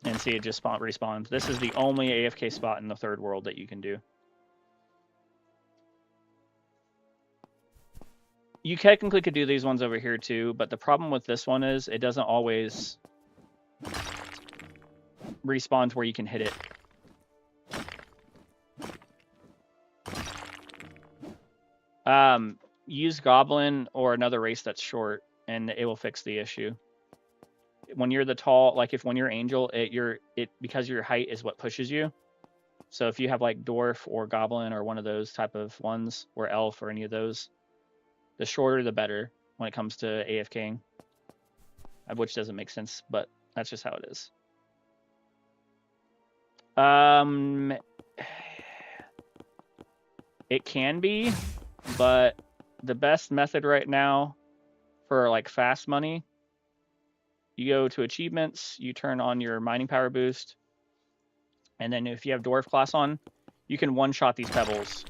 And see, it just respawns. This is the only AFK spot in the third world that you can do. You technically could do these ones over here too, but the problem with this one is it doesn't always respawn to where you can hit it. Use Goblin or another race that's short, and it will fix the issue. When you're the tall, like when you're Angel, because your height is what pushes you. So if you have like Dwarf or Goblin or one of those type of ones, or Elf or any of those, the shorter the better when it comes to AFKing. Which doesn't make sense, but that's just how it is. It can be, but the best method right now for like fast money, you go to achievements, you turn on your mining power boost, and then if you have Dwarf class on, you can one-shot these pebbles.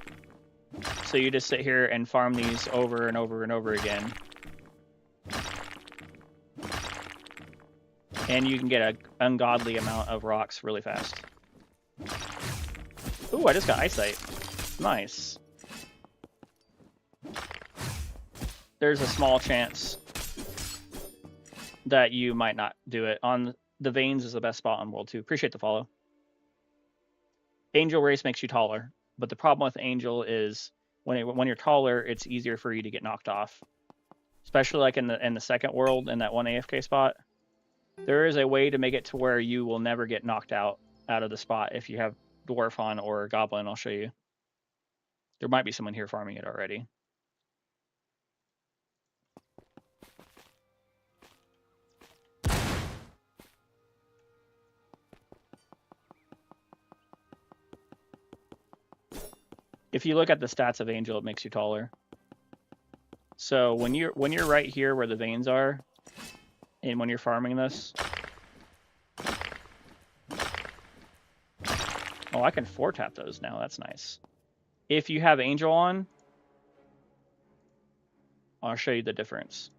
So you just sit here and farm these over and over and over again. And you can get an ungodly amount of rocks really fast. Ooh, I just got eyesight. Nice. There's a small chance that you might not do it. On the veins is the best spot on World 2. Appreciate the follow. Angel race makes you taller, but the problem with Angel is when you're taller, it's easier for you to get knocked off. Especially like in the second world, in that one AFK spot. There is a way to make it to where you will never get knocked out of the spot if you have Dwarf on or Goblin. I'll show you. There might be someone here farming it already. If you look at the stats of Angel, it makes you taller. So when you're right here where the veins are, and when you're farming this, oh, I can 4-tap those now. That's nice. If you have Angel on, I'll show you the difference.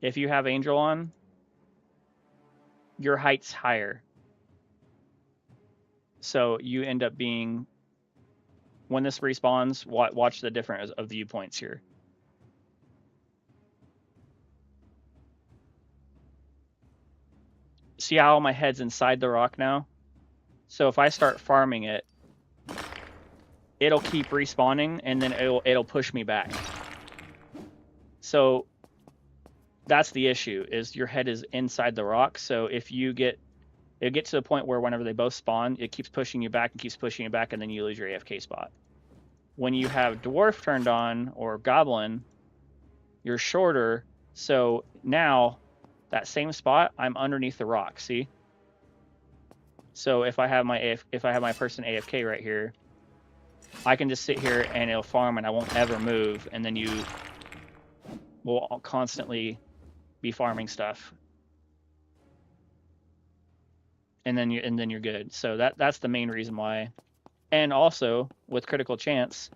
If you have Angel on, your height's higher. So you end up being, when this respawns, watch the difference of viewpoints here. See how my head's inside the rock now? So if I start farming it, it'll keep respawning, and then it'll push me back. So that's the issue, is your head is inside the rock. So if it gets to the point where whenever they both spawn, it keeps pushing you back and keeps pushing you back, and then you lose your AFK spot. When you have Dwarf turned on or Goblin, you're shorter. So now that same spot, I'm underneath the rock. See? So if I have my person AFK right here, I can just sit here and it'll farm, and I won't ever move. And then you will constantly be farming stuff, and then you're good. So that's the main reason why. And also with critical chance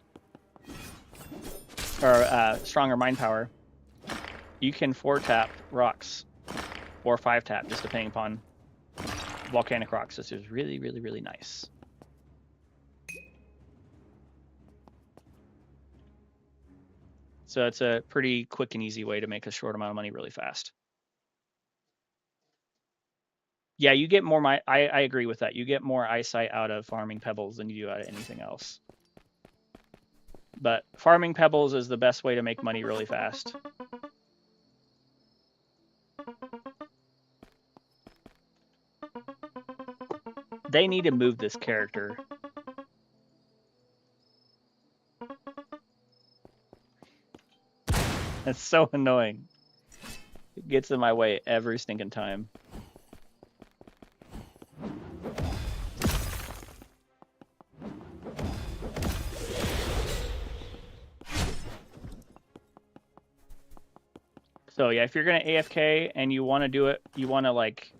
or stronger mind power, you can 4-tap rocks or 5-tap, just depending upon volcanic rocks. This is really, really, really nice. So it's a pretty quick and easy way to make a short amount of money really fast. Yeah, you get more. I agree with that. You get more eyesight out of farming pebbles than you do out of anything else. But farming pebbles is the best way to make money really fast. They need to move this character. That's so annoying. It gets in my way every stinking time. So yeah, if you're gonna AFK and you want to do it, you want to like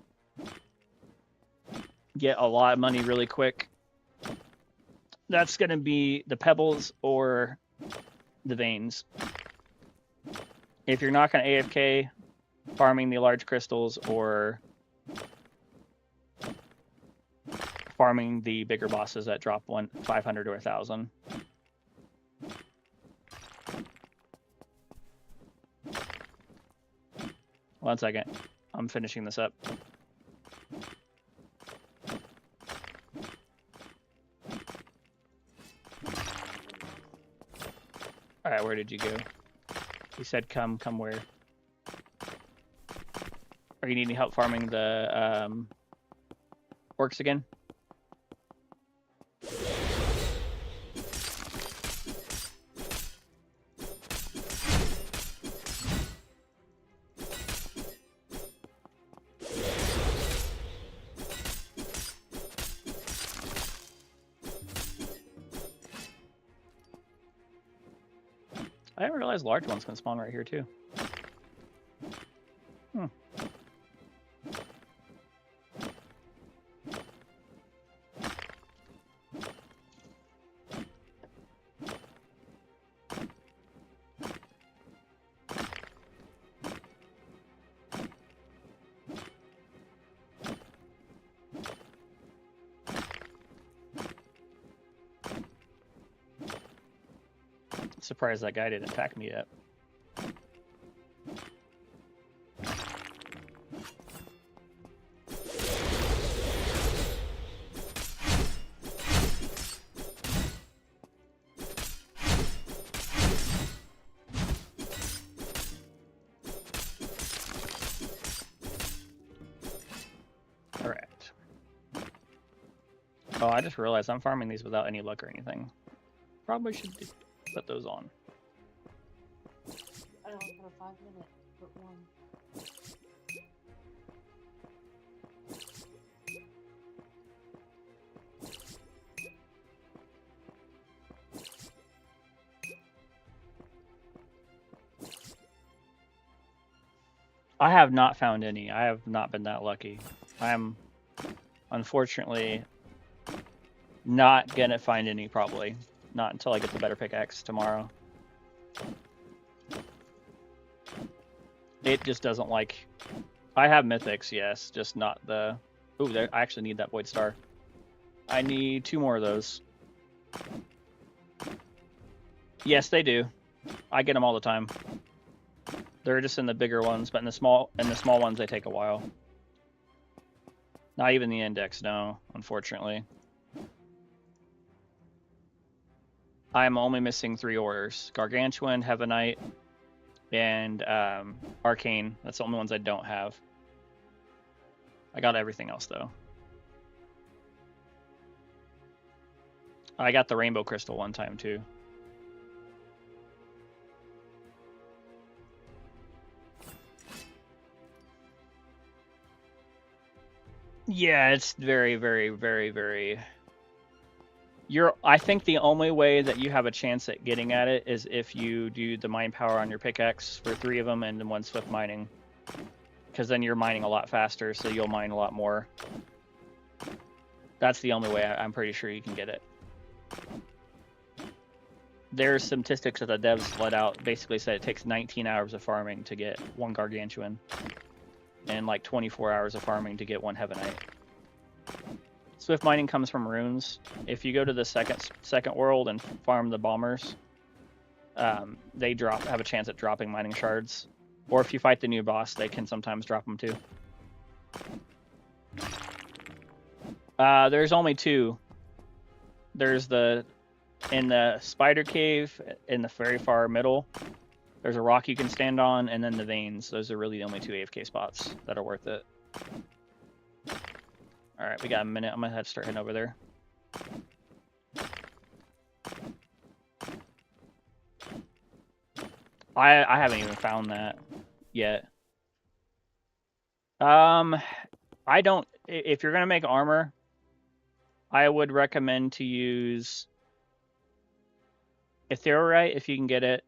get a lot of money really quick. That's gonna be the pebbles or the veins. If you're not gonna AFK, farming the large crystals or farming the bigger bosses that drop 500 or 1,000. One second. I'm finishing this up. Alright, where did you go? You said come where? Are you needing help farming the orcs again? I didn't realize large ones can spawn right here too. Surprised that guy didn't attack me yet. Alright. Oh, I just realized I'm farming these without any luck or anything. Probably should put those on. I don't for 5 minutes, but one. I have not found any. I have not been that lucky. I'm unfortunately not gonna find any, probably. Not until I get the better pickaxe tomorrow. It just doesn't like... I have mythics, yes, just not the... Ooh, I actually need that void star. I need 2 more of those. Yes, they do. I get them all the time. They're just in the bigger ones, but in the small ones they take a while. Not even the index, no, unfortunately. I'm only missing 3 orders. Gargantuan, Heavenite, and Arcane. That's the only ones I don't have. I got everything else, though. I got the Rainbow Crystal one time, too. Yeah, it's very, very, very, very... I think the only way that you have a chance at getting at it is if you do the mine power on your pickaxe for 3 of them and then 1 swift mining. Because then you're mining a lot faster, so you'll mine a lot more. That's the only way I'm pretty sure you can get it. There's some statistics that the devs let out, basically said it takes 19 hours of farming to get 1 Gargantuan. And like 24 hours of farming to get 1 Heavenite. Swift mining comes from runes. If you go to the second world and farm the bombers, they have a chance at dropping mining shards. Or if you fight the new boss, they can sometimes drop them too. There's only 2. There's in the spider cave in the very far middle. There's a rock you can stand on, and then the veins. Those are really the only 2 AFK spots that are worth it. Alright, we got a minute. I'm gonna have to start heading over there. I haven't even found that yet. I don't... If you're gonna make armor, I would recommend to use Etherealite if you can get it.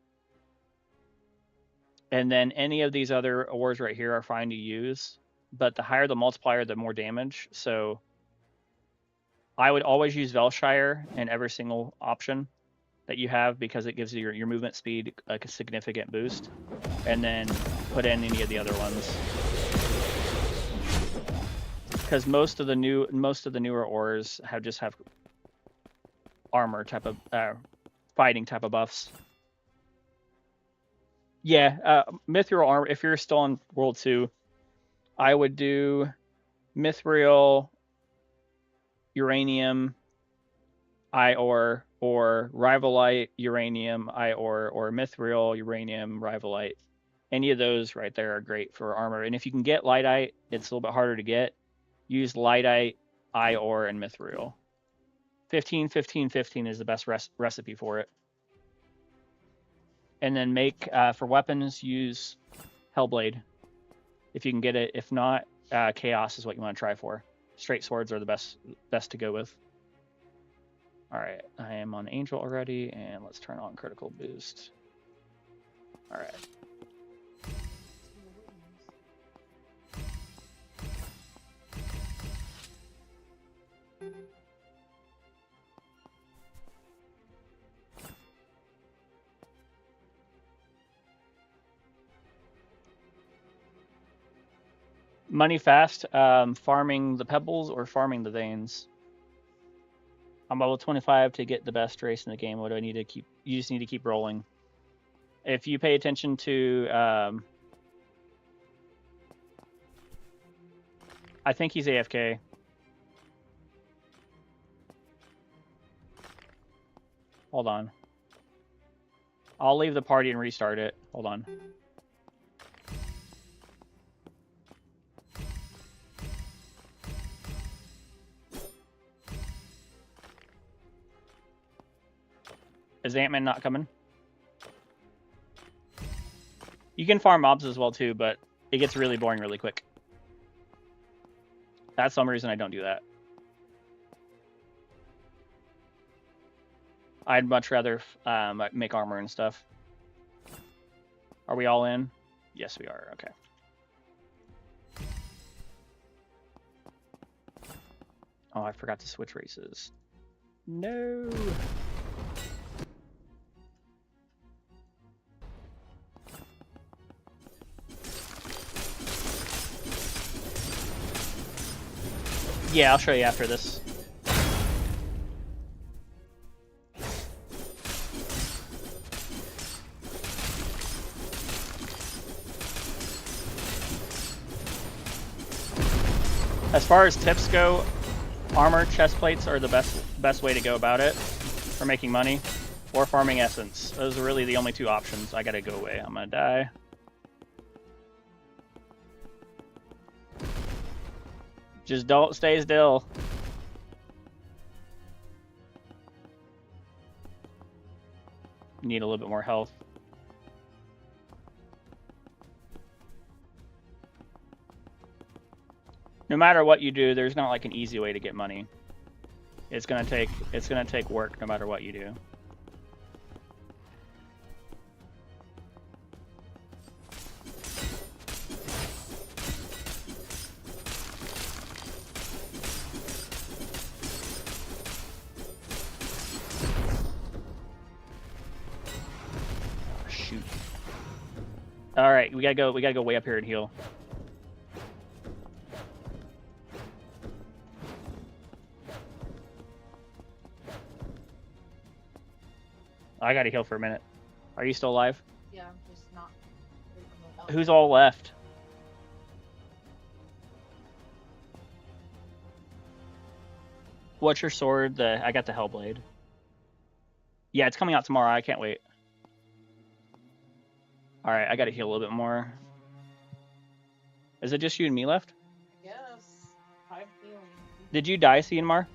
And then any of these other ores right here are fine to use, but the higher the multiplier, the more damage. So I would always use Velshire in every single option that you have because it gives your movement speed like a significant boost. And then put in any of the other ones. Because most of the newer ores have armor type of fighting type of buffs. Yeah, Mithril armor. If you're still on World 2, I would do Mithril, Uranium, Ior, or Rivalite, Uranium, Ior, or Mithril, Uranium, Rivalite. Any of those right there are great for armor. And if you can get Lightite, it's a little bit harder to get. Use Lightite, Ior, and Mithril. 15, 15, 15 is the best recipe for it. And then make, for weapons, use Hellblade. If you can get it. If not, Chaos is what you want to try for. Straight swords are the best to go with. Alright, I am on Angel already, and let's turn on Critical Boost. Alright. Money fast, farming the pebbles or farming the veins. I'm level 25 to get the best race in the game. What do I need to keep? You just need to keep rolling. If you pay attention to, I think he's AFK. Hold on. I'll leave the party and restart it. Hold on. Is Ant-Man not coming? You can farm mobs as well too, but it gets really boring really quick. That's some reason I don't do that. I'd much rather make armor and stuff. Are we all in? Yes, we are. Okay. Oh, I forgot to switch races. No. Yeah, I'll show you after this. As far as tips go, armor chest plates are the best way to go about it for making money, or farming essence. Those are really the only two options. I gotta go away. I'm gonna die. Just don't stay still. Need a little bit more health. No matter what you do, there's not like an easy way to get money. It's gonna take work no matter what you do. Shoot. All right, we gotta go way up here and heal. I gotta heal for a minute. Are you still alive? Yeah, I'm just not. Who's all left? What's your sword? I got the Hellblade. Yeah, it's coming out tomorrow. I can't wait. All right, I gotta heal a little bit more. Is it just you and me left? Yes, I'm healing. Did you die, Cianmar?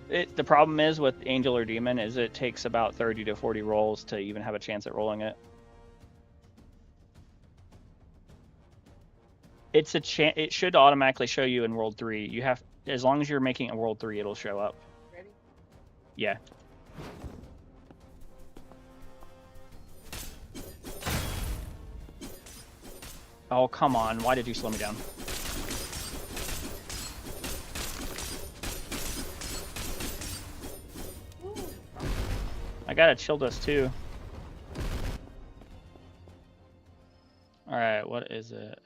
The problem is with Angel or Demon is it takes about 30 to 40 rolls to even have a chance at rolling it. It's a it should automatically show you in World 3. You have, as long as you're making a World 3, it'll show up. Ready? Yeah. Oh, come on. Why did you slow me down? I got a chill dust too. Alright, what is it?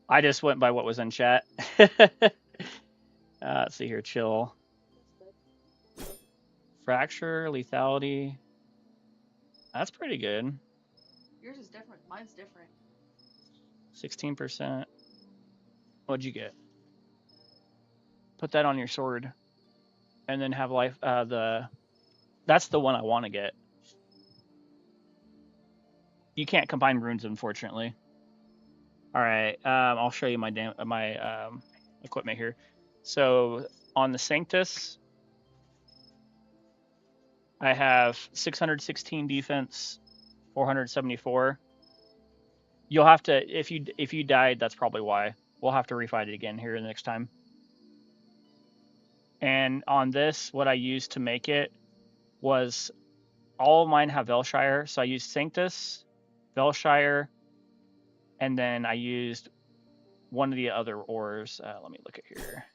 I just went by what was in chat. Let's see here. Chill. Fracture, lethality. That's pretty good. Yours is different. Mine's different. 16%. What'd you get? Put that on your sword. And then have life. That's the one I want to get. You can't combine runes, unfortunately. All right. I'll show you my equipment here. So on the Sanctus, I have 616 defense, 474. You'll have to, if you died, that's probably why. We'll have to refight it again here the next time. And on this, what I used to make it was all of mine have Velshire. So I used Sanctus, Velshire, and then I used one of the other ores. Let me look at here.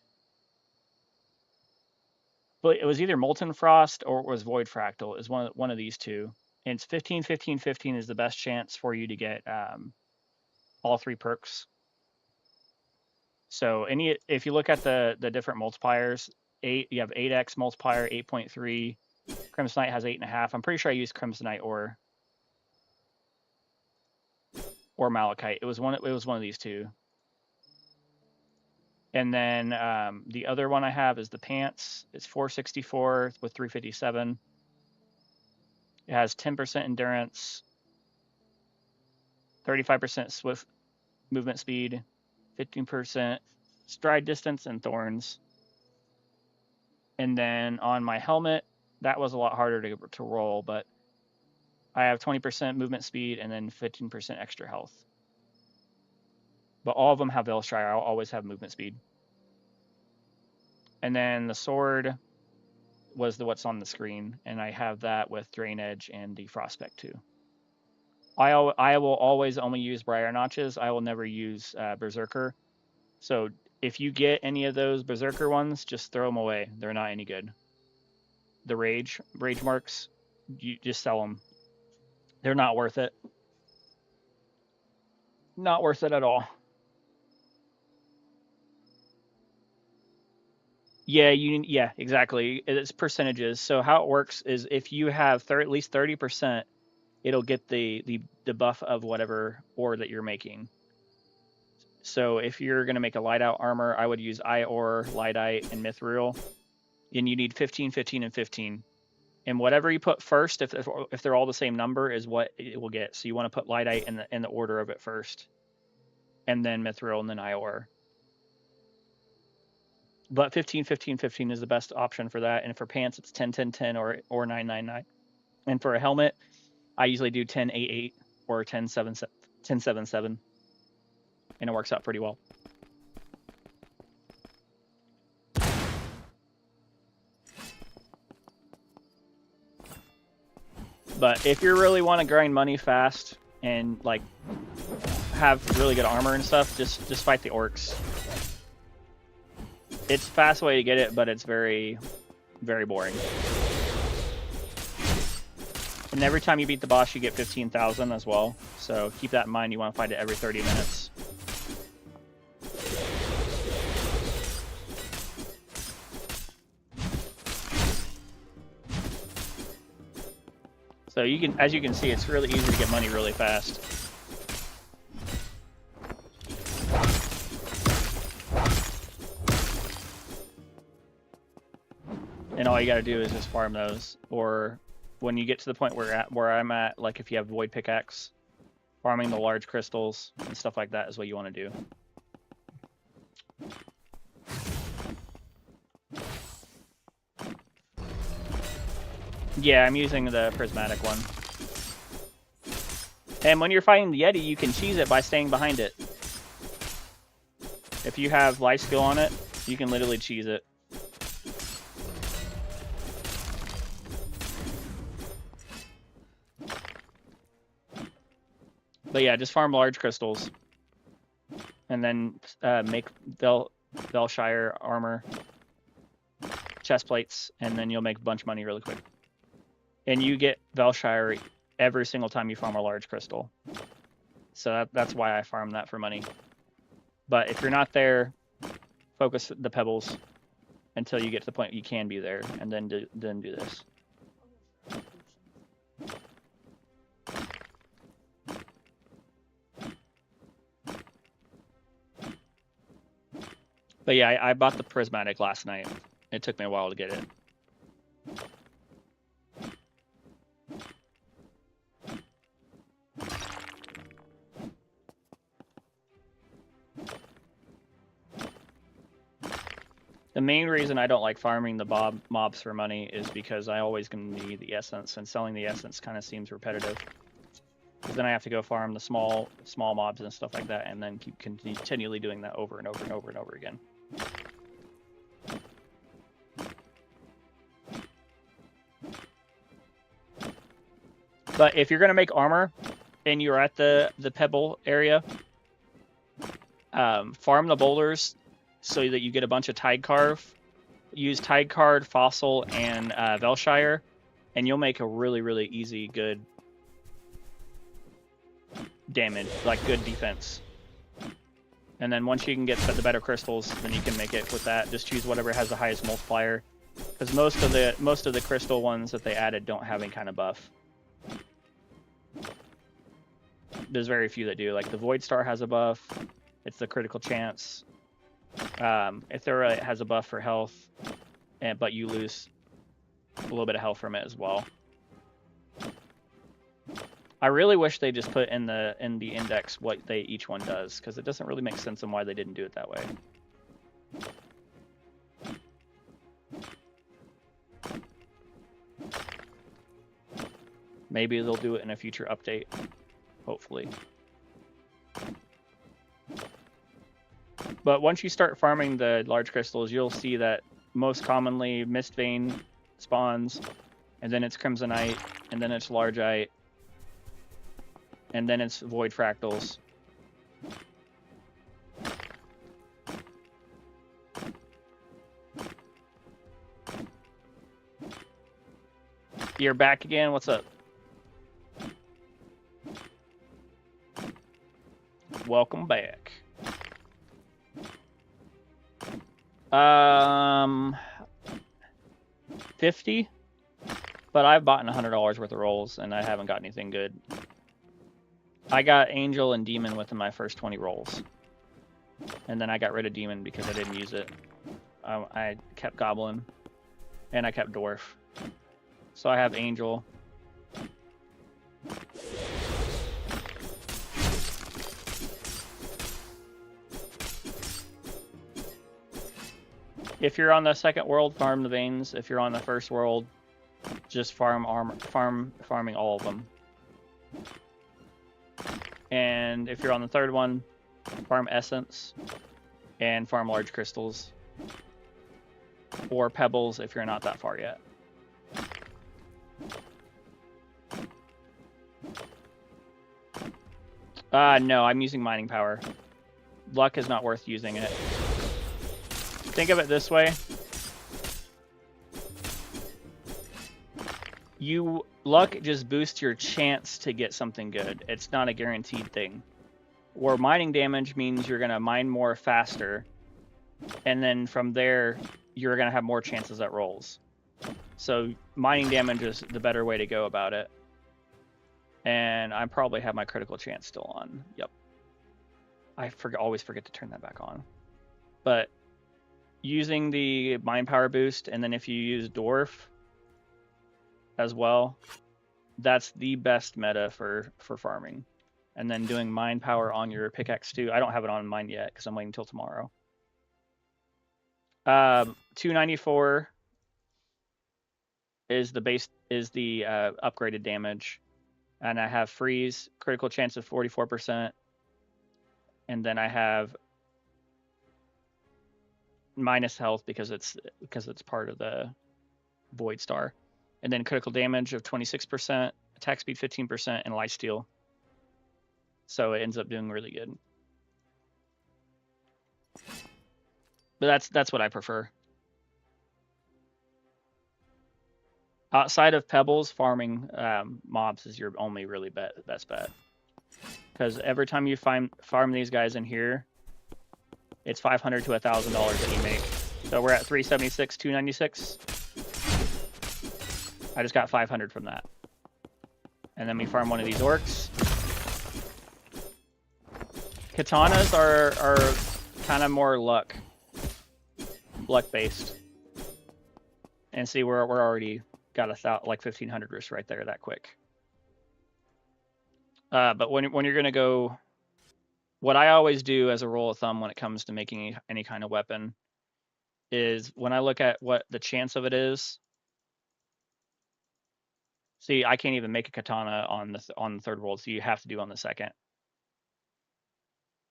But it was either Molten Frost or it was Void Fractal. Is one of these two. And it's 15, 15, 15 is the best chance for you to get all 3 perks. So if you look at the different multipliers, you have 8x multiplier, 8.3. Crimsonite has 8.5. I'm pretty sure I used Crimsonite or Malachite. It was one of these two. And then the other one I have is the Pants. It's 464 with 357. It has 10% endurance, 35% swift movement speed, 15% stride distance, and thorns. And then on my helmet, that was a lot harder to roll, but I have 20% movement speed and then 15% extra health. But all of them have Velshire. I'll always have movement speed. And then the sword was what's on the screen, and I have that with Drain Edge and the Frostspect too. I will always only use Briar Notches. I will never use Berserker. So if you get any of those Berserker ones, just throw them away. They're not any good. The Rage Marks, you just sell them. They're not worth it. Not worth it at all. Yeah, exactly. It's percentages. So how it works is if you have at least 30%, it'll get the buff of whatever ore that you're making. So if you're going to make a light out armor, I would use Ore, Lightite, and Mithril. And you need 15, 15, and 15. And whatever you put first, if they're all the same number, is what it will get. So you want to put Lightite in the order of it first. And then Mithril, and then Ore. But 15, 15, 15 is the best option for that. And for pants, it's 10, 10, 10, or 9, 9, 9. And for a helmet, I usually do 10, 8, 8, or 10, 7, 10, 7, 7. And it works out pretty well. But if you really want to grind money fast and like have really good armor and stuff, just fight the orcs. It's a fast way to get it, but it's very, very boring. And every time you beat the boss, you get 15,000 as well. So keep that in mind. You want to fight it every 30 minutes. So you can, as you can see, it's really easy to get money really fast. And all you gotta do is just farm those. Or when you get to the point where I'm at, like if you have Void Pickaxe, farming the large crystals and stuff like that is what you want to do. Yeah, I'm using the prismatic one. And when you're fighting the Yeti, you can cheese it by staying behind it. If you have life skill on it, you can literally cheese it. But yeah, just farm large crystals, and then make Velshire armor, chest plates, and then you'll make a bunch of money really quick. And you get Velshire every single time you farm a large crystal. So that's why I farm that for money. But if you're not there, focus the pebbles until you get to the point you can be there, and then do this. But yeah, I bought the prismatic last night. It took me a while to get it. The main reason I don't like farming the mobs for money is because I always can need the essence, and selling the essence kind of seems repetitive. Because then I have to go farm the small mobs and stuff like that, and then keep continually doing that over and over and over and over again. But if you're gonna make armor, and you're at the pebble area, farm the boulders so that you get a bunch of Tide Carve. Use Tide Card, Fossil, and Velshire, and you'll make a really, really easy, good damage, like good defense. And then once you can get the better crystals, then you can make it with that. Just choose whatever has the highest multiplier, because most of the crystal ones that they added don't have any kind of buff. There's very few that do. Like the Void Star has a buff. It's the critical chance. Ithera has a buff for health, but you lose a little bit of health from it as well. I really wish they just put in the index what each one does, because it doesn't really make sense on why they didn't do it that way. Maybe they'll do it in a future update, hopefully. But once you start farming the large crystals, you'll see that most commonly Mistvein spawns, and then it's Crimsonite, and then it's Largite, and then it's Void Fractals. You're back again? What's up? Welcome back. 50, but I've bought $100 worth of rolls and I haven't got anything good. I got Angel and Demon within my first 20 rolls, and then I got rid of Demon because I didn't use it. I kept Goblin and I kept Dwarf, so I have Angel. If you're on the second world, farm the veins. If you're on the first world, just farming all of them. And if you're on the third one, farm essence and farm large crystals or pebbles if you're not that far yet. No, I'm using mining power. Luck is not worth using it. Think of it this way. Luck just boosts your chance to get something good. It's not a guaranteed thing. Where mining damage means you're going to mine more faster, and then from there, you're going to have more chances at rolls. So mining damage is the better way to go about it. And I probably have my critical chance still on. Yep. I always forget to turn that back on. But using the mine power boost, and then if you use Dwarf as well, that's the best meta for farming. And then doing mine power on your pickaxe too. I don't have it on mine yet because I'm waiting until tomorrow. 294 is the base, is the upgraded damage, and I have freeze, critical chance of 44%, and then I have minus health because it's part of the Void Star, and then critical damage of 26%, attack speed 15%, and lifesteal. So it ends up doing really good. But that's what I prefer. Outside of Pebbles, farming mobs is your only really best bet. Because every time you farm these guys in here, it's $500 to $1,000 that you make. So we're at 376, 296. I just got 500 from that. And then we farm one of these orcs. Katanas are kind of more luck based. And see, we're already got like 1,500 wrist right there that quick. But when you're gonna go, what I always do as a rule of thumb when it comes to making any kind of weapon is when I look at what the chance of it is. See, I can't even make a katana on the third world, so you have to do on the second.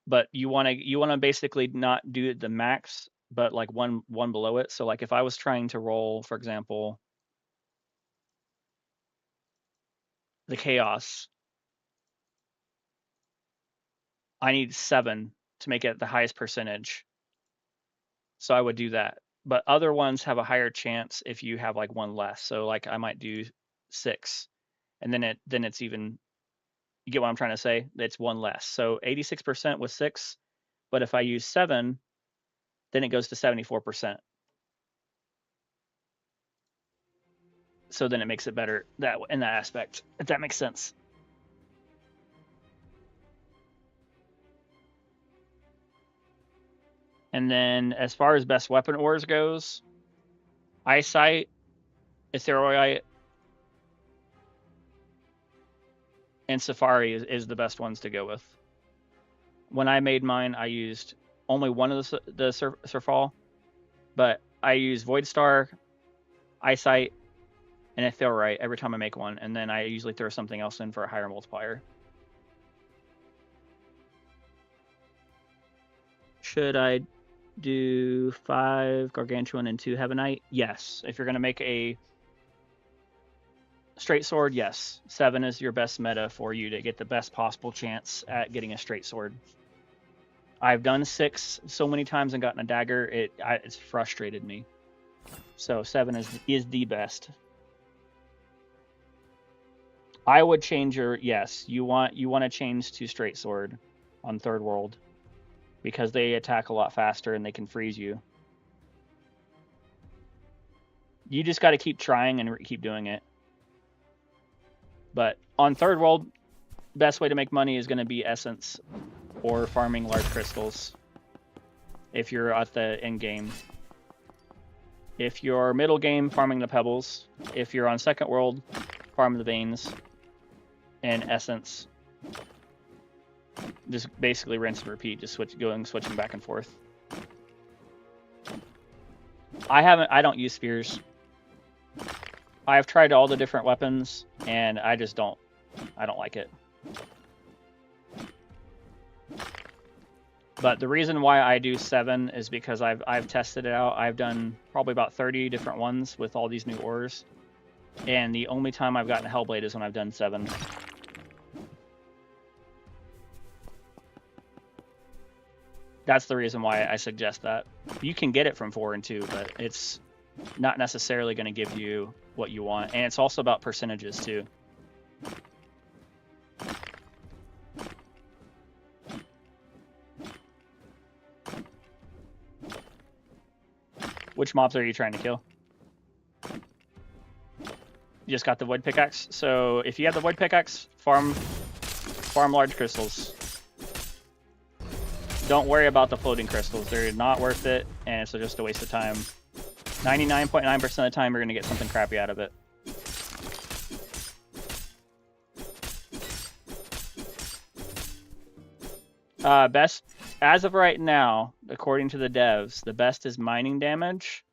But you want to basically not do the max, but like one below it. So like if I was trying to roll, for example, the chaos, I need 7 to make it the highest percentage. So I would do that. But other ones have a higher chance if you have like one less. So like I might do 6, and then it's even. You get what I'm trying to say? It's one less. So 86% with 6, but if I use 7, then it goes to 74%. So then it makes it better in that aspect, if that makes sense. And then as far as best weapon ores goes, Eyesight, Etherealite, and Safari is the best ones to go with. When I made mine, I used only one of the Surfall, but I use Void Star, Eyesight, and Etherealite every time I make one, and then I usually throw something else in for a higher multiplier. Should I do 5 Gargantuan and 2 Heavenite? Yes. If you're going to make a straight sword, yes. 7 is your best meta for you to get the best possible chance at getting a straight sword. I've done 6 so many times and gotten a dagger, it's frustrated me. So 7 is the best. I would change you want to change to straight sword on third world, because they attack a lot faster and they can freeze you. You just got to keep trying and keep doing it. But on third world, best way to make money is going to be essence or farming large crystals if you're at the end game. If you're middle game, farming the pebbles. If you're on second world, farm the veins and essence. Just basically rinse and repeat, just switching back and forth. I don't use spears. I've tried all the different weapons and I don't like it. But the reason why I do 7 is because I've tested it out. I've done probably about 30 different ones with all these new ores. And the only time I've gotten a Hellblade is when I've done 7. That's the reason why I suggest that. You can get it from 4 and 2, but it's not necessarily going to give you what you want. And it's also about percentages too. Which mobs are you trying to kill? You just got the Void Pickaxe. So if you have the Void Pickaxe, farm large crystals. Don't worry about the floating crystals. They're not worth it, and it's just a waste of time. 99.9% of the time, you're going to get something crappy out of it. Best, as of right now, according to the devs, the best is mining damage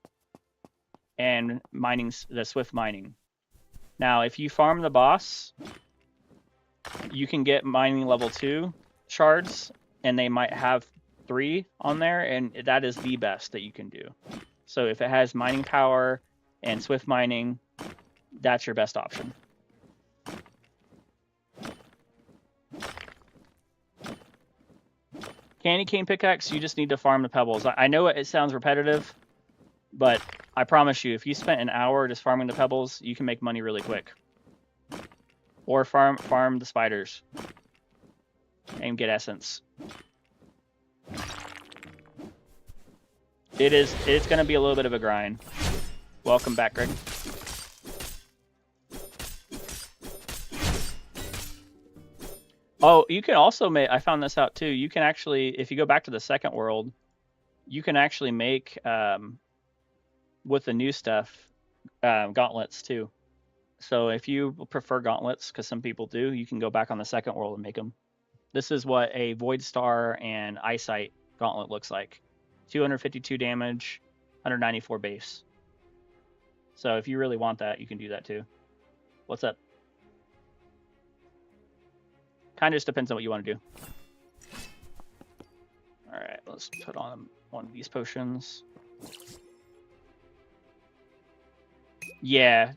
and the swift mining. Now, if you farm the boss, you can get mining level 2 shards, and they might have 3 on there, and that is the best that you can do. So if it has mining power and swift mining, that's your best option. Candy cane pickaxe, you just need to farm the pebbles. I know it sounds repetitive, but I promise you, if you spent an hour just farming the pebbles, you can make money really quick. Or farm the spiders and get essence. It's going to be a little bit of a grind. Welcome back, Greg. Oh, you can also make, I found this out too, you can actually, if you go back to the second world, you can actually make, with the new stuff, gauntlets too. So if you prefer gauntlets, because some people do, you can go back on the second world and make them. This is what a Void Star and Eyesight gauntlet looks like. 252 damage, 194 base. So if you really want that, you can do that too. What's up? Kind of just depends on what you want to do. All right, let's put on one of these potions. Yeah.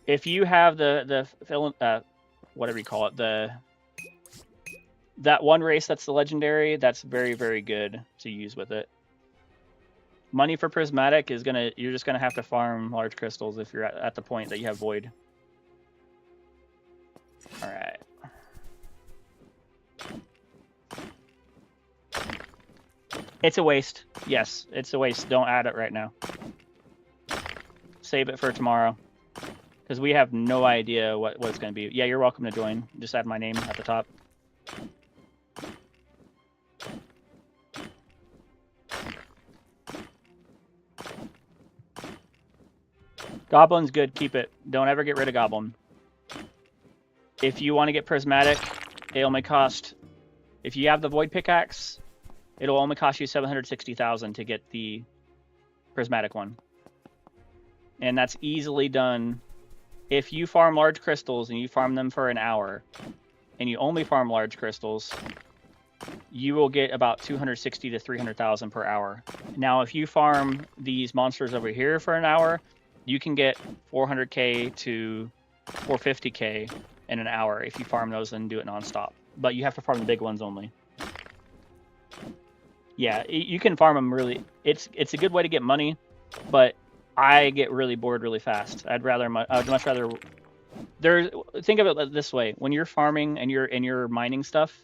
If you have the whatever you call it, that one race that's the legendary, that's very, very good to use with it. Money for prismatic is you're just gonna have to farm large crystals if you're at the point that you have void. All right. It's a waste. Yes, it's a waste. Don't add it right now. Save it for tomorrow. Because we have no idea what it's going to be. Yeah, you're welcome to join. Just add my name at the top. Goblin's good. Keep it. Don't ever get rid of Goblin. If you want to get Prismatic, it only cost... If you have the Void Pickaxe, it'll only cost you 760,000 to get the Prismatic one. And that's easily done. If you farm large crystals and you farm them for an hour, and you only farm large crystals, you will get about 260 to 300,000 per hour. Now, if you farm these monsters over here for an hour, you can get 400k to 450k in an hour if you farm those and do it nonstop. But you have to farm the big ones only. Yeah, you can farm them really. It's a good way to get money, but I get really bored really fast. I'd much rather. Think of it this way: when you're farming and you're mining stuff,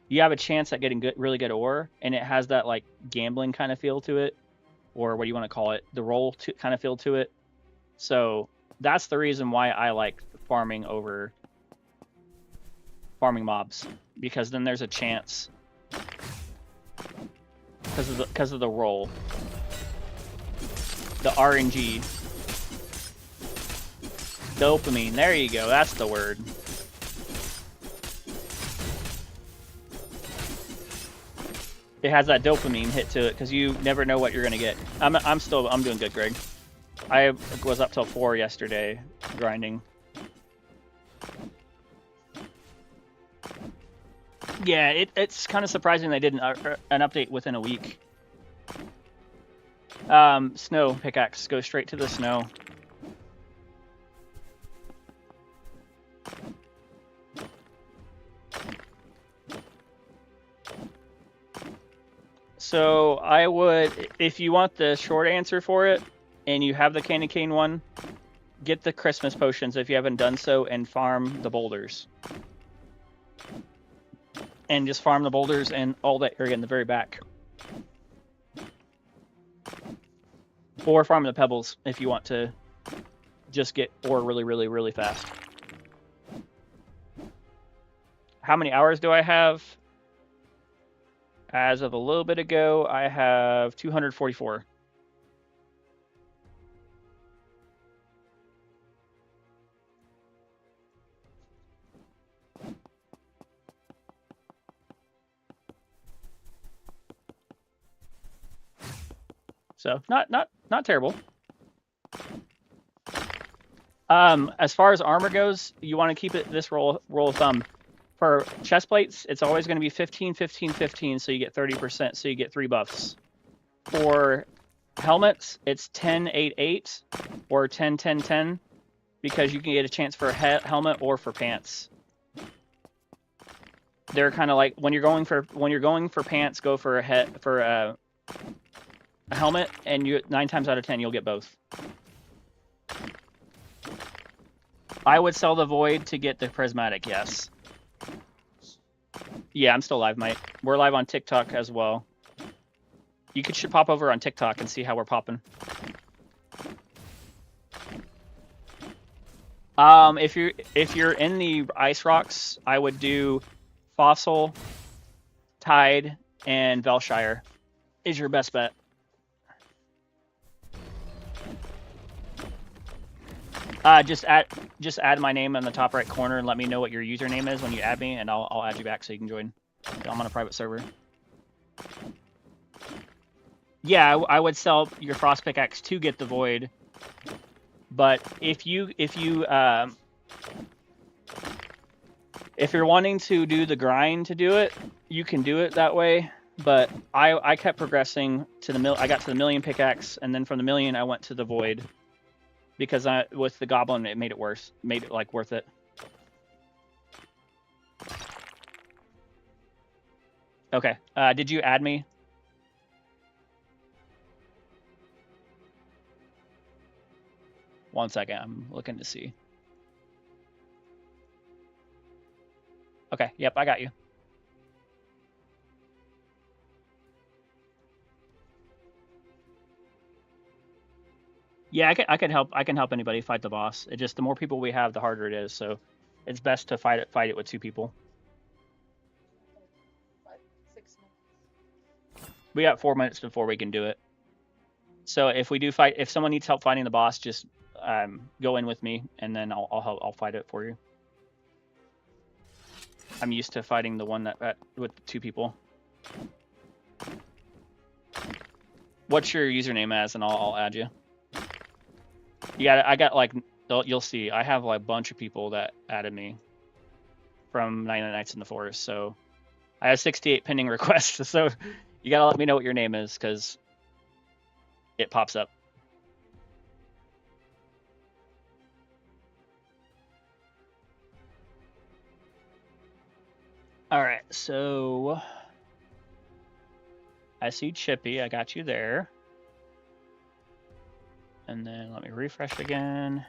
you have a chance at getting really good ore, and it has that like gambling kind of feel to it, or what do you want to call it, the roll kind of feel to it. So that's the reason why I like farming over farming mobs, because then there's a chance because of the roll. The RNG. Dopamine. There you go. That's the word. It has that dopamine hit to it because you never know what you're gonna get. I'm doing good, Greg. I was up till 4 yesterday grinding. Yeah, it's kind of surprising they did an update within a week. Snow pickaxe. Go straight to the snow. So I would, if you want the short answer for it, and you have the candy cane one, get the Christmas potions if you haven't done so, and farm the boulders. And just farm the boulders and all that area in the very back. Or farm the pebbles if you want to just get ore really, really, really fast. How many hours do I have? As of a little bit ago, I have 244. So not terrible. As far as armor goes, you want to keep it this rule of thumb. For chest plates, it's always going to be 15, 15, 15, so you get 30%, so you get 3 buffs. For helmets, it's 10, 8, 8, or 10, 10, 10, because you can get a chance for a helmet or for pants. They're kind of like when you're going for pants, go for a helmet, and 9 times out of 10 you'll get both. I would sell the Void to get the Prismatic, yes. Yeah, I'm still live, mate. We're live on TikTok as well. You should pop over on TikTok and see how we're popping. If you're in the Ice Rocks, I would do Fossil, Tide, and Velshire is your best bet. Just add my name in the top right corner and let me know what your username is when you add me, and I'll add you back so you can join. I'm on a private server. Yeah, I would sell your Frost Pickaxe to get the Void, but if you're wanting to do the grind to do it, you can do it that way. But I kept progressing to the I got to the 1,000,000 pickaxe, and then from the 1,000,000 I went to the Void because with the Goblin it made it worse, made it like worth it. Okay. Did you add me? One second, I'm looking to see. Okay, yep, I got you. Yeah, I can help anybody fight the boss. It just the more people we have, the harder it is. So it's best to fight it with 2 people. Like 6 minutes. We got 4 minutes before we can do it. So if we do fight, if someone needs help fighting the boss, just go in with me, and then I'll fight it for you. I'm used to fighting the one that with 2 people. What's your username as, and I'll add you. I got like, you'll see, I have like a bunch of people that added me from 99 Nights in the Forest. So I have 68 pending requests. So you gotta let me know what your name is, because it pops up. All right, so I see Chippy. I got you there. And then let me refresh again.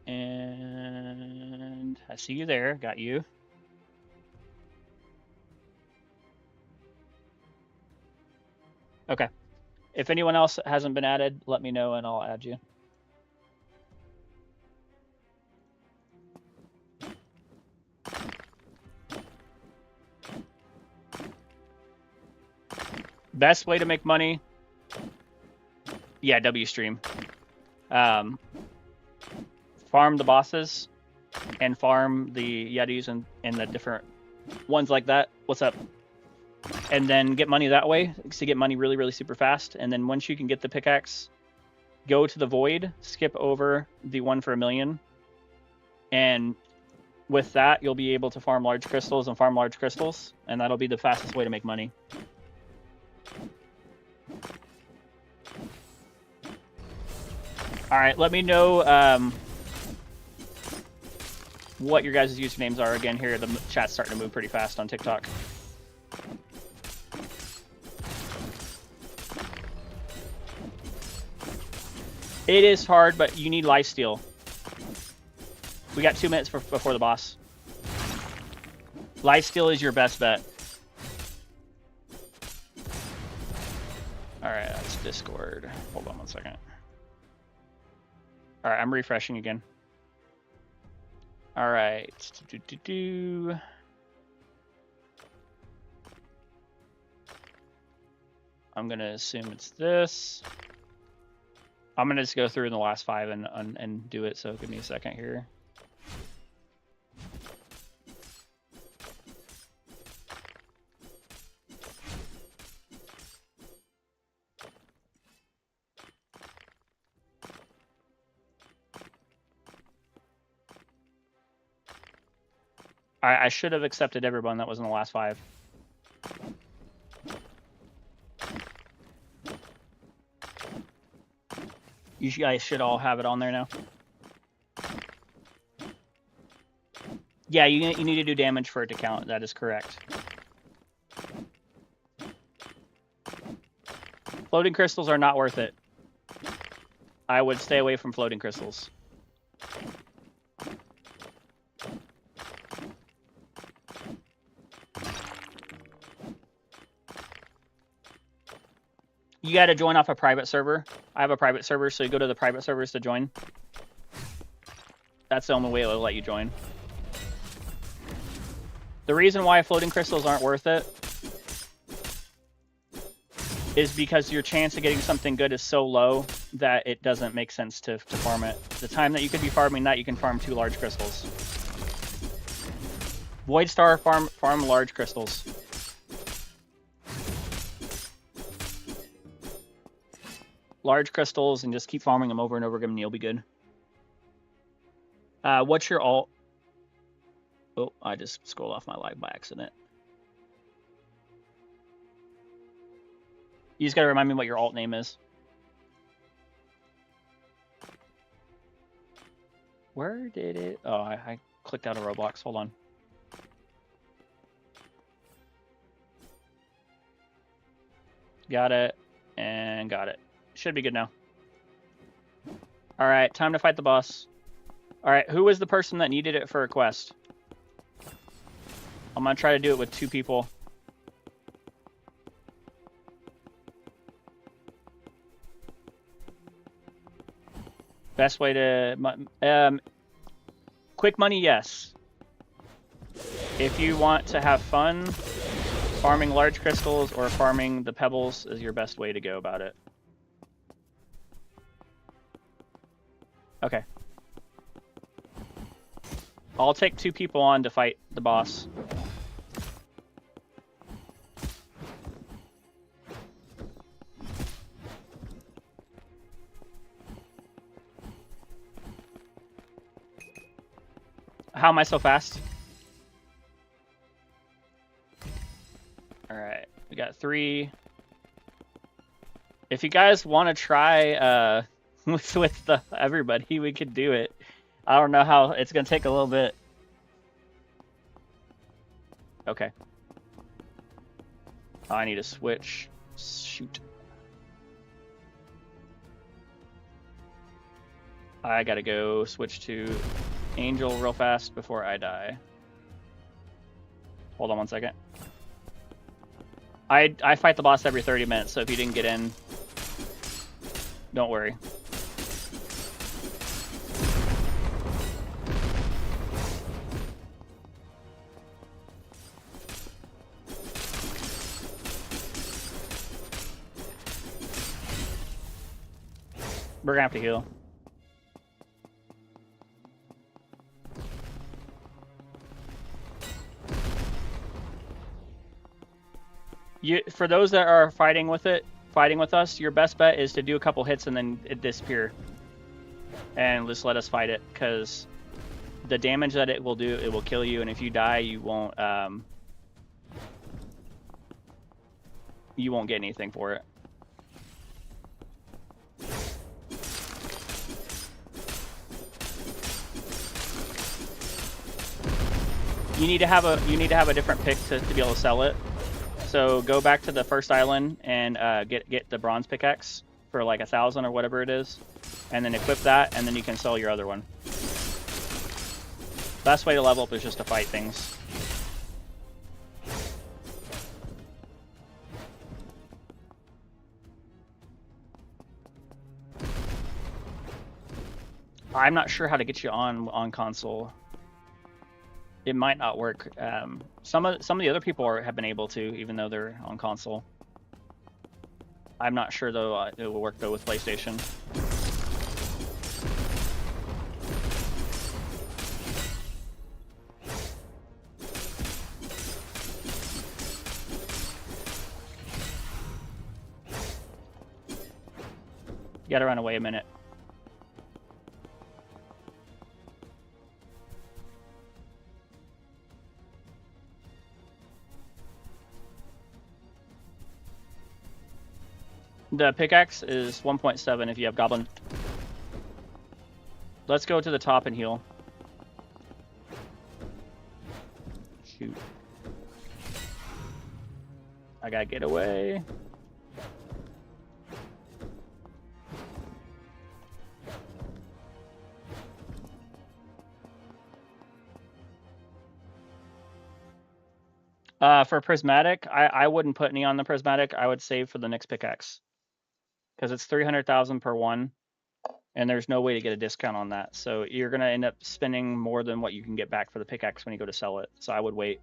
And I see you there. Got you. Okay. If anyone else hasn't been added, let me know and I'll add you. Best way to make money. Yeah, WStream. Farm the bosses and farm the Yetis and the different ones like that. What's up? And then get money that way to get money really, really super fast. And then once you can get the pickaxe, go to the Void, skip over the 1 for 1,000,000. And with that, you'll be able to farm large crystals, and that'll be the fastest way to make money. All right, let me know what your guys' usernames are again here. The chat's starting to move pretty fast on TikTok. It is hard, but you need lifesteal. We got 2 minutes before the boss. Lifesteal is your best bet. All right, that's Discord. Hold on 1 second. All right, I'm refreshing again. All right. I'm going to assume it's this. I'm going to just go through in the last 5 and do it, so give me a second here. I should have accepted everyone that was in the last 5. You guys should all have it on there now. Yeah, you need to do damage for it to count. That is correct. Floating crystals are not worth it. I would stay away from floating crystals. You got to join off a private server. I have a private server, so you go to the private servers to join. That's the only way it'll let you join. The reason why floating crystals aren't worth it is because your chance of getting something good is so low that it doesn't make sense to farm it. The time that you could be farming that, you can farm 2 large crystals. Void Star, farm large crystals. Large crystals, and just keep farming them over and over again, and you'll be good. What's your alt? Oh, I just scrolled off my live by accident. You just gotta remind me what your alt name is. Where did it? Oh, I clicked out of Roblox. Hold on. Got it, and got it. Should be good now. All right, time to fight the boss. All right, who was the person that needed it for a quest? I'm gonna try to do it with 2 people. Best way to... quick money, yes. If you want to have fun, farming large crystals or farming the pebbles is your best way to go about it. Okay. I'll take 2 people on to fight the boss. How am I so fast? Alright, we got 3. If you guys want to try with everybody, we could do it. I don't know how, it's going to take a little bit. Okay. Oh, I need to switch. Shoot. I gotta go switch to Angel real fast before I die. Hold on 1 second. I fight the boss every 30 minutes, so if you didn't get in, don't worry. We're gonna have to heal. For those that are fighting with us, your best bet is to do a couple hits and then it disappear. And just let us fight it, because the damage that it will do, it will kill you, and if you die, you won't get anything for it. You need to have a different pick to be able to sell it. So go back to the first island and get the bronze pickaxe for like 1,000 or whatever it is, and then equip that, and then you can sell your other one. Best way to level up is just to fight things. I'm not sure how to get you on console. It might not work. Some of the other people have been able to, even though they're on console. I'm not sure though. It will work though with PlayStation. You gotta run away a minute. The pickaxe is 1.7 if you have goblin. Let's go to the top and heal. I gotta get away. For prismatic, I wouldn't put any on the prismatic. I would save for the next pickaxe because it's 300,000 per one, and there's no way to get a discount on that. So you're gonna end up spending more than what you can get back for the pickaxe when you go to sell it. So I would wait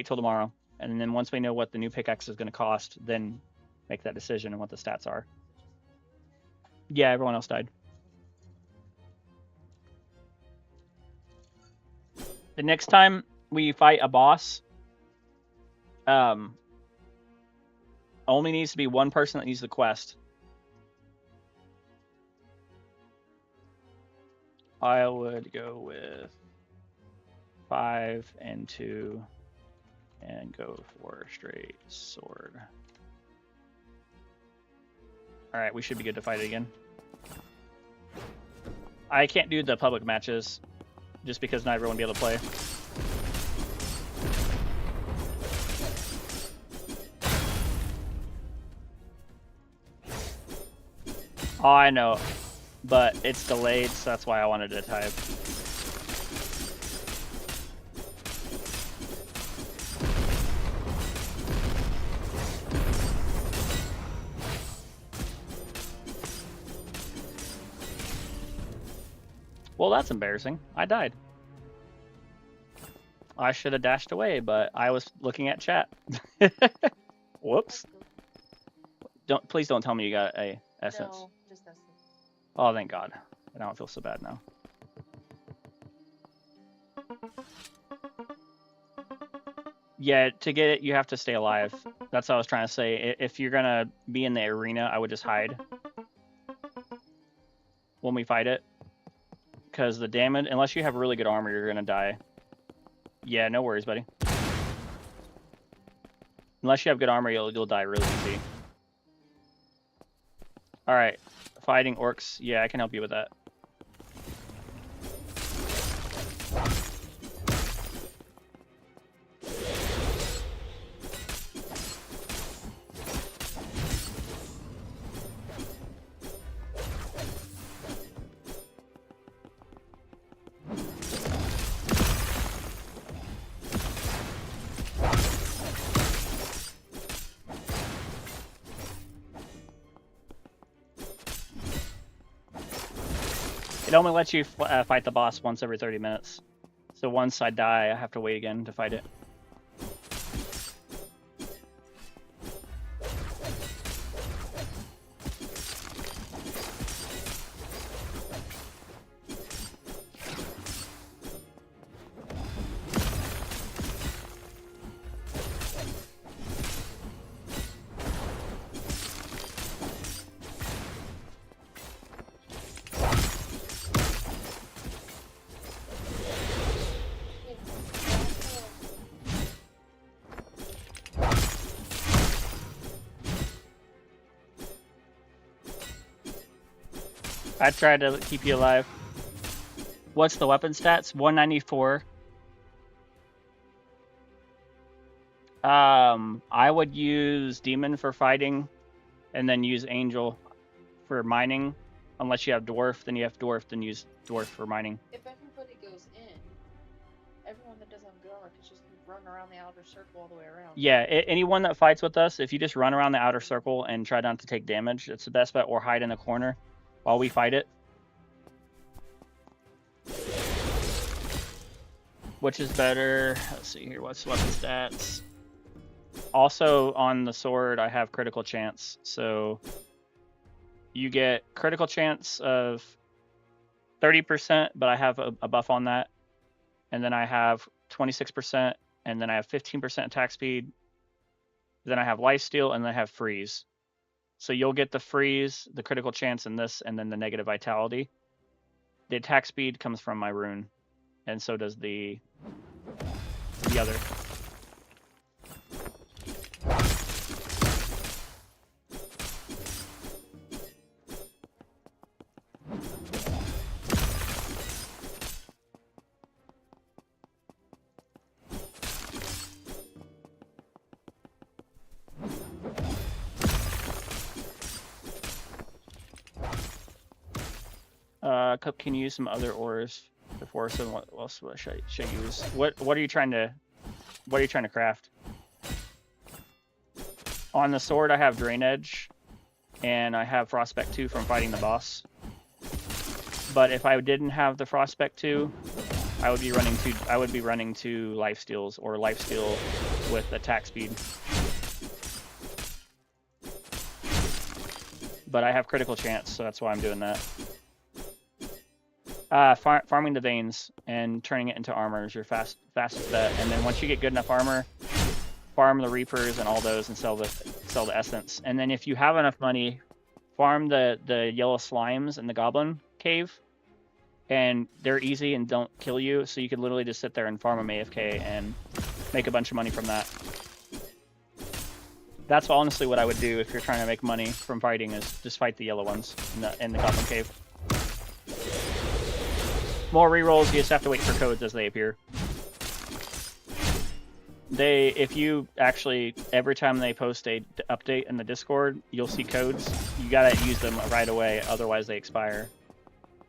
till tomorrow, and then once we know what the new pickaxe is gonna cost, then make that decision and what the stats are. Yeah, everyone else died. The next time we fight a boss, only needs to be one person that needs the quest. I would go with 5 and 2 and go for straight sword. All right, we should be good to fight it again. I can't do the public matches just because not everyone will be able to play. Oh, I know, but it's delayed, so that's why I wanted to type. Well, that's embarrassing. I died. I should have dashed away, but I was looking at chat. Whoops. Please don't tell me you got a essence. No, just essence. Oh, thank God. I don't feel so bad now. Yeah, to get it, you have to stay alive. That's what I was trying to say. If you're gonna be in the arena, I would just hide when we fight it. Because the damage, unless you have really good armor, you're gonna die. Yeah, no worries, buddy. Unless you have good armor, you'll die really easy. Alright, fighting orcs. Yeah, I can help you with that. It only lets you fight the boss once every 30 minutes. So once I die, I have to wait again to fight it. I tried to keep you alive. What's the weapon stats? 194. I would use Demon for fighting, and then use Angel for mining. Unless you have Dwarf, then you have Dwarf, then use Dwarf for mining. If everybody goes in, everyone that doesn't have good armor can just run around the outer circle all the way around. Yeah, anyone that fights with us, if you just run around the outer circle and try not to take damage, it's the best bet, or hide in the corner while we fight it. Which is better? Let's see here. What's weapon stats? Also on the sword, I have critical chance. So you get critical chance of 30%, but I have a buff on that. And then I have 26%, and then I have 15% attack speed. Then I have lifesteal, and then I have freeze. So you'll get the freeze, the critical chance in this, and then the negative vitality. The attack speed comes from my rune, and so does the other. Can you use some other ores before? So what else should I use? What are you trying to craft? On the sword, I have Drain Edge, and I have Frostspec 2 from fighting the boss. But if I didn't have the Frostspec 2, I would be running two lifesteals or lifesteal with attack speed. But I have critical chance, so that's why I'm doing that. Farming the veins and turning it into armor is your fastest bet. And then once you get good enough armor, farm the reapers and all those and sell the essence. And then if you have enough money, farm the yellow slimes in the goblin cave. And they're easy and don't kill you, so you could literally just sit there and farm them AFK and make a bunch of money from that. That's honestly what I would do if you're trying to make money from fighting, is just fight the yellow ones in the goblin cave. More rerolls, you just have to wait for codes as they appear. If you actually, every time they post a update in the Discord, you'll see codes. You gotta use them right away, otherwise they expire.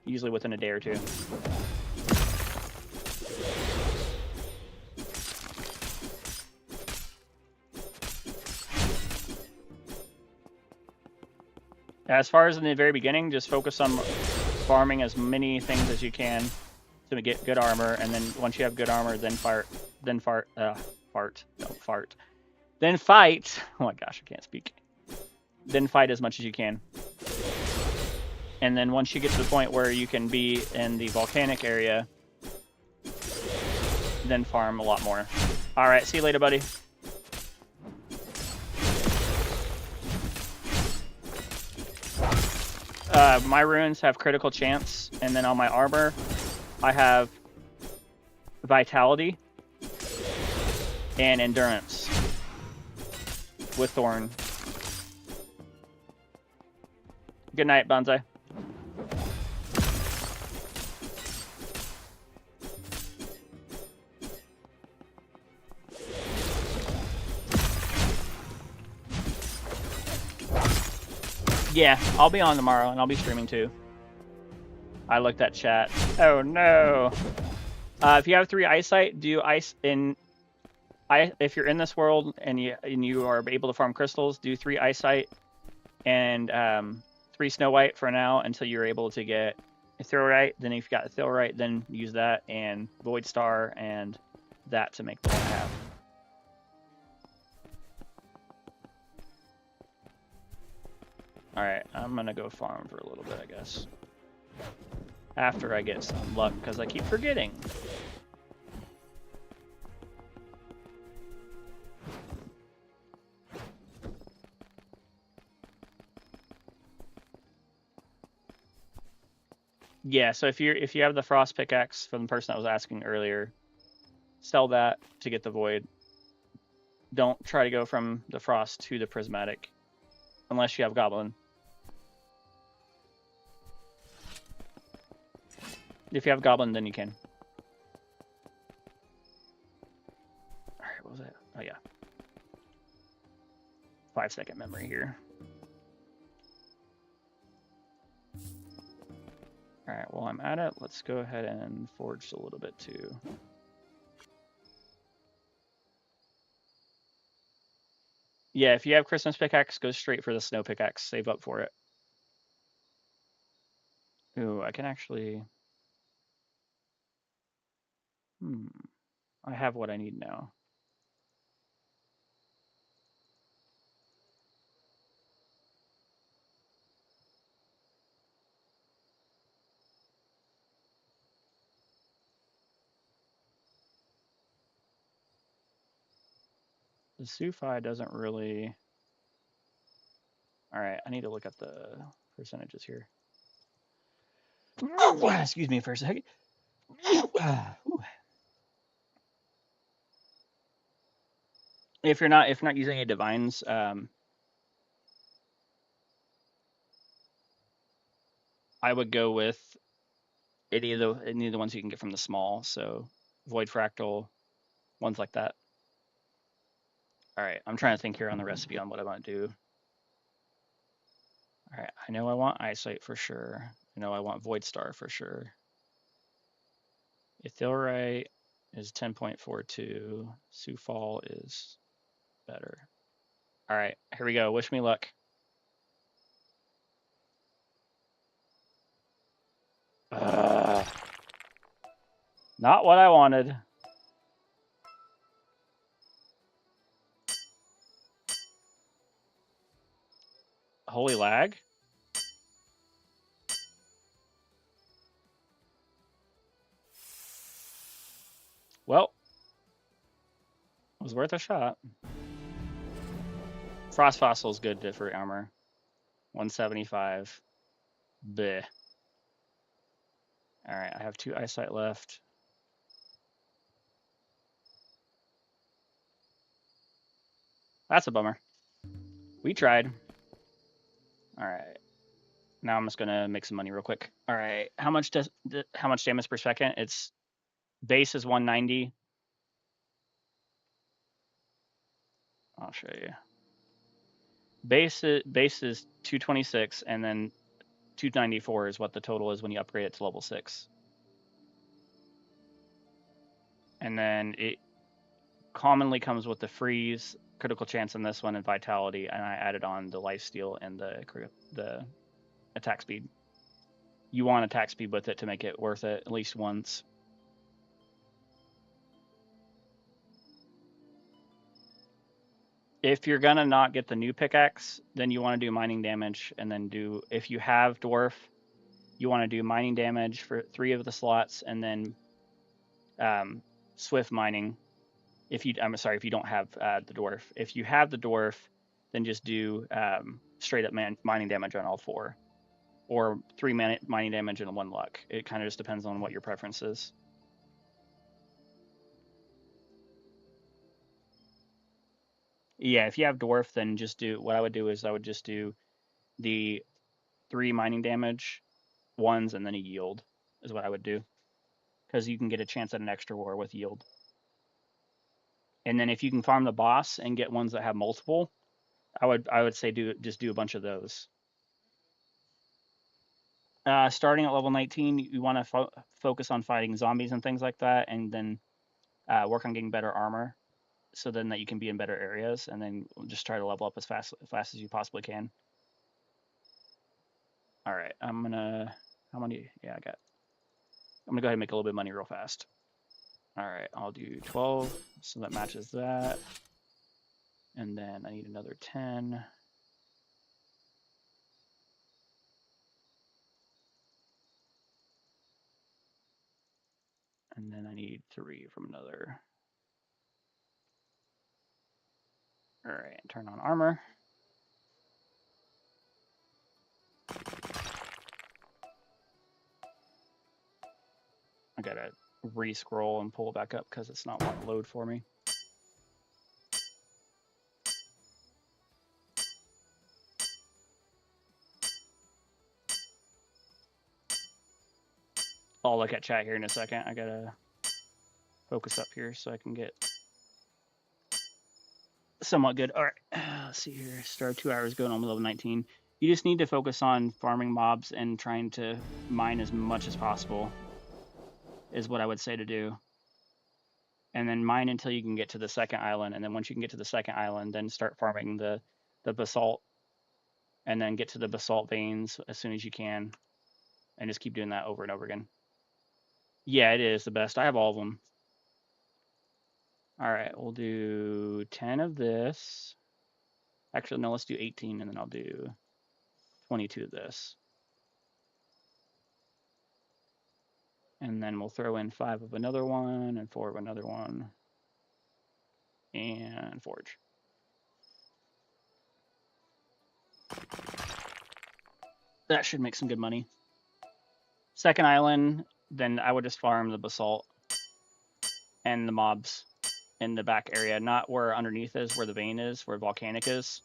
Usually within a day or two. As far as in the very beginning, just focus on farming as many things as you can to get good armor, and then once you have good armor, then fight. Oh my gosh, I can't speak. Then fight as much as you can. And then once you get to the point where you can be in the volcanic area, then farm a lot more. Alright, see you later, buddy. My runes have critical chance, and then on my armor, I have vitality and endurance with Thorn. Good night, Bonsai. Yeah, I'll be on tomorrow, and I'll be streaming too. I looked at chat. Oh no! If you have 3 eyesight, do ice in. If you're in this world and you are able to farm crystals, do 3 eyesight and 3 snow white for now until you're able to get ethereal. Then if you got ethereal, then use that and void star and that to make the one I have. Alright, I'm gonna go farm for a little bit, I guess. After I get some luck, because I keep forgetting. Yeah, so if you have the frost pickaxe from the person that was asking earlier, sell that to get the void. Don't try to go from the frost to the prismatic unless you have goblin. If you have goblin, then you can. Alright, what was that? Oh yeah. 5-second memory here. Alright, while I'm at it, let's go ahead and forge a little bit too. Yeah, if you have Christmas pickaxe, go straight for the snow pickaxe. Save up for it. Ooh, I can actually... I have what I need now. The Sufi doesn't really... Alright, I need to look at the percentages here. Excuse me for a second. If you're not using any divines, I would go with any of the ones you can get from the small, so Void Fractal, ones like that. Alright, I'm trying to think here on the recipe on what I want to do. Alright, I know I want eyesight for sure. You know, I want Void Star for sure. Ethilrite is 10.42. Sufal is better. All right, here we go. Wish me luck. Not what I wanted. Holy lag. Well, it was worth a shot. Frost Fossil is good for armor. 175. Bleh. All right, I have 2 eyesight left. That's a bummer. We tried. All right. Now I'm just gonna make some money real quick. All right, how much damage per second? It's base is 190. I'll show you. Base is 226, and then 294 is what the total is when you upgrade it to level 6. And then it commonly comes with the freeze, critical chance on this one, and vitality, and I added on the lifesteal and the attack speed. You want attack speed with it to make it worth it at least once. If you're gonna not get the new pickaxe, then you want to do mining damage, and then if you have dwarf, you want to do mining damage for 3 of the slots, and then swift mining. If you don't have the dwarf. If you have the dwarf, then just do straight up mining damage on all 4, or 3 mining damage and 1 luck. It kind of just depends on what your preference is. Yeah, if you have dwarf, then just do what I would do is I would just do the 3 mining damage ones and then a yield is what I would do, because you can get a chance at an extra war with yield. And then if you can farm the boss and get ones that have multiple, I would say just do a bunch of those. Starting at level 19, you want to focus on fighting zombies and things like that, and then work on getting better armor, so then that you can be in better areas, and then just try to level up as fast as you possibly can. All right, I'm gonna. How many? Yeah, I'm gonna go ahead and make a little bit of money real fast. All right, I'll do 12, so that matches that, and then I need another 10. And then I need 3 from another. All right, turn on armor. I gotta re-scroll and pull it back up because it's not wanting to load for me. I'll look at chat here in a second. I gotta focus up here so I can get somewhat good. All right, let's see here. Start 2 hours going on with level 19. You just need to focus on farming mobs and trying to mine as much as possible is what I would say to do. And then mine until you can get to the second island, and then once you can get to the second island, then start farming the basalt, and then get to the basalt veins as soon as you can, and just keep doing that over and over again. Yeah, it is the best. I have all of them. All right, we'll do 10 of this. Actually, no, let's do 18, and then I'll do 22 of this. And then we'll throw in 5 of another one, and 4 of another one, and forge. That should make some good money. Second island, then I would just farm the basalt and the mobs in the back area, not where underneath is, where the vein is, where volcanic is.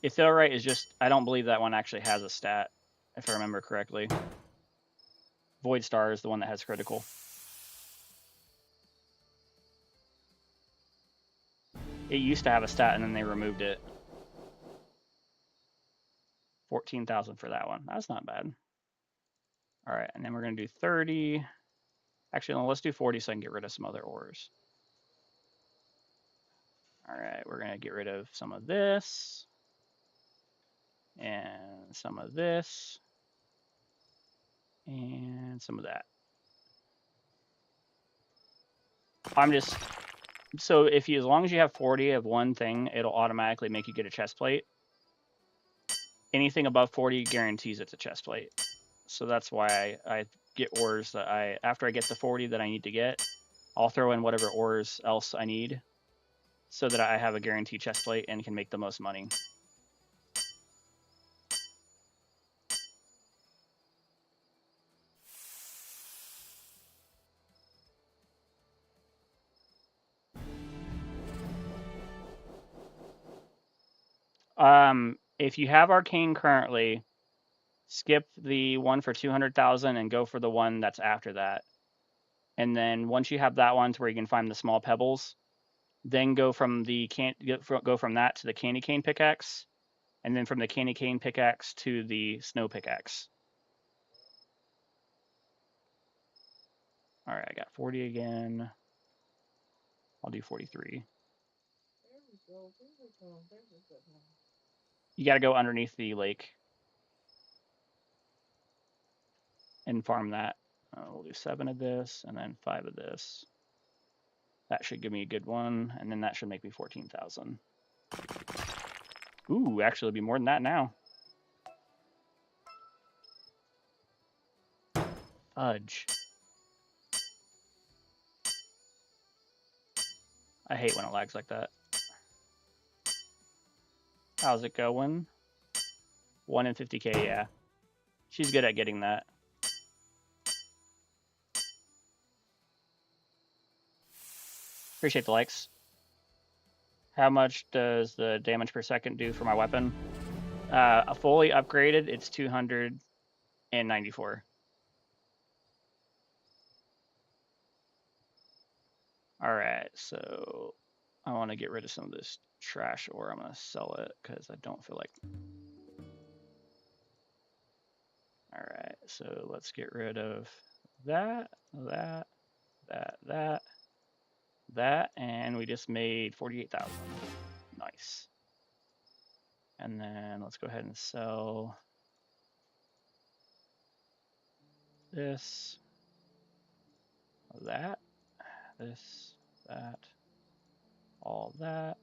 Ethilrite is just, I don't believe that one actually has a stat, if I remember correctly. Void Star is the one that has critical. It used to have a stat and then they removed it. 14,000 for that one. That's not bad. All right, and then we're gonna do 30. Actually, no, let's do 40 so I can get rid of some other ores. All right, we're gonna get rid of some of this and some of this and some of that. I'm just, so if you, as long as you have 40 of one thing, it'll automatically make you get a chest plate. Anything above 40 guarantees it's a chest plate. So that's why I get ores that after I get the 40 that I need to get, I'll throw in whatever ores else I need so that I have a guaranteed chest plate and can make the most money. If you have Arcane currently, skip the one for 200,000 and go for the one that's after that. And then once you have that one to where you can find the small pebbles, then go from that to the candy cane pickaxe, and then from the candy cane pickaxe to the snow pickaxe. All right, I got 40 again. I'll do 43. You got to go underneath the lake and farm that. We'll do 7 of this and then 5 of this. That should give me a good one, and then that should make me 14,000. Ooh, actually, it'll be more than that now. Fudge. I hate when it lags like that. How's it going? 1 in 50k, yeah. She's good at getting that. Appreciate the likes. How much does the damage per second do for my weapon? A fully upgraded, it's 294. All right, so I want to get rid of some of this trash ore. I'm going to sell it because I don't feel like... All right, so let's get rid of that, that, and we just made 48,000. Nice. And then let's go ahead and sell this, that, this, that, all that,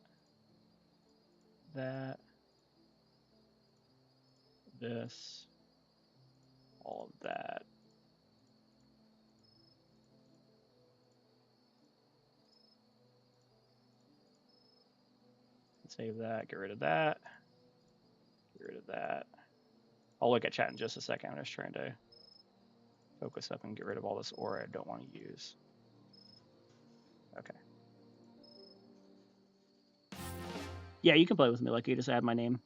this, all of that. Save that, get rid of that, get rid of that. I'll look at chat in just a second. I'm just trying to focus up and get rid of all this ore I don't want to use. Okay. Yeah, you can play with me, Lucky. Just add my name.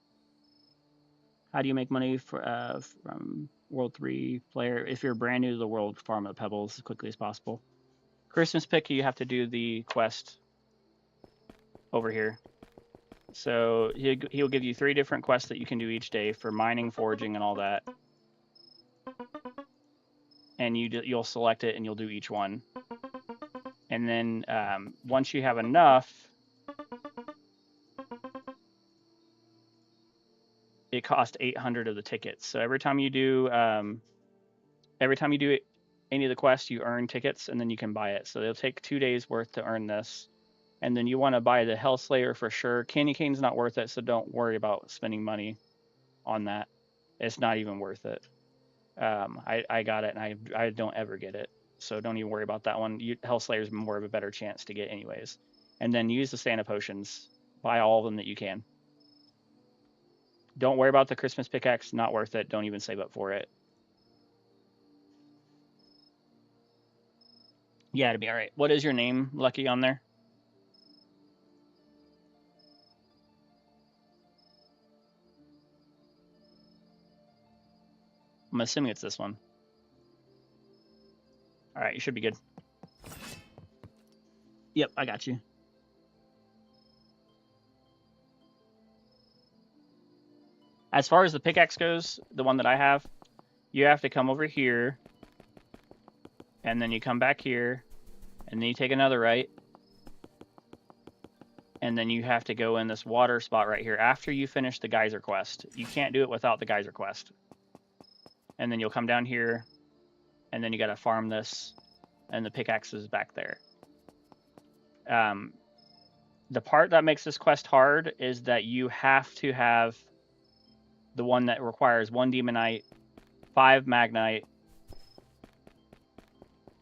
How do you make money from World 3 player? If you're brand new to the world, farm the pebbles as quickly as possible. Christmas pick, you have to do the quest over here. So he'll give you 3 different quests that you can do each day for mining, foraging, and all that. And you'll select it and you'll do each one. And then once you have enough, it costs 800 of the tickets. So every time you do any of the quests, you earn tickets and then you can buy it. So they'll take 2 days worth to earn this. And then you want to buy the Hellslayer for sure. Candy Cane's not worth it, so don't worry about spending money on that. It's not even worth it. I got it, and I don't ever get it, so don't even worry about that one. Hellslayer's more of a better chance to get anyways. And then use the Santa potions. Buy all of them that you can. Don't worry about the Christmas pickaxe. Not worth it. Don't even save up for it. Yeah, it'll be all right. What is your name, Lucky, on there? I'm assuming it's this one. All right, you should be good. Yep, I got you. As far as the pickaxe goes, the one that I have, you have to come over here, and then you come back here, and then you take another right, and then you have to go in this water spot right here after you finish the geyser quest. You can't do it without the geyser quest. And then you'll come down here, and then you got to farm this, and the pickaxe is back there. The part that makes this quest hard is that you have to have the one that requires 1 demonite, 5 magnite,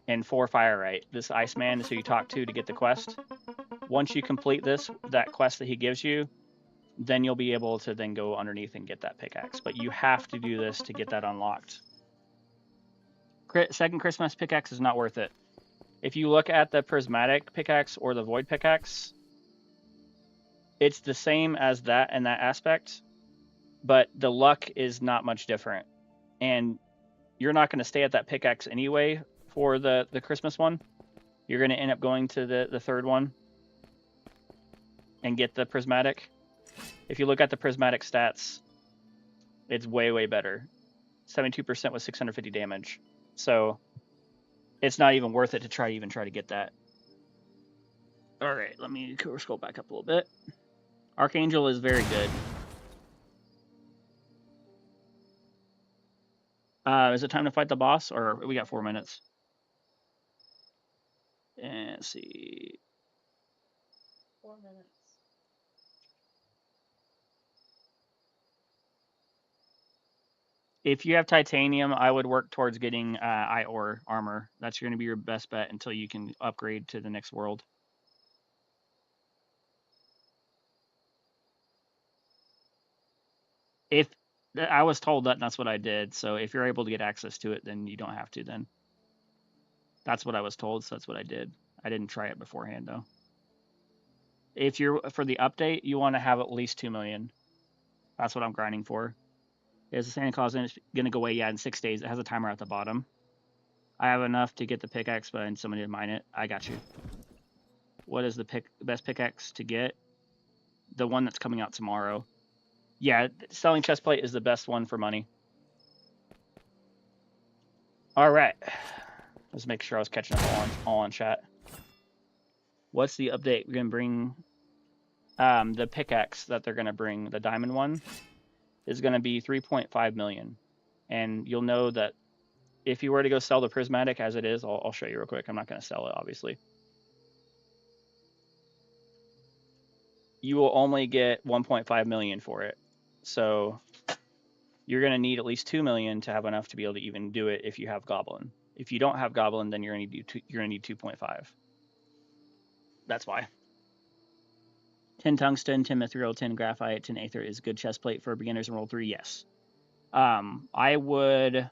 and 4 firite. This Iceman is who you talk to get the quest. Once you complete that quest that he gives you, then you'll be able to then go underneath and get that pickaxe. But you have to do this to get that unlocked. Second Christmas pickaxe is not worth it. If you look at the prismatic pickaxe or the void pickaxe, it's the same as that in that aspect, but the luck is not much different. And you're not going to stay at that pickaxe anyway for the Christmas one. You're going to end up going to the third one and get the prismatic. If you look at the prismatic stats, it's way, way better. 72% with 650 damage. So it's not even worth it to try to get that. All right, let me scroll back up a little bit. Archangel is very good. Is it time to fight the boss, or we got 4 minutes? And let's see. 4 minutes. If you have titanium, I would work towards getting Ior armor. That's going to be your best bet until you can upgrade to the next world. If I was told that's what I did, so if you're able to get access to it, then you don't have to then. That's what I was told, so that's what I did. I didn't try it beforehand, though. If you're for the update, you want to have at least 2 million. That's what I'm grinding for. Is the Santa Claus going to go away? Yeah, in 6 days. It has a timer at the bottom. I have enough to get the pickaxe, but I need somebody to mine it. I got you. What is the best pickaxe to get? The one that's coming out tomorrow. Yeah, selling chestplate is the best one for money. All right. Let's make sure I was catching up all on chat. What's the update? We're going to bring the pickaxe that they're going to bring, the diamond one, is going to be 3.5 million. And you'll know that if you were to go sell the prismatic as it is, I'll show you real quick. I'm not going to sell it, obviously. You will only get 1.5 million for it. So you're going to need at least 2 million to have enough to be able to even do it if you have Goblin. If you don't have Goblin, then you're going to need 2.5. That's why. 10 tungsten, 10 mithril, 10 graphite, 10 aether is good chest plate for beginners in World 3, yes. I would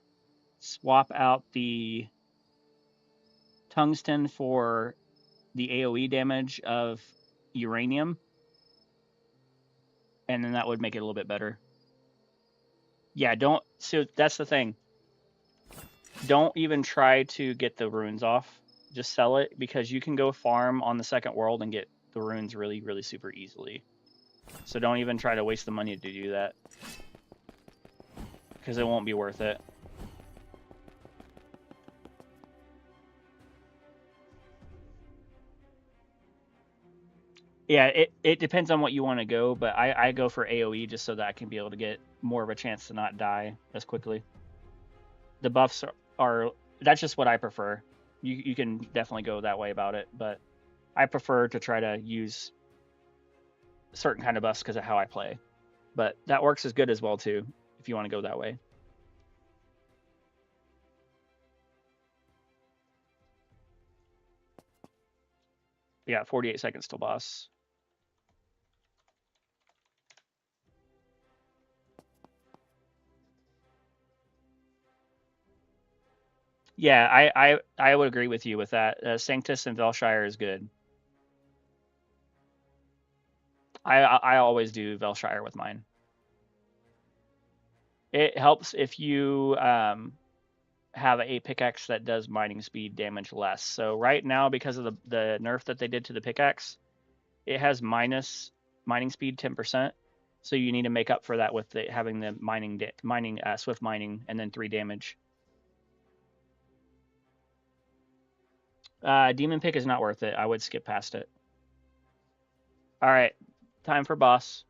swap out the tungsten for the AoE damage of uranium, and then that would make it a little bit better. Yeah, so that's the thing. Don't even try to get the runes off. Just sell it, because you can go farm on the second world and get the runes really, really super easily. So don't even try to waste the money to do that, because it won't be worth it. Yeah, it depends on what you want to go, but I go for AoE just so that I can be able to get more of a chance to not die as quickly. The buffs are that's just what I prefer. You can definitely go that way about it, but I prefer to try to use certain kind of buffs because of how I play. But that works as good as well too, if you want to go that way. Yeah, 48 seconds till boss. Yeah, I would agree with you with that. Sanctus and Velshire is good. I always do Velshire with mine. It helps if you have a pickaxe that does mining speed damage less. So right now, because of the nerf that they did to the pickaxe, it has minus mining speed 10%, So you need to make up for that with having the swift mining, and then 3 damage. Demon Pick is not worth it. I would skip past it. All right, time for boss.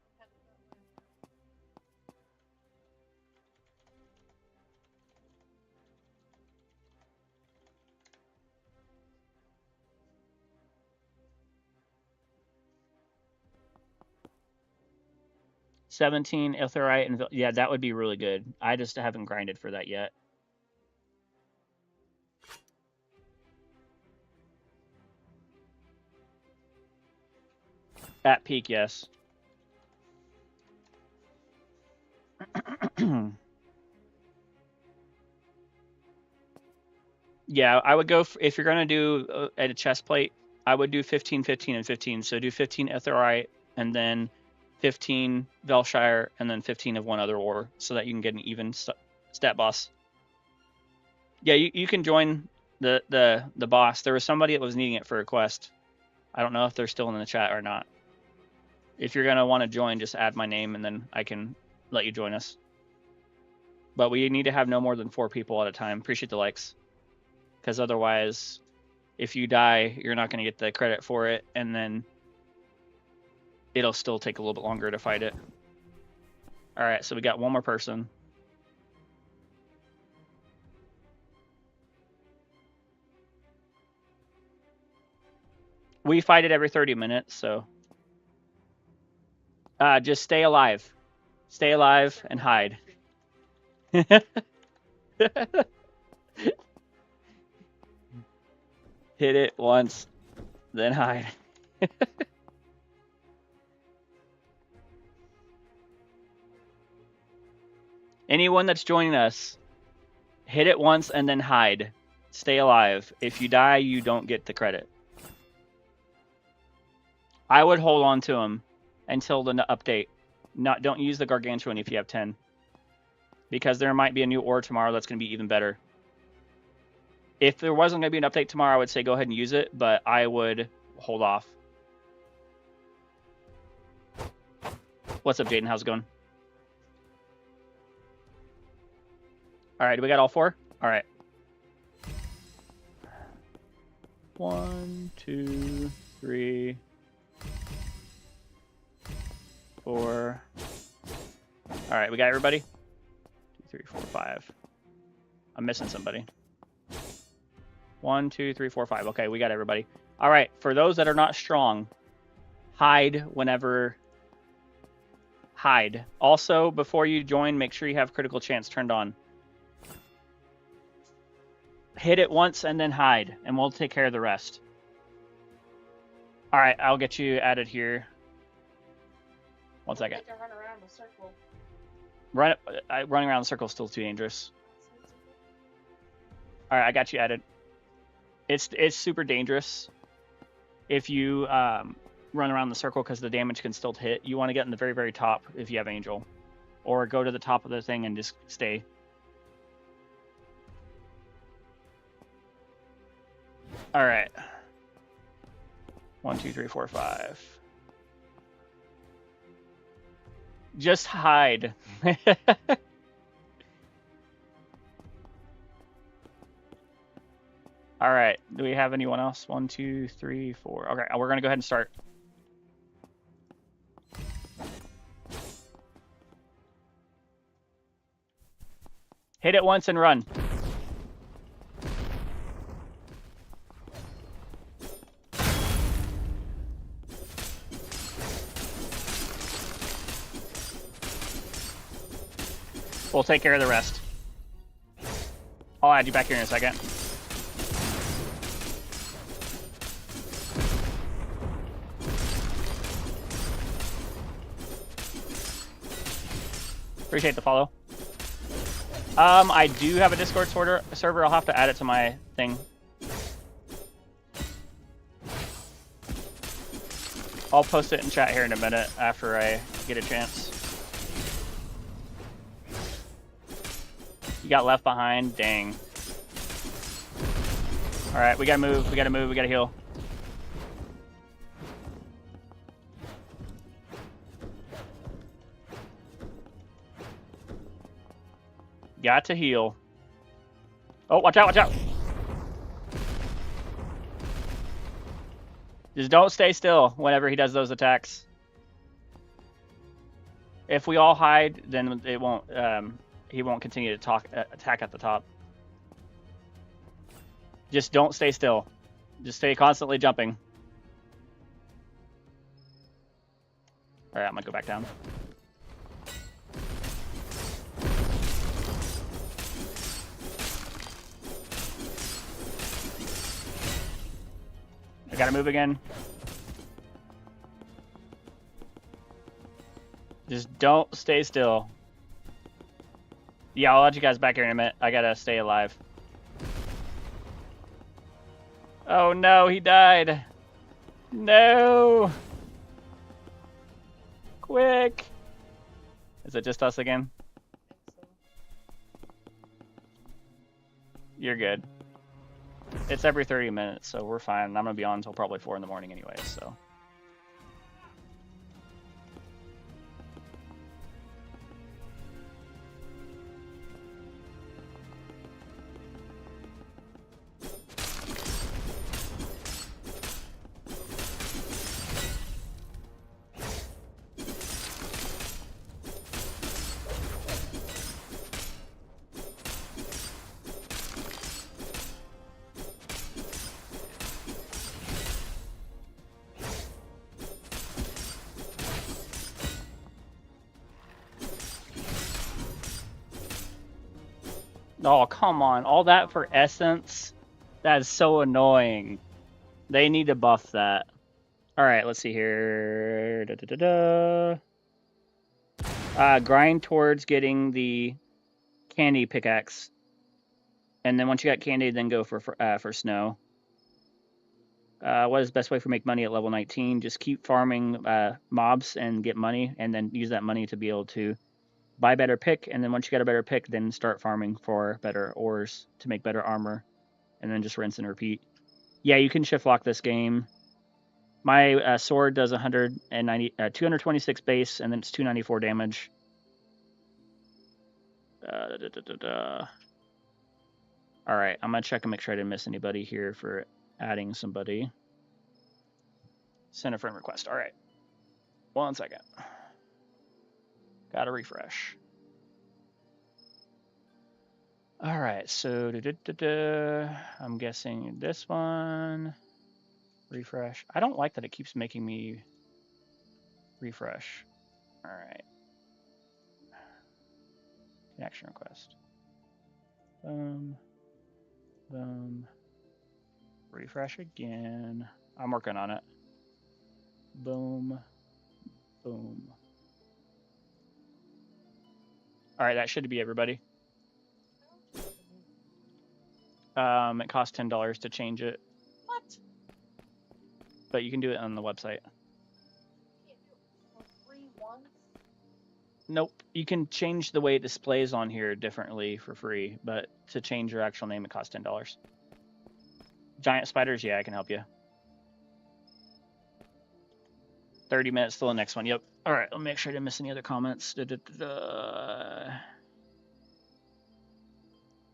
$17 Aetheryte, and yeah, that would be really good. I just haven't grinded for that yet. At peak, yes. Yeah, I would go if you're gonna do at a chest plate. I would do 15, 15, and 15. So do 15 Aetheryte, and then 15 Velshire, and then 15 of one other ore, so that you can get an even stat boss. Yeah, you can join the boss. There was somebody that was needing it for a quest. I don't know if they're still in the chat or not. If you're gonna want to join, just add my name, and then I can let you join us. But we need to have no more than 4 people at a time. Appreciate the likes. Because otherwise, if you die, you're not going to get the credit for it, and then it'll still take a little bit longer to fight it. All right, so we got one more person. We fight it every 30 minutes, so just stay alive. Stay alive and hide. Hit it once, then hide. Anyone that's joining us, hit it once and then hide. Stay alive. If you die, you don't get the credit. I would hold on to them until the update. Don't use the Gargantuan if you have 10. Because there might be a new ore tomorrow that's going to be even better. If there wasn't going to be an update tomorrow, I would say go ahead and use it, but I would hold off. What's up, Jaden? How's it going? All right, do we got all 4? All right. 1, 2, 3, 4. All right, we got everybody? 2, 3, 4, 5. I'm missing somebody. 1, 2, 3, 4, 5. Okay, we got everybody. All right, for those that are not strong, hide whenever. Hide. Also, before you join, make sure you have critical chance turned on. Hit it once and then hide, and we'll take care of the rest. All right, I'll get you added here. 1 second. Make her run around the circle. Running around the circle is still too dangerous. All right, I got you added. It's super dangerous if you run around the circle because the damage can still hit. You want to get in the very, very top if you have Angel. Or go to the top of the thing and just stay. All right. 1, 2, 3, 4, 5. Just hide. All right. Do we have anyone else? 1, 2, 3, 4. Okay, we're gonna go ahead and start. Hit it once and run. We'll take care of the rest. I'll add you back here in a second. Appreciate the follow. I do have a Discord server. I'll have to add it to my thing. I'll post it in chat here in a minute after I get a chance. You got left behind? Dang. Alright, we gotta move, we gotta heal. Got to heal. Oh, watch out, watch out. Just don't stay still whenever he does those attacks. If we all hide, then it won't. He won't continue to attack at the top. Just don't stay still. Just stay constantly jumping. All right, I'm gonna go back down. I gotta move again. Just don't stay still. Yeah, I'll let you guys back here in a minute. I gotta stay alive. Oh no, he died. No. Quick. Is it just us again? I think so. You're good. It's every 30 minutes, so we're fine. I'm gonna be on until probably 4 in the morning anyway, so. Oh, come on. All that for essence? That is so annoying. They need to buff that. Alright, let's see here. Grind towards getting the candy pickaxe. And then once you got candy, then go for snow. What is the best way for make money at level 19? Just keep farming mobs and get money, and then use that money to be able to buy better pick, and then once you get a better pick, then start farming for better ores to make better armor, and then just rinse and repeat. Yeah, you can shift lock this game. My sword does 226 base, and then it's 294 damage. Alright, I'm gonna check and make sure I didn't miss anybody here for adding somebody. Send a friend request. Alright. 1 second. Gotta refresh. Alright, so I'm guessing this one. Refresh. I don't like that it keeps making me refresh. Alright. Connection request. Boom. Boom. Refresh again. I'm working on it. Boom. Boom. Alright, that should be everybody. It costs $10 to change it. What? But you can do it on the website. You can't do it for free once? Nope. You can change the way it displays on here differently for free, but to change your actual name, it costs $10. Giant spiders, yeah, I can help you. 30 minutes till the next one. Yep. All right, let me make sure I didn't miss any other comments.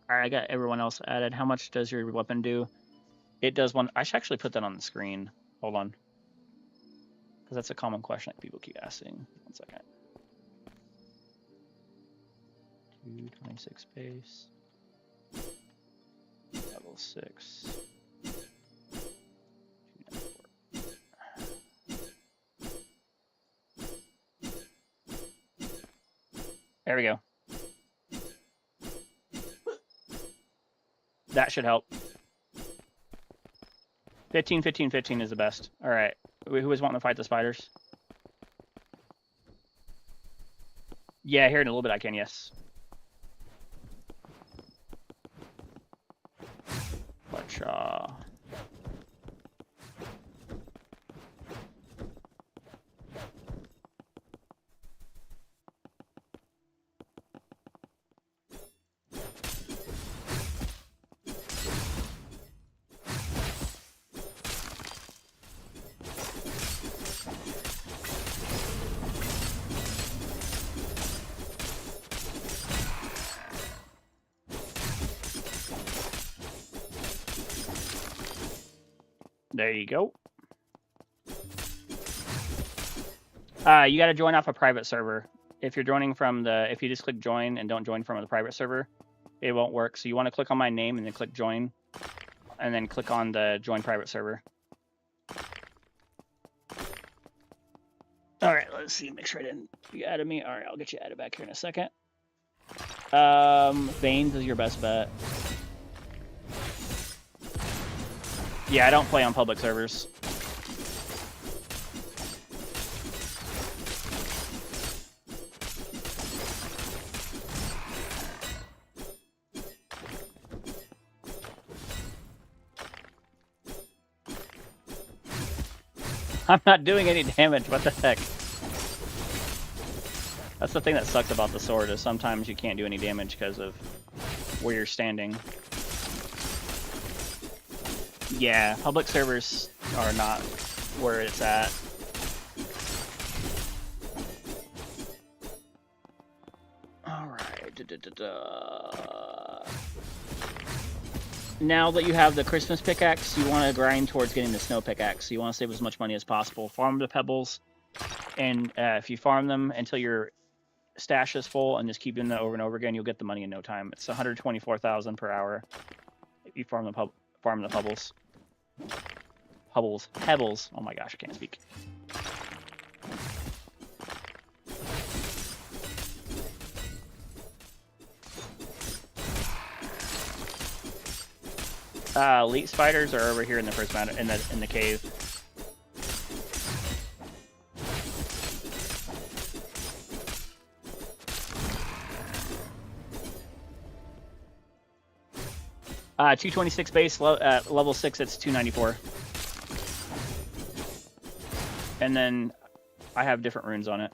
All right, I got everyone else added. How much does your weapon do? It does one. I should actually put that on the screen. Hold on. Because that's a common question that people keep asking. 1 second. 226 base. Level 6. 294. There we go. That should help. 15, 15, 15 is the best. All right. Who is wanting to fight the spiders? Yeah, here in a little bit I can, yes. Gotcha. There you go. You got to join off a private server. If you're joining from the, if you just click join and don't join from the private server, it won't work. So you want to click on my name and then click join, and then click on the join private server. All right, let's see. Make sure I didn't. You added me. All right, I'll get you added back here in a second. Baines is your best bet. Yeah, I don't play on public servers. I'm not doing any damage. What the heck? That's the thing that sucks about the sword, is sometimes you can't do any damage because of where you're standing. Yeah, public servers are not where it's at. Alright. Now that you have the Christmas pickaxe, you want to grind towards getting the snow pickaxe. So you want to save as much money as possible. Farm the pebbles, and if you farm them until your stash is full and just keep doing that over and over again, you'll get the money in no time. It's 124,000 per hour if you farm the pebbles. Pebbles. Oh my gosh, I can't speak. Elite spiders are over here in the prismatic, in the cave. Uh, 226 base, level 6 it's 294. And then I have different runes on it.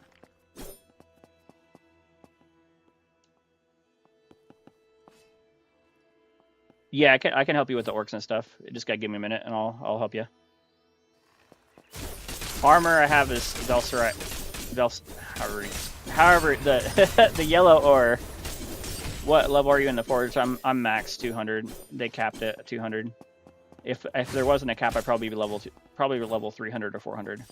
Yeah, I can help you with the orcs and stuff. You just gotta give me a minute and I'll help you. Armor I have is however the the yellow ore. What level are you in the forge? I'm max 200. They capped it at 200. If there wasn't a cap, I'd probably be level 300 or 400.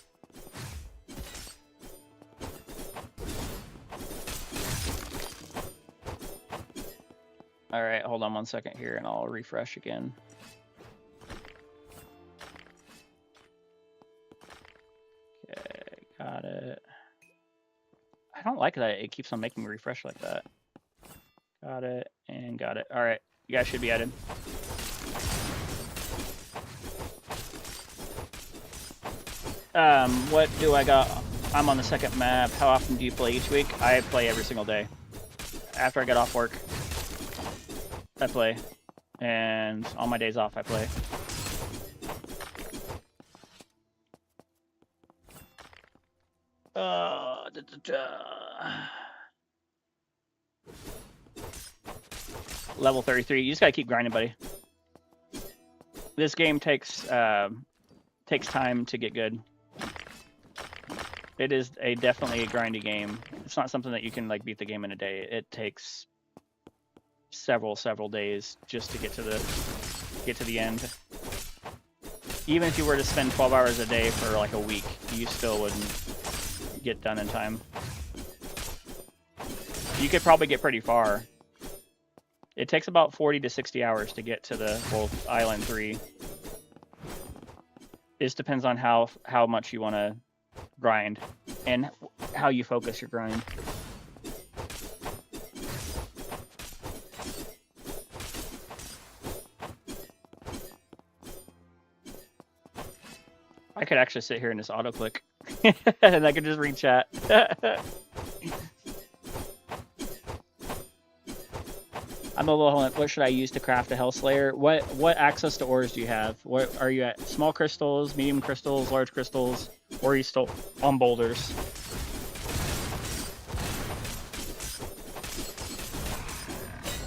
All right, hold on 1 second here, and I'll refresh again. Okay, got it. I don't like that it keeps on making me refresh like that. Got it, and got it. All right, you guys should be added. What do I got? I'm on the second map. How often do you play each week? I play every single day. After I get off work, I play. And on my days off, I play. Level 33. You just gotta keep grinding, buddy. This game takes time to get good. It is definitely a grindy game. It's not something that you can like beat the game in a day. It takes several days just to get to the end. Even if you were to spend 12 hours a day for like a week, you still wouldn't get done in time. You could probably get pretty far. It takes about 40 to 60 hours to get to the full Island 3. It just depends on how much you want to grind and how you focus your grind. I could actually sit here and just auto click and I could just read chat. I'm a little. What should I use to craft a Hellslayer? What access to ores do you have? What are you at? Small crystals, medium crystals, large crystals, or are you still on boulders?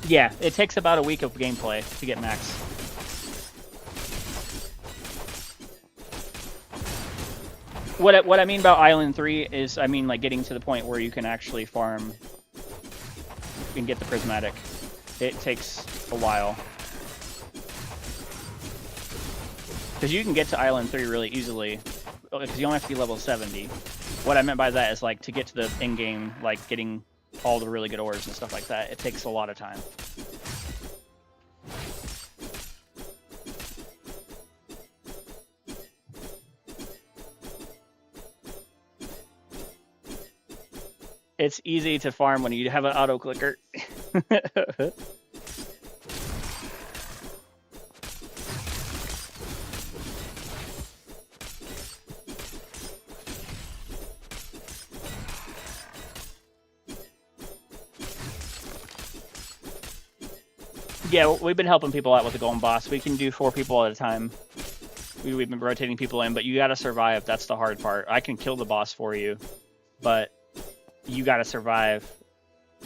Yeah, it takes about a week of gameplay to get max. What I mean about Island 3 is, I mean like getting to the point where you can actually farm and get the prismatic. It takes a while. Because you can get to Island 3 really easily, because you only have to be level 70. What I meant by that is, like, to get to the in-game, like, getting all the really good ores and stuff like that, it takes a lot of time. It's easy to farm when you have an auto clicker. Yeah, we've been helping people out with the golden boss. We can do 4 people at a time. We've been rotating people in, but you gotta survive. That's the hard part. I can kill the boss for you, but you gotta survive,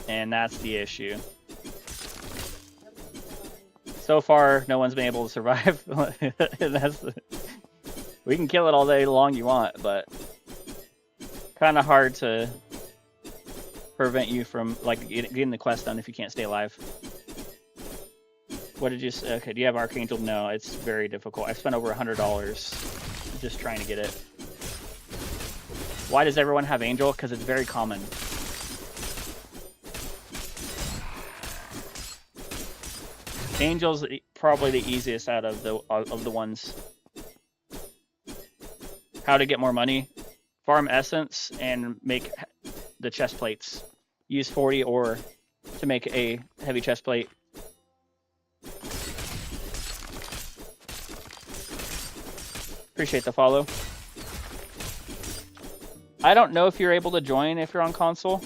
and that's the issue. So far, no one's been able to survive. We can kill it all day long you want, but kind of hard to prevent you from, like, getting the quest done if you can't stay alive. What did you say? Okay, do you have Archangel? No, it's very difficult. I spent over $100 just trying to get it. Why does everyone have Angel? Because it's very common. Angel's probably the easiest out of the ones. How to get more money? Farm essence and make the chest plates. Use 40 ore to make a heavy chest plate. Appreciate the follow. I don't know if you're able to join if you're on console,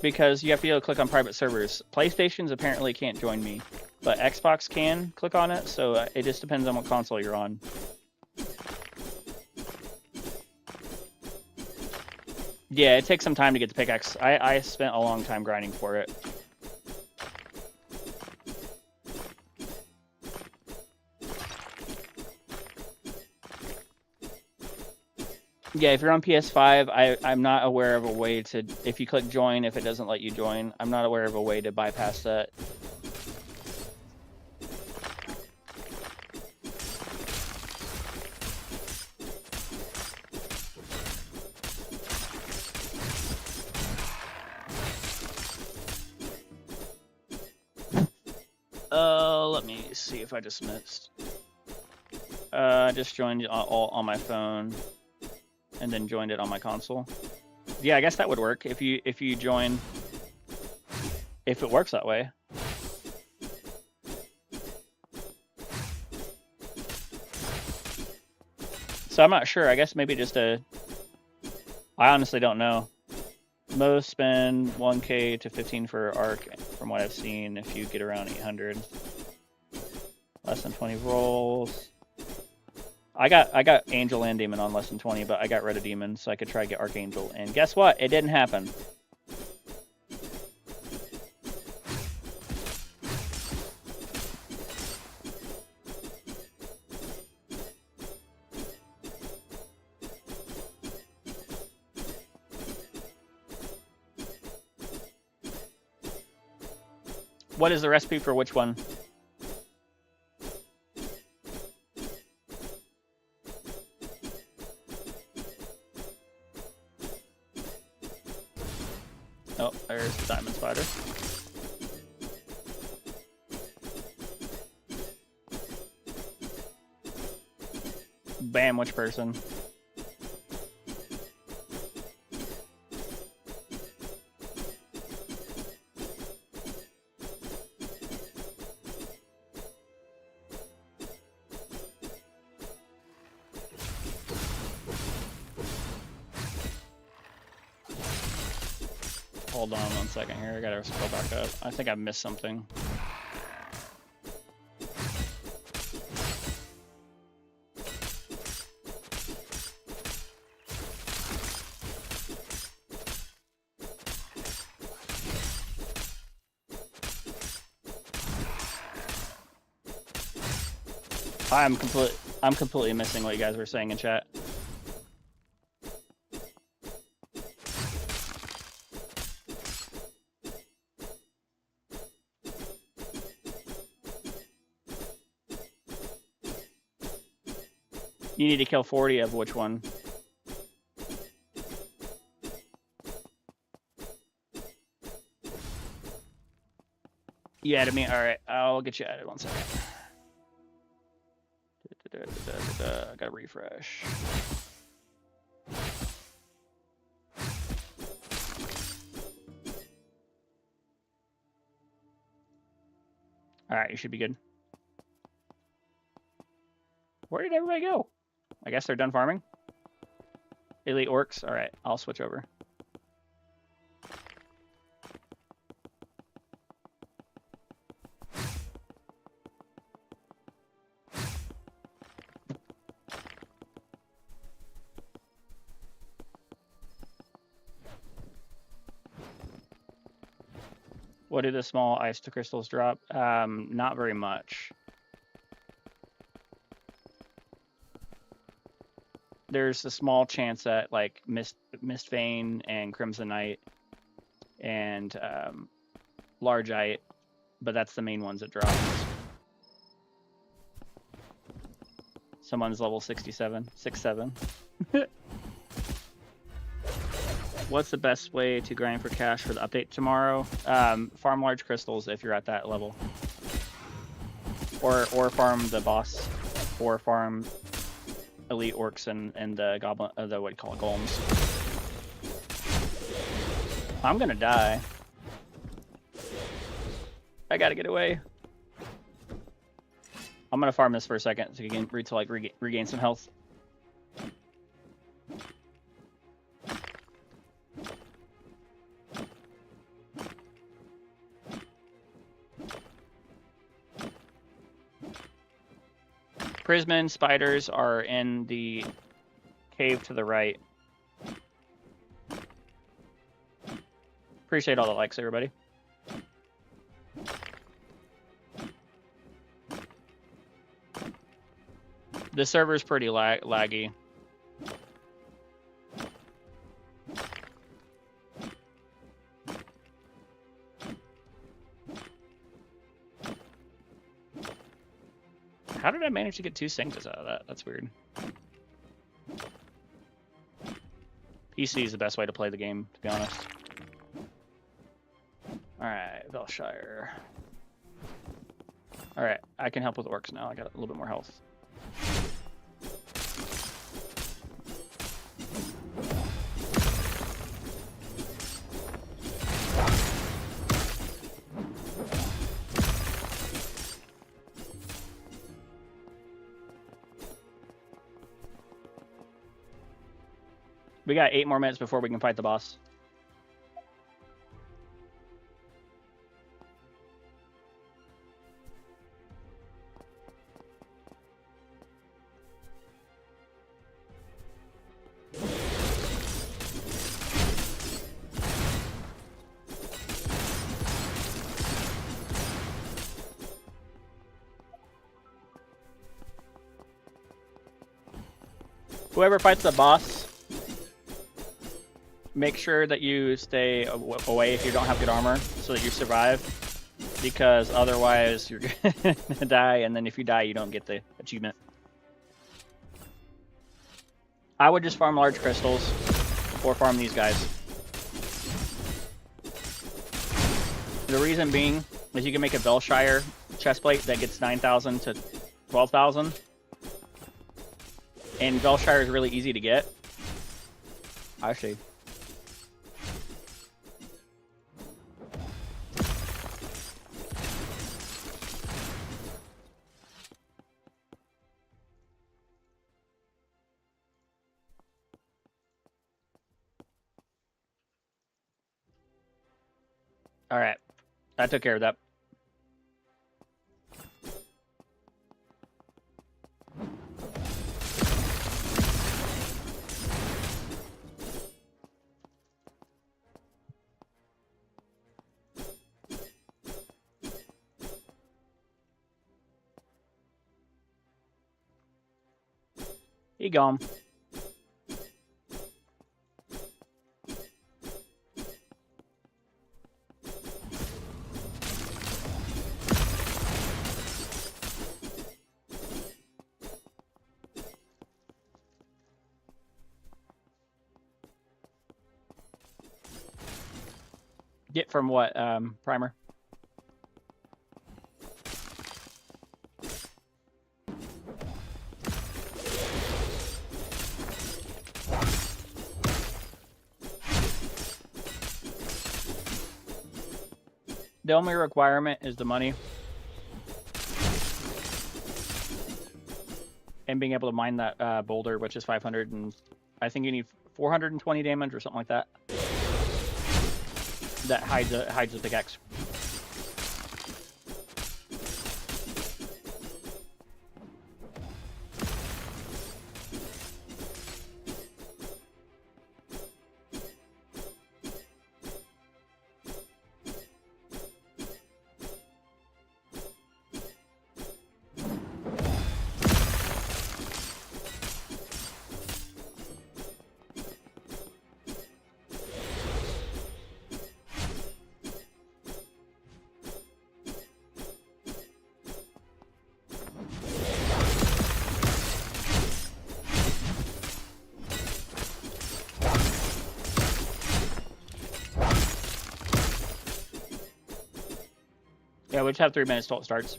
because you have to be able to click on private servers. PlayStations apparently can't join me, but Xbox can click on it, so it just depends on what console you're on. Yeah, it takes some time to get the pickaxe. I spent a long time grinding for it. Yeah, if you're on PS5, I'm not aware of a way to, if you click join, if it doesn't let you join, I'm not aware of a way to bypass that. Let me see if I just missed. I just joined all on my phone, and then joined it on my console. Yeah, I guess that would work if you join. If it works that way. So I'm not sure. I guess maybe just I honestly don't know. Most spend 1K to 15 for Arc, from what I've seen. If you get around 800, less than 20 rolls. I got Angel and Demon on less than 20, but I got rid of Demon, so I could try to get Archangel. And guess what? It didn't happen. What is the recipe for which one? Oh, there's the diamond spider. Bam, which person? Hold on 1 second here, I gotta scroll back up. I think I missed something. I'm completely missing what you guys were saying in chat. You need to kill 40 of which one? You added me? Alright, I'll get you added 1 second. I gotta refresh. Alright, you should be good. Where did everybody go? I guess they're done farming. Elite orcs. Alright, I'll switch over. What do the small ice to crystals drop? Not very much. There's a small chance that like Mistvein and Crimsonite and Largeite, but that's the main ones that drop. Someone's level 67, 67. What's the best way to grind for cash for the update tomorrow? Farm large crystals if you're at that level, or farm the boss, or farm elite orcs and the goblin, the what do you call it, golems. I'm gonna die. I gotta get away. I'm gonna farm this for a second so you can regain some health. Prismen spiders are in the cave to the right. Appreciate all the likes, everybody. The server's pretty laggy. How did I manage to get 2 Sanctus out of that? That's weird. PC is the best way to play the game, to be honest. Alright, Velshire. Alright, I can help with orcs now. I got a little bit more health. We got 8 more minutes before we can fight the boss. Whoever fights the boss, make sure that you stay away if you don't have good armor so that you survive, because otherwise you're gonna die, and then if you die you don't get the achievement. I would just farm large crystals or farm these guys. The reason being is you can make a Velshire chestplate that gets 9,000 to 12,000, and Velshire is really easy to get. Actually, all right, I took care of that. He gone. Get from what, Primer? The only requirement is the money. And being able to mine that boulder, which is 500, and I think you need 420 damage or something like that. That hides the pickaxe. Yeah, we just have 3 minutes till it starts.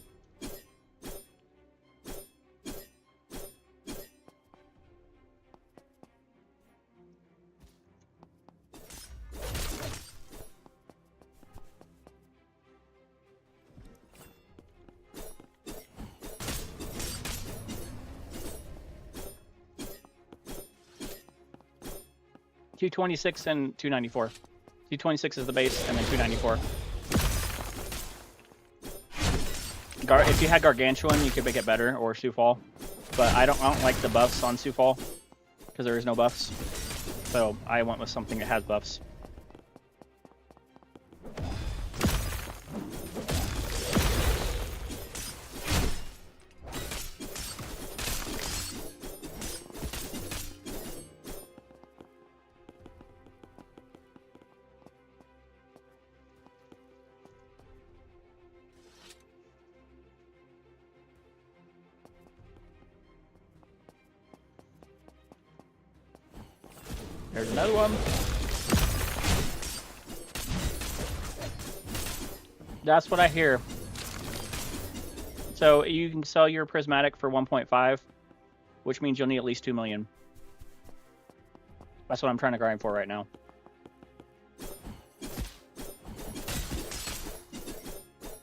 $226 and $294. $226 is the base, and then $294. If you had Gargantuan, you could make it better, or Sioux Fall. But I don't like the buffs on Sioux Fall, because there is no buffs. So I went with something that has buffs. There's another one. That's what I hear. So you can sell your prismatic for 1.5, which means you'll need at least 2 million. That's what I'm trying to grind for right now.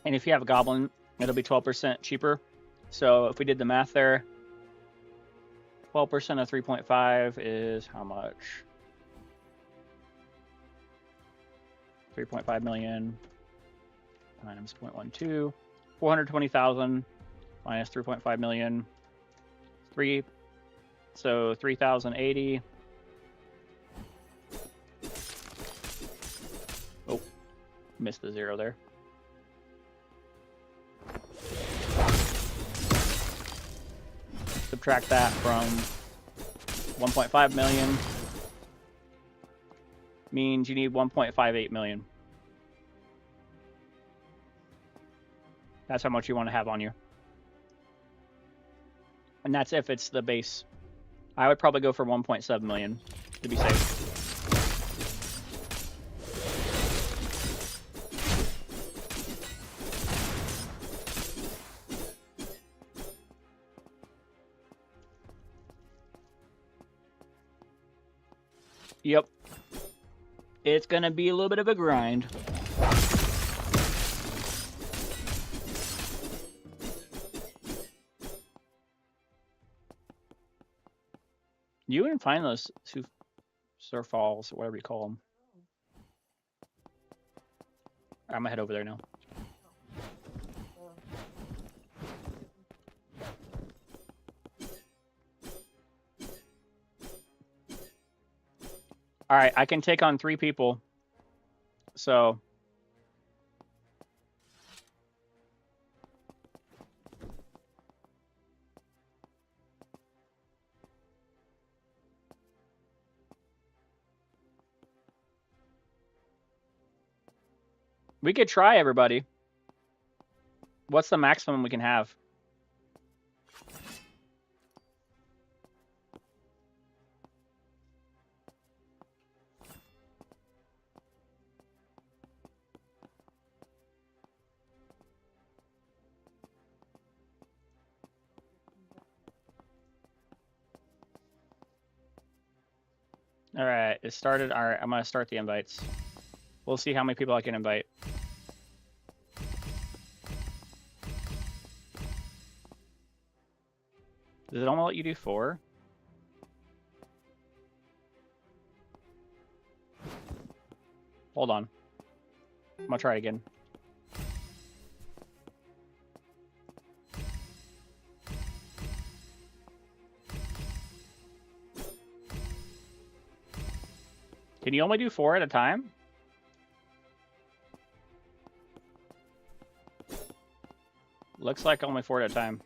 And if you have a goblin, it'll be 12% cheaper. So if we did the math there, 12% of 3.5 is how much? 3.5 million minus 0.12, 420,000 minus 3.5 million, 3, so 3,080. Oh, missed the 0 there. Subtract that from 1.5 million. Means you need 1.58 million. That's how much you want to have on you. And that's if it's the base. I would probably go for 1.7 million to be safe. Yep. It's going to be a little bit of a grind. You wouldn't find those surf falls, or whatever you call them. I'm going to head over there now. All right, I can take on 3 people. So we could try, everybody. What's the maximum we can have? All right, it started. All right, I'm gonna start the invites. We'll see how many people I can invite. Does it only let you do 4? Hold on. I'm gonna try it again. Can you only do 4 at a time? Looks like only 4 at a time.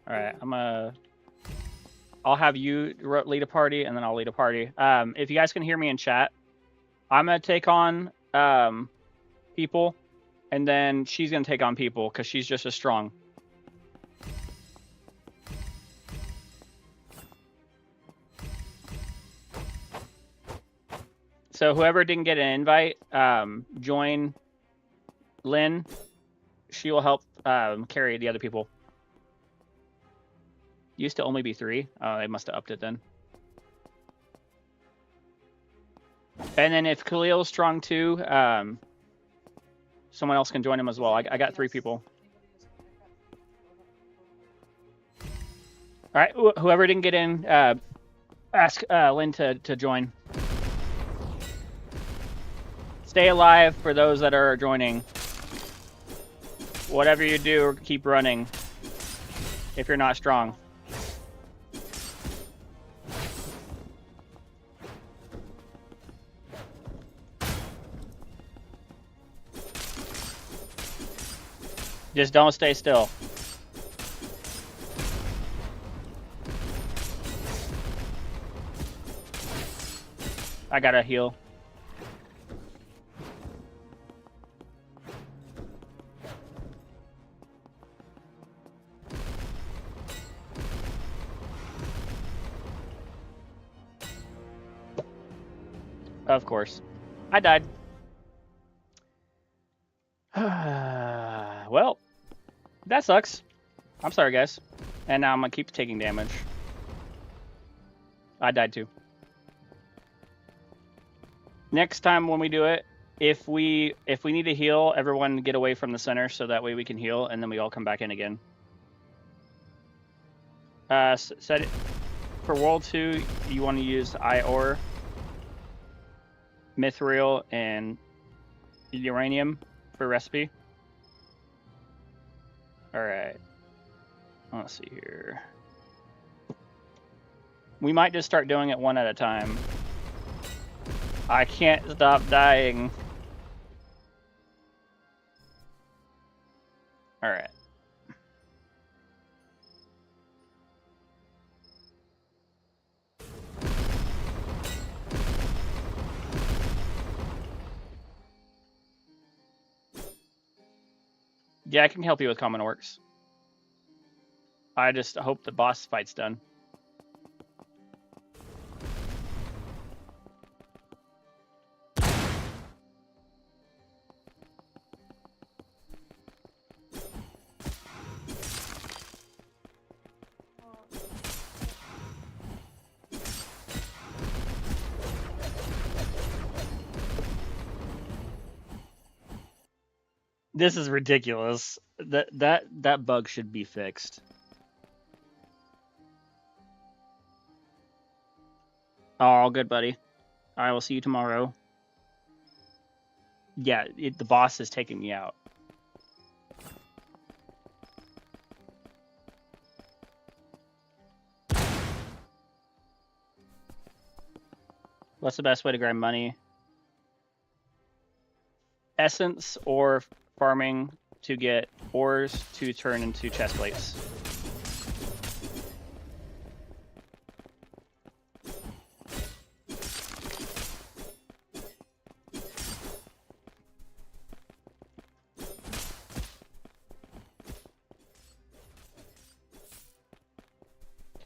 Alright, I'll have you lead a party, and then I'll lead a party. If you guys can hear me in chat, I'm gonna take on people, and then she's gonna take on people, because she's just as strong. So whoever didn't get an invite, join Lynn. She will help carry the other people. Used to only be 3. Oh, they must have upped it then. And then if Khalil's strong too, someone else can join him as well. I got 3 people. All right, whoever didn't get in, ask Lynn to join. Stay alive for those that are joining. Whatever you do, keep running if you're not strong. Just don't stay still. I gotta heal. Of course. I died. Well, that sucks. I'm sorry, guys. And now I'm gonna keep taking damage. I died too. Next time when we do it, if we need to heal, everyone get away from the center so that way we can heal, and then we all come back in again. Set it for World 2. You want to use Ior, Mithril, and Uranium for recipe. All right. Let's see here. We might just start doing it one at a time. I can't stop dying. All right. Yeah, I can help you with Common Works. I just hope the boss fight's done. This is ridiculous. That bug should be fixed. All good, buddy. I will see you tomorrow. Yeah, the boss is taking me out. What's the best way to grind money? Essence or farming to get ores to turn into chest plates.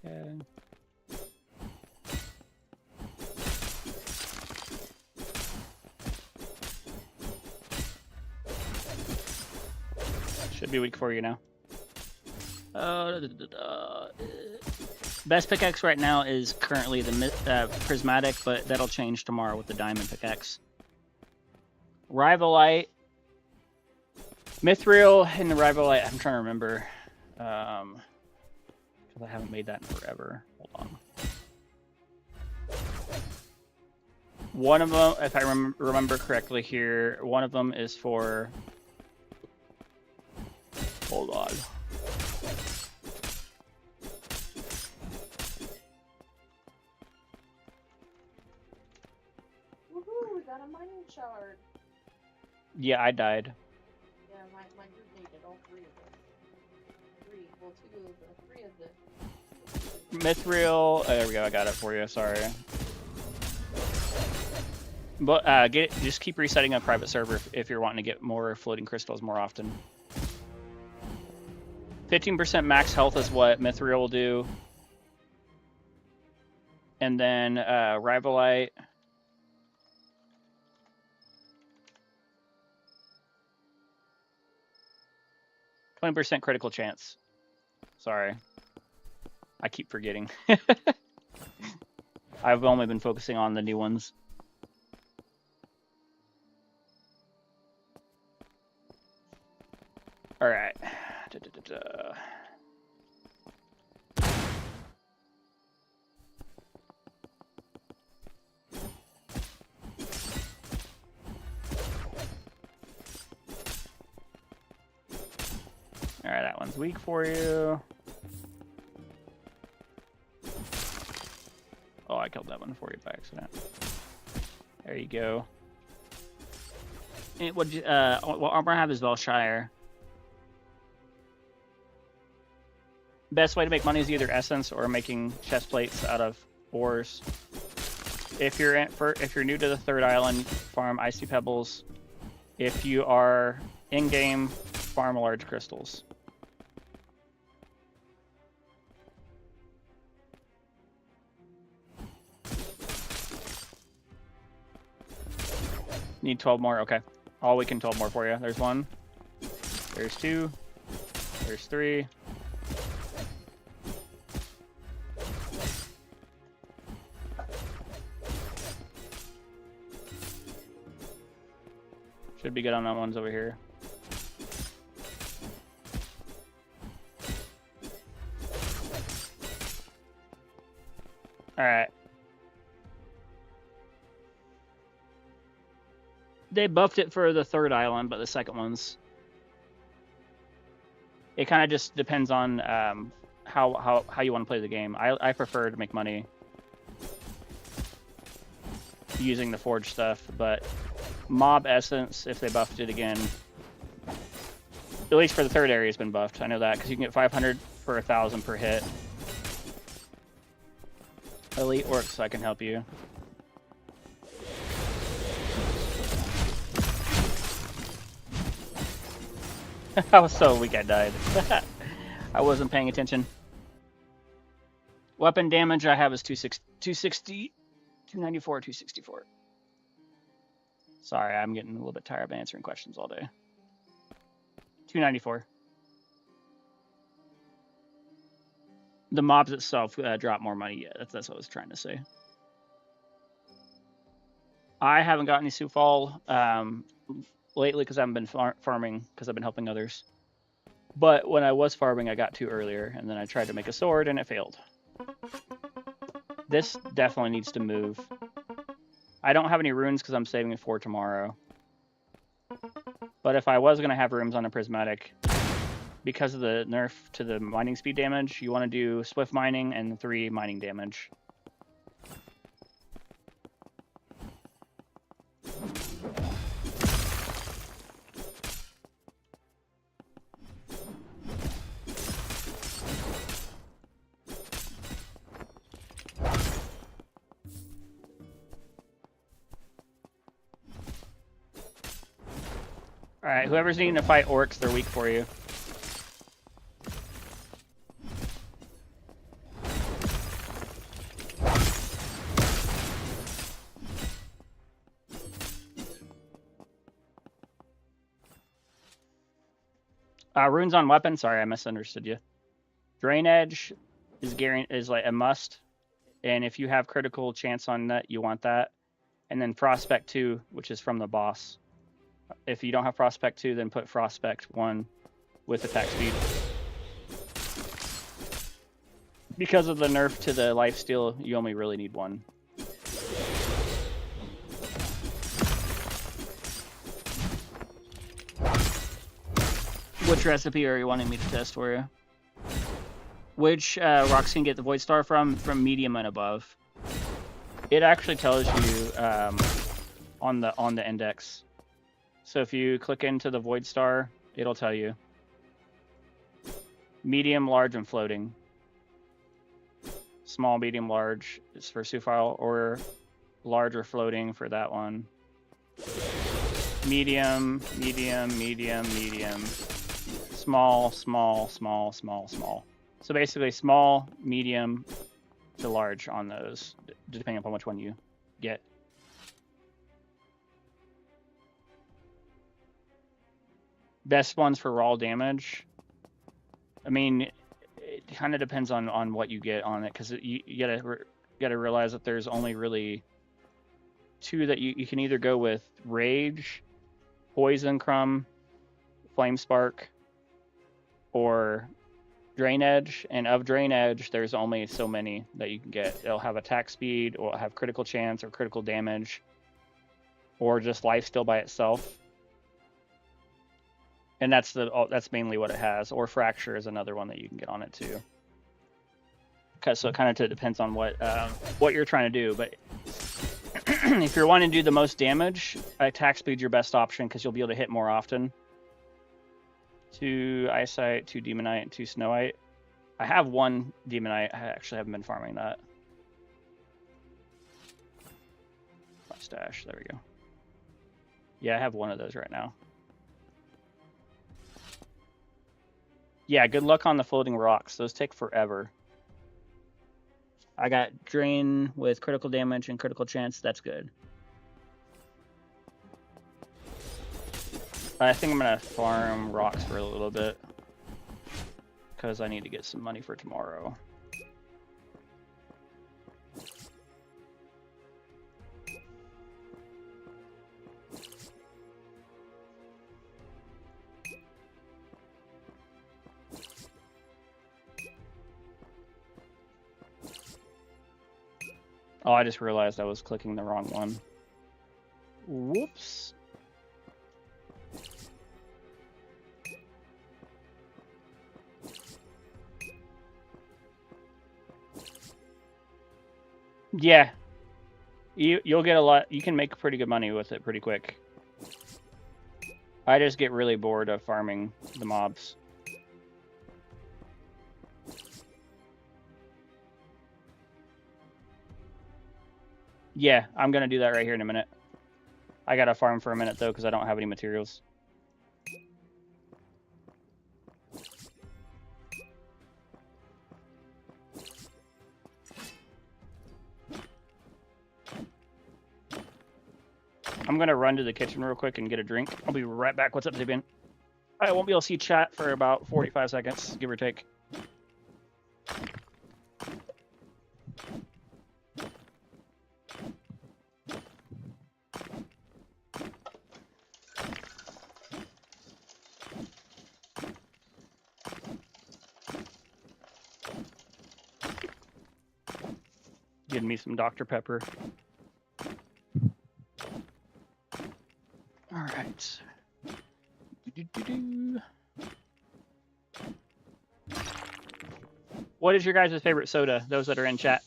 Okay. Should be weak for you now. Best pickaxe right now is currently the prismatic, but that'll change tomorrow with the diamond pickaxe. Rivalite, Mithril, and the Rivalite. I'm trying to remember, because I haven't made that in forever. Hold on. One of them, if I remember correctly here, one of them is for. Hold on. Woohoo! We got a mining shard. Yeah, I died. Yeah, my group needed all 3 of them. 3, well, 2 of the 3 of the. Mithril. Oh, there we go. I got it for you. Sorry. But just keep resetting a private server if you're wanting to get more floating crystals more often. 15% max health is what Mithril will do. And then Rivalite. %20 critical chance. Sorry. I keep forgetting. I've only been focusing on the new ones. All right. All right, that one's weak for you. Oh, I killed that one for you by accident. There you go. And what armor I have is Velshire. Best way to make money is either essence or making chest plates out of ores. If you're new to the 3rd island, farm icy pebbles. If you are in game, farm large crystals. Need 12 more. Okay, I'll weaken 12 more for you. There's 1. There's 2. There's 3. Should be good on that ones over here. Alright. They buffed it for the 3rd island, but the second one's... It kind of just depends on how you want to play the game. I prefer to make money using the forge stuff, but mob essence, if they buffed it again, at least for the 3rd area, has been buffed. I know that because you can get 500 for 1,000 per hit. Elite Orcs, I can help you. I was so weak I died. I wasn't paying attention. Weapon damage I have is 260, 294, 264. Sorry, I'm getting a little bit tired of answering questions all day. 294. The mobs itself drop more money yet. That's what I was trying to say. I haven't got any Sioux Fall lately because I haven't been farming because I've been helping others. But when I was farming, I got 2 earlier, and then I tried to make a sword, and it failed. This definitely needs to move. I don't have any runes because I'm saving it for tomorrow. But if I was going to have runes on a prismatic, because of the nerf to the mining speed damage, you want to do swift mining and 3 mining damage. Alright, whoever's needing to fight orcs, they're weak for you. Runes on weapon. Sorry, I misunderstood you. Drain Edge is like a must, and if you have critical chance on that, you want that. And then Prospect 2, which is from the boss. If you don't have Prospect 2, then put Prospect 1 with attack speed. Because of the nerf to the lifesteal, you only really need 1. Which recipe are you wanting me to test for you? Which rocks can get the Void Star from? From medium and above. It actually tells you on the index. So if you click into the Void Star, it'll tell you. Medium, large, and floating. Small, medium, large is for Sufile, or large or floating for that one. Medium, medium, medium, medium. Small, small, small, small, small. So basically small, medium to large on those, depending upon which one you get. Best ones for raw damage. I mean, it kind of depends on what you get on it, because you gotta realize that there's only really 2 that you can either go with: Rage, Poison Crumb, Flame Spark, or Drain Edge. And of Drain Edge, there's only so many that you can get. It'll have attack speed, or it'll have critical chance, or critical damage, or just lifesteal by itself. And that's mainly what it has. Or Fracture is another one that you can get on it too. So it kind of depends on what you're trying to do. But if you're wanting to do the most damage, attack speed's your best option, because you'll be able to hit more often. 2 Eyesight, 2 Demonite, and 2 Snowite. I have 1 Demonite. I actually haven't been farming that. Stash. There we go. Yeah, I have 1 of those right now. Yeah, good luck on the floating rocks. Those take forever. I got Drain with critical damage and critical chance. That's good. I think I'm going to farm rocks for a little bit, because I need to get some money for tomorrow. Oh, I just realized I was clicking the wrong one. Whoops. Yeah. You'll get a lot. You can make pretty good money with it pretty quick. I just get really bored of farming the mobs. Yeah, I'm going to do that right here in a minute. I got to farm for a minute, though, because I don't have any materials. I'm going to run to the kitchen real quick and get a drink. I'll be right back. What's up, Zibian? I won't be able to see chat for about 45 seconds, give or take. Give me some Dr. Pepper. All right. What is your guys' favorite soda? Those that are in chat.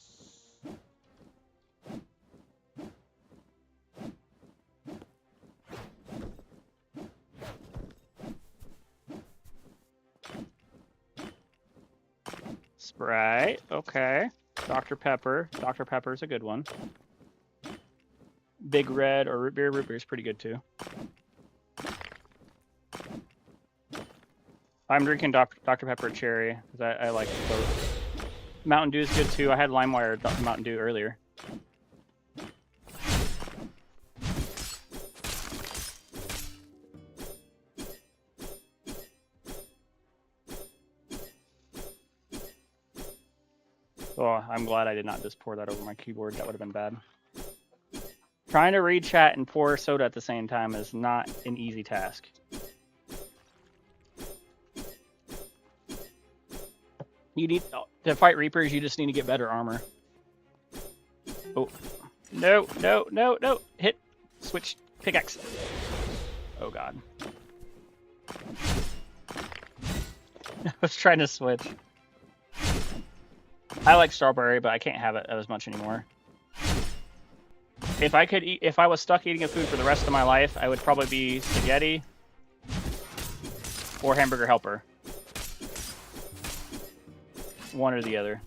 Sprite. Okay. Dr. Pepper. Dr. Pepper's a good one. Big Red or Root Beer. Root Beer is pretty good too. I'm drinking Dr. Pepper Cherry because I like both. Mountain Dew is good too. I had LimeWire Mountain Dew earlier. Oh, I'm glad I did not just pour that over my keyboard. That would have been bad. Trying to read chat and pour soda at the same time is not an easy task. You need to fight Reapers. You just need to get better armor. Oh, no, no, no, no! Hit, switch, pickaxe. Oh god. I was trying to switch. I like strawberry, but I can't have it as much anymore. If I could eat, if I was stuck eating a food for the rest of my life, I would probably be spaghetti or hamburger helper. One or the other.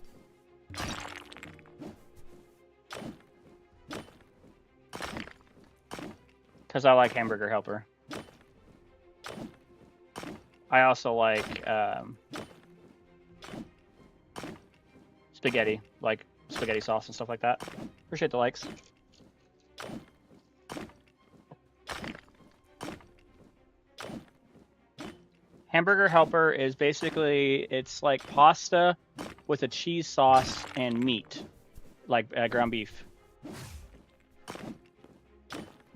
Because I like hamburger helper. I also like spaghetti, like spaghetti sauce and stuff like that. Appreciate the likes. Hamburger helper is basically, it's like pasta with a cheese sauce and meat, like ground beef.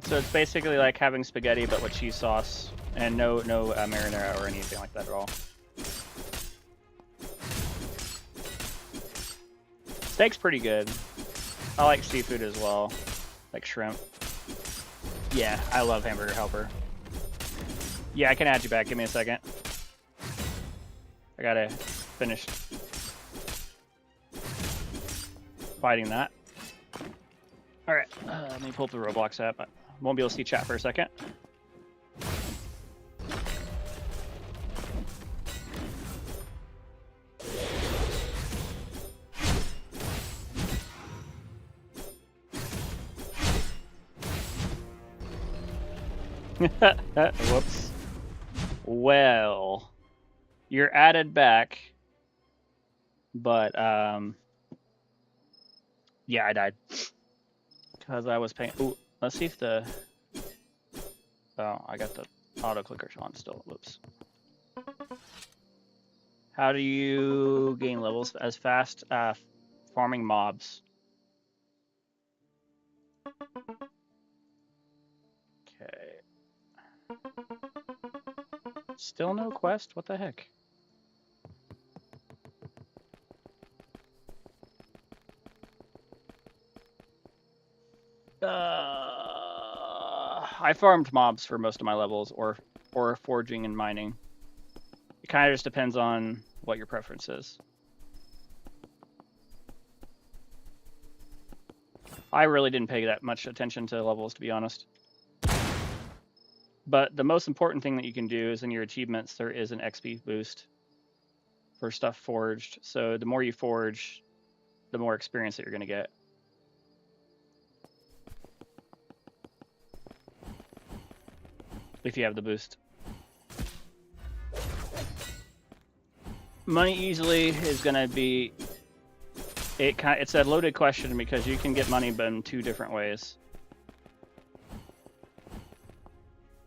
So it's basically like having spaghetti but with cheese sauce and no marinara or anything like that at all. Steak's pretty good. I like seafood as well, like shrimp. Yeah, I love hamburger helper. Yeah, I can add you back. Give me a second. I gotta finish fighting that. Alright, let me pull up the Roblox app. I won't be able to see chat for a second. Whoops. Well, you're added back, but yeah, I died because I was paying. Ooh, let's see if the. Oh, I got the auto clicker on still. Whoops. How do you gain levels as fast? Farming mobs. Okay. Still no quest? What the heck? I farmed mobs for most of my levels, or foraging and mining. It kind of just depends on what your preference is. I really didn't pay that much attention to levels, to be honest. But the most important thing that you can do is in your achievements, there is an XP boost for stuff forged. So the more you forge, the more experience that you're going to get. If you have the boost. Money easily is going to be... It's a loaded question because you can get money but in two different ways.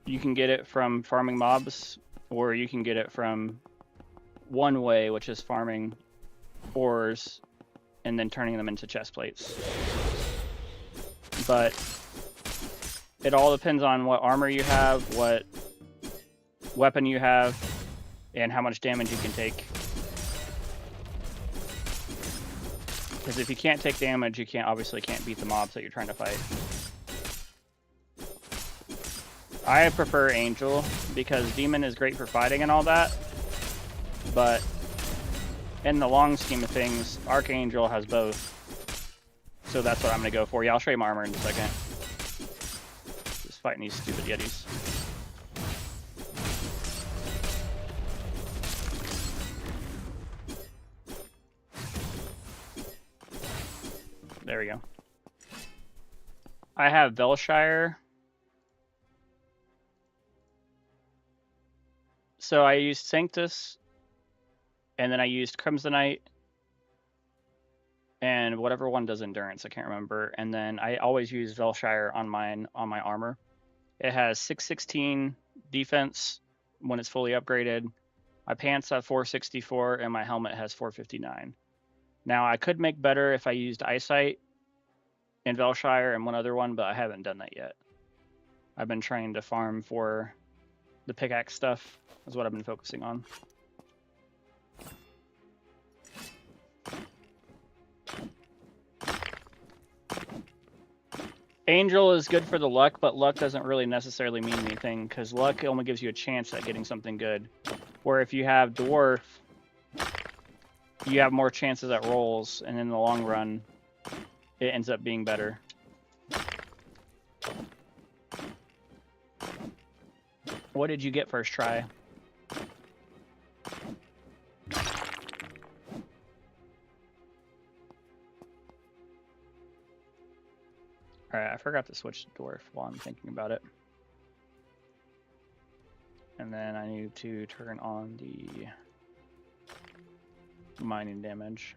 You can get it from farming mobs, or you can get it from one way, which is farming ores and then turning them into chest plates. But it all depends on what armor you have, what weapon you have, and how much damage you can take. Because if you can't take damage, you obviously can't beat the mobs that you're trying to fight. I prefer Angel because Demon is great for fighting and all that, but in the long scheme of things, Archangel has both. So that's what I'm going to go for. Yeah, I'll show you my armor in a second. Just fighting these stupid Yetis. There we go. I have Velshire. So I used Sanctus, and then I used Crimsonite, and whatever one does Endurance, I can't remember. And then I always use Velshire on my armor. It has 616 defense when it's fully upgraded. My pants have 464, and my helmet has 459. Now, I could make better if I used Eyesight in Velshire and one other one, but I haven't done that yet. I've been trying to farm for the pickaxe stuff, is what I've been focusing on. Angel is good for the luck, but luck doesn't really necessarily mean anything, because luck only gives you a chance at getting something good. Where if you have Dwarf, you have more chances at rolls, and in the long run, it ends up being better. What did you get first try? Alright, I forgot to switch to Dwarf while I'm thinking about it. And then I need to turn on the mining damage.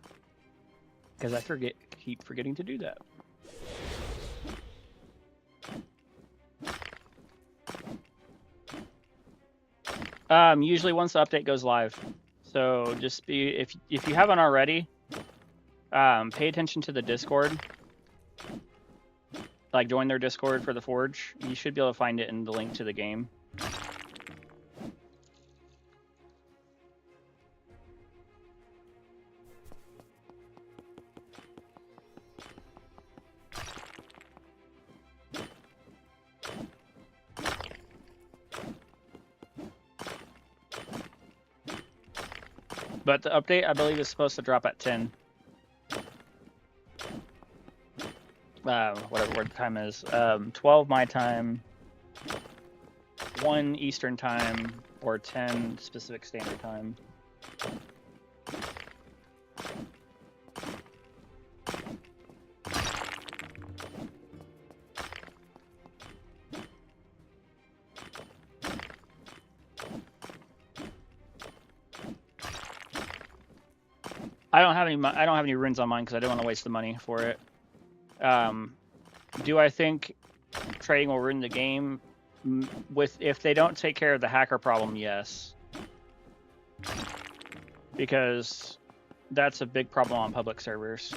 Because I keep forgetting to do that. Usually once the update goes live. So just if you haven't already, pay attention to the Discord. Like join their Discord for the Forge. You should be able to find it in the link to the game. But the update, I believe, is supposed to drop at 10. Whatever the time is. 12 my time, 1 Eastern time, or 10 Pacific Standard Time. I don't have any runes on mine because I don't want to waste the money for it. Do I think trading will ruin the game? If they don't take care of the hacker problem, yes. Because that's a big problem on public servers.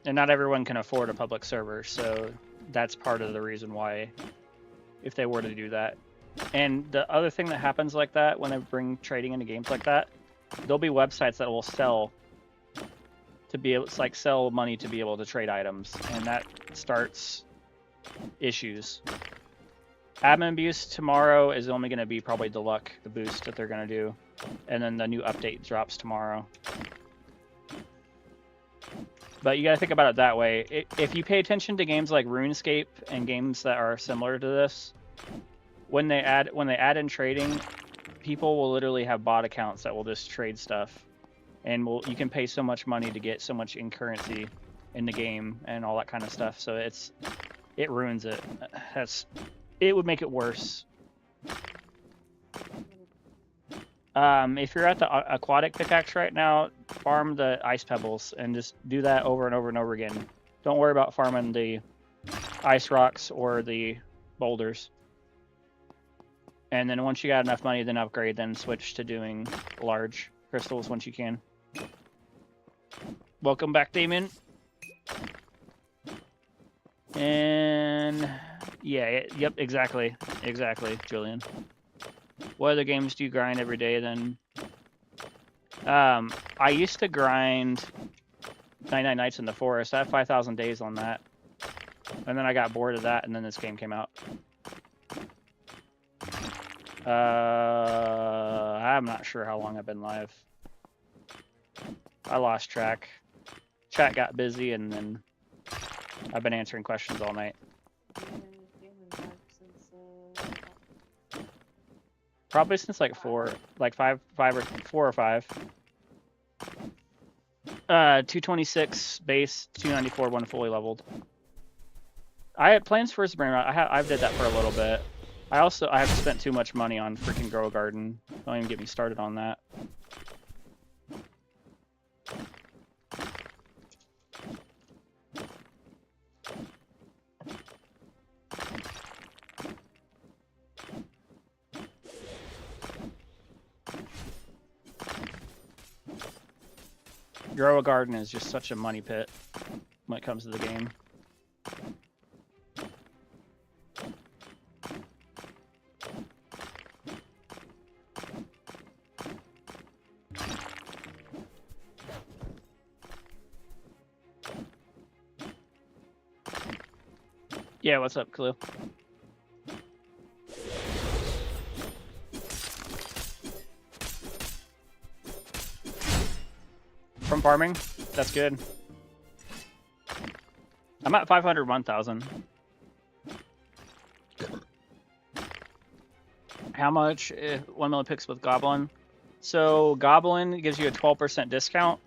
And not everyone can afford a public server, so that's part of the reason why, if they were to do that. And the other thing that happens like that, when they bring trading into games like that, there'll be websites that will sell to be able, it's like sell money to be able to trade items, and that starts issues. Admin abuse tomorrow is only going to be probably the luck, the boost that they're going to do, and then the new update drops tomorrow. But you got to think about it that way. If you pay attention to games like RuneScape and games that are similar to this, when they add in trading, people will literally have bot accounts that will just trade stuff, and you can pay so much money to get so much in currency in the game and all that kind of stuff. So it ruins it. It would make it worse. If you're at the aquatic pickaxe right now, farm the ice pebbles and just do that over and over and over again. Don't worry about farming the ice rocks or the boulders. And then once you got enough money, then upgrade, then switch to doing large crystals once you can. Welcome back, Damon. And yeah, yep, exactly, Julian. What other games do you grind every day then? I used to grind 99 Nights in the Forest. I have 5,000 days on that. And then I got bored of that, and then this game came out. I'm not sure how long I've been live. I lost track. Chat got busy, and then I've been answering questions all night. Probably since like 4 or 5. 226 base, 294 when fully leveled. I had plans for Spring. I've did that for a little bit. I have spent too much money on freaking Grow a Garden. Don't even get me started on that. Grow a garden is just such a money pit when it comes to the game. Yeah, what's up, Khalil? From farming? That's good. I'm at 501,000. How much? 1 million picks with Goblin. So Goblin gives you a 12% discount.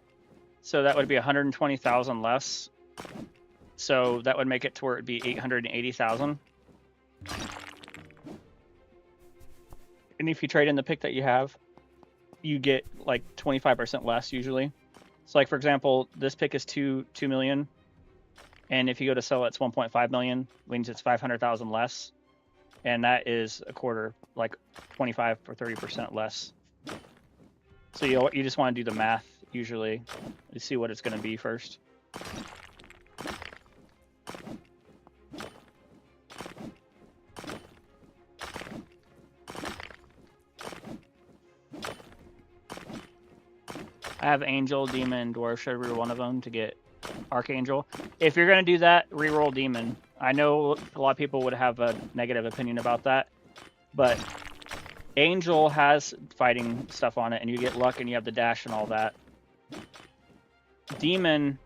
So that would be 120,000 less. So that would make it to where it'd be 880,000. And if you trade in the pick that you have, you get like 25% less usually. So like for example, this pick is 2 million. And if you go to sell it, it's 1.5 million, means it's 500,000 less. And that is a quarter, like 25 or 30% less. So you just want to do the math usually to see what it's going to be first. I have Angel, Demon, Dwarf. Should I reroll one of them to get Archangel? If you're going to do that, reroll Demon. I know a lot of people would have a negative opinion about that, but Angel has fighting stuff on it, and you get luck, and you have the dash and all that. Demon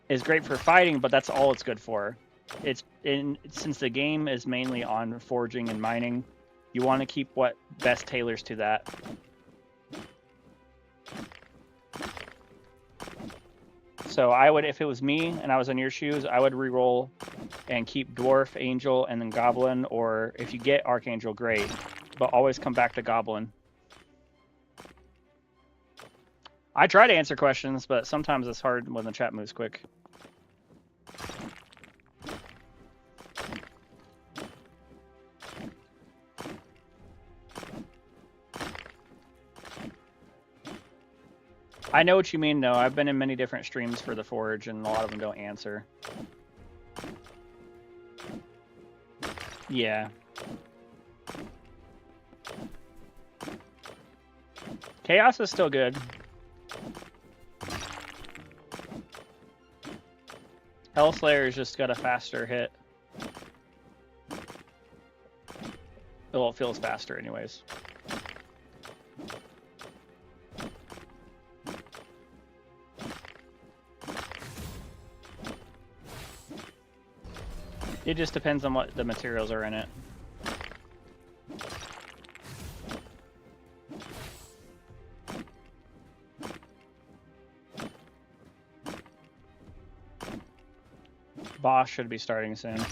is great for fighting, but that's all it's good for. Since the game is mainly on foraging and mining, you want to keep what best tailors to that. So I would, if it was me and I was in your shoes, I would reroll and keep Dwarf, Angel, and then Goblin, or if you get Archangel, great. But always come back to Goblin. I try to answer questions, but sometimes it's hard when the chat moves quick. I know what you mean, though. I've been in many different streams for the Forge, and a lot of them don't answer. Yeah. Chaos is still good. Hellslayer's just got a faster hit. Well, it feels faster anyways. It just depends on what the materials are in it. Boss should be starting soon.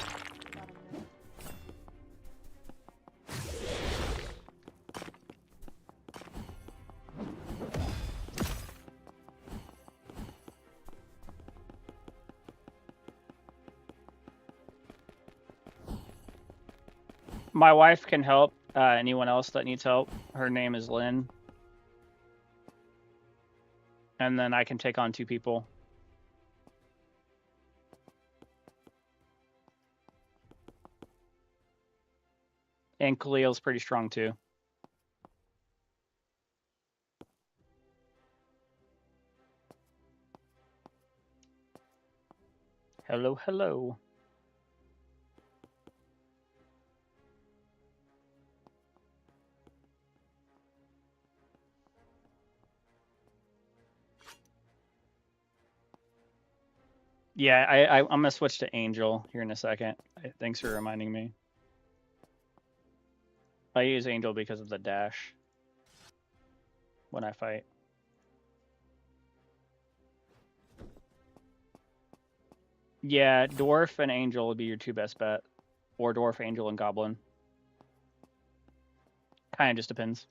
My wife can help anyone else that needs help. Her name is Lynn. And then I can take on 2 people. And Khalil's pretty strong too. Hello, hello. Yeah, I'm gonna switch to Angel here in a second. Thanks for reminding me. I use Angel because of the dash when I fight. Yeah, Dwarf and Angel would be your 2 best bet. Or Dwarf, Angel, and Goblin. Kind of just depends.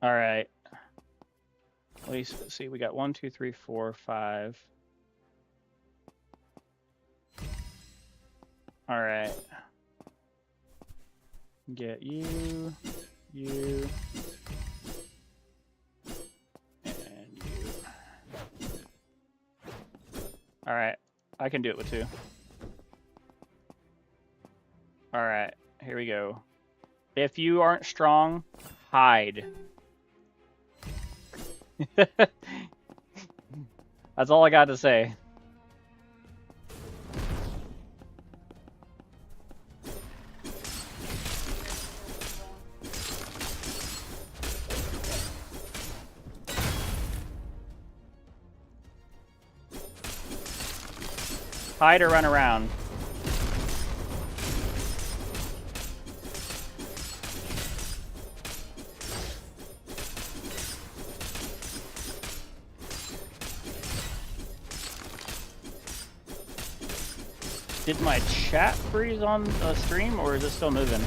Alright. Let's see, we got 1, 2, 3, 4, 5. Alright. Get you, you, and you. Alright, I can do it with 2. Alright, here we go. If you aren't strong, hide. That's all I got to say. Hide or run around. Did my chat freeze on the stream, or is it still moving?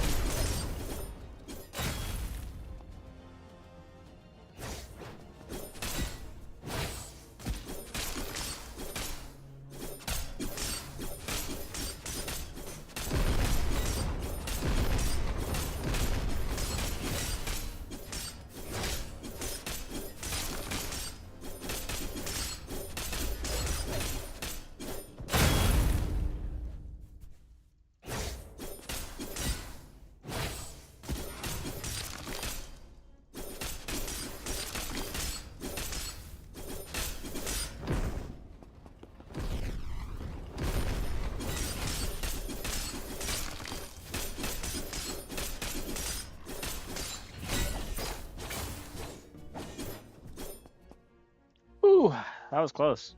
Ooh, that was close.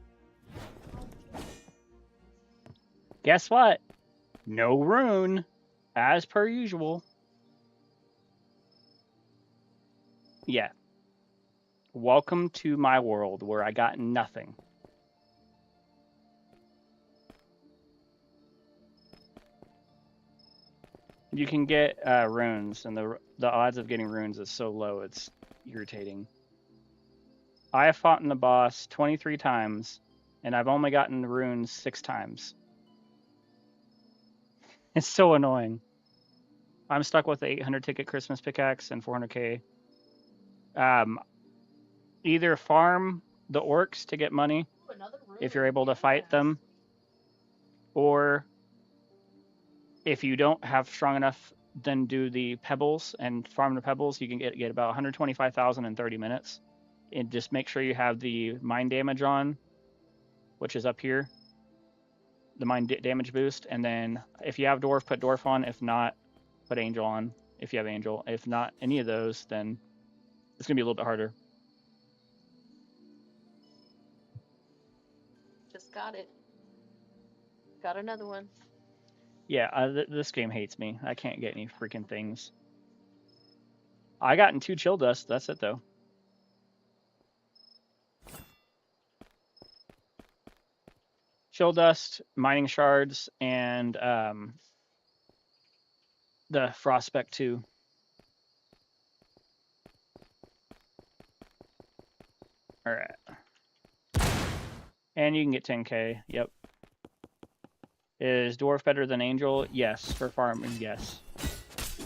Guess what? No rune, as per usual. Yeah. Welcome to my world where I got nothing. You can get runes, and the odds of getting runes is so low, it's irritating. I have fought in the boss 23 times, and I've only gotten runes 6 times. It's so annoying. I'm stuck with the 800 ticket Christmas pickaxe and 400k. Either farm the orcs to get money if you're able to fight them, or if you don't have strong enough, then do the pebbles and farm the pebbles. You can get about 125,000 in 30 minutes. And just make sure you have the mine damage on, which is up here, the mine damage boost. And then if you have dwarf, put dwarf on. If not, put angel on if you have angel. If not any of those, then it's gonna be a little bit harder. Just got it. Got another one. Yeah, this game hates me. I can't get any freaking things. I gotten 2 chill dust. That's it though. Chill dust, mining shards, and the Frostspec 2. Alright. And you can get 10k. Yep. Is dwarf better than angel? Yes. For farming, yes.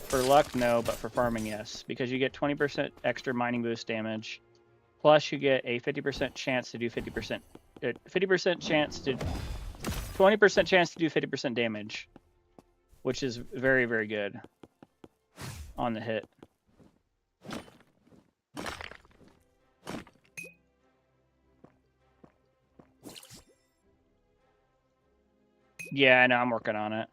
For luck, no, but for farming, yes. Because you get 20% extra mining boost damage. Plus you get a 50% chance to do 50%. 50% chance to 20% chance to do 50% damage, which is very, very good on the hit. Yeah, I know, I'm working on it.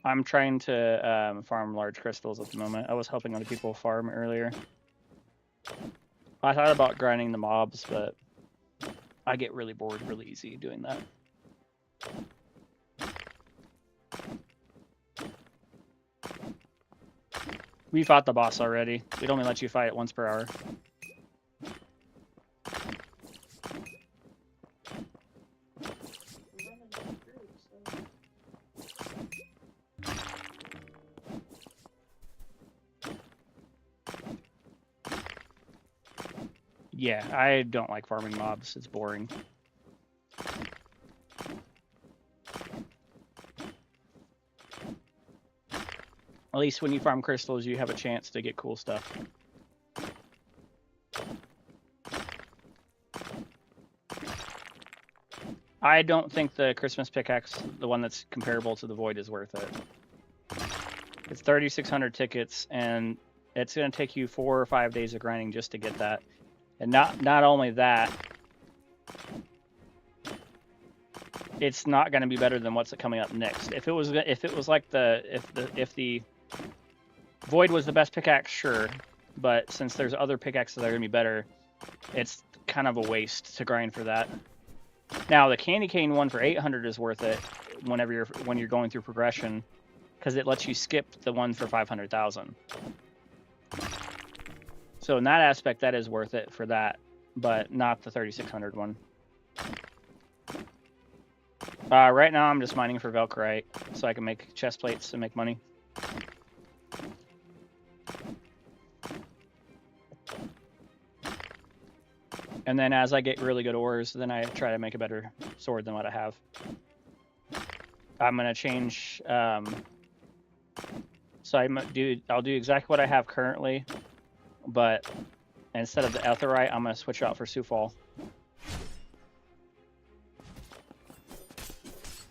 I'm trying to farm large crystals at the moment. I was helping other people farm earlier. I thought about grinding the mobs, but I get really bored really easy doing that. We fought the boss already. It only lets you fight it once per hour. Yeah, I don't like farming mobs. It's boring. At least when you farm crystals, you have a chance to get cool stuff. I don't think the Christmas pickaxe, the one that's comparable to the Void, is worth it. It's 3,600 tickets, and it's going to take you 4 or 5 days of grinding just to get that. And not only that, it's not going to be better than what's coming up next. If it was like if the Void was the best pickaxe, sure, but since there's other pickaxes that are going to be better, it's kind of a waste to grind for that. Now the candy cane one for 800 is worth it when you're going through progression, because it lets you skip the one for 500,000. So in that aspect, that is worth it for that, but not the 3,600 one. Right now, I'm just mining for Velcrite so I can make chest plates and make money. And then as I get really good ores, then I try to make a better sword than what I have. I'm gonna change. So I'll do exactly what I have currently, but instead of the Aetheryte, I'm gonna switch out for Sufal.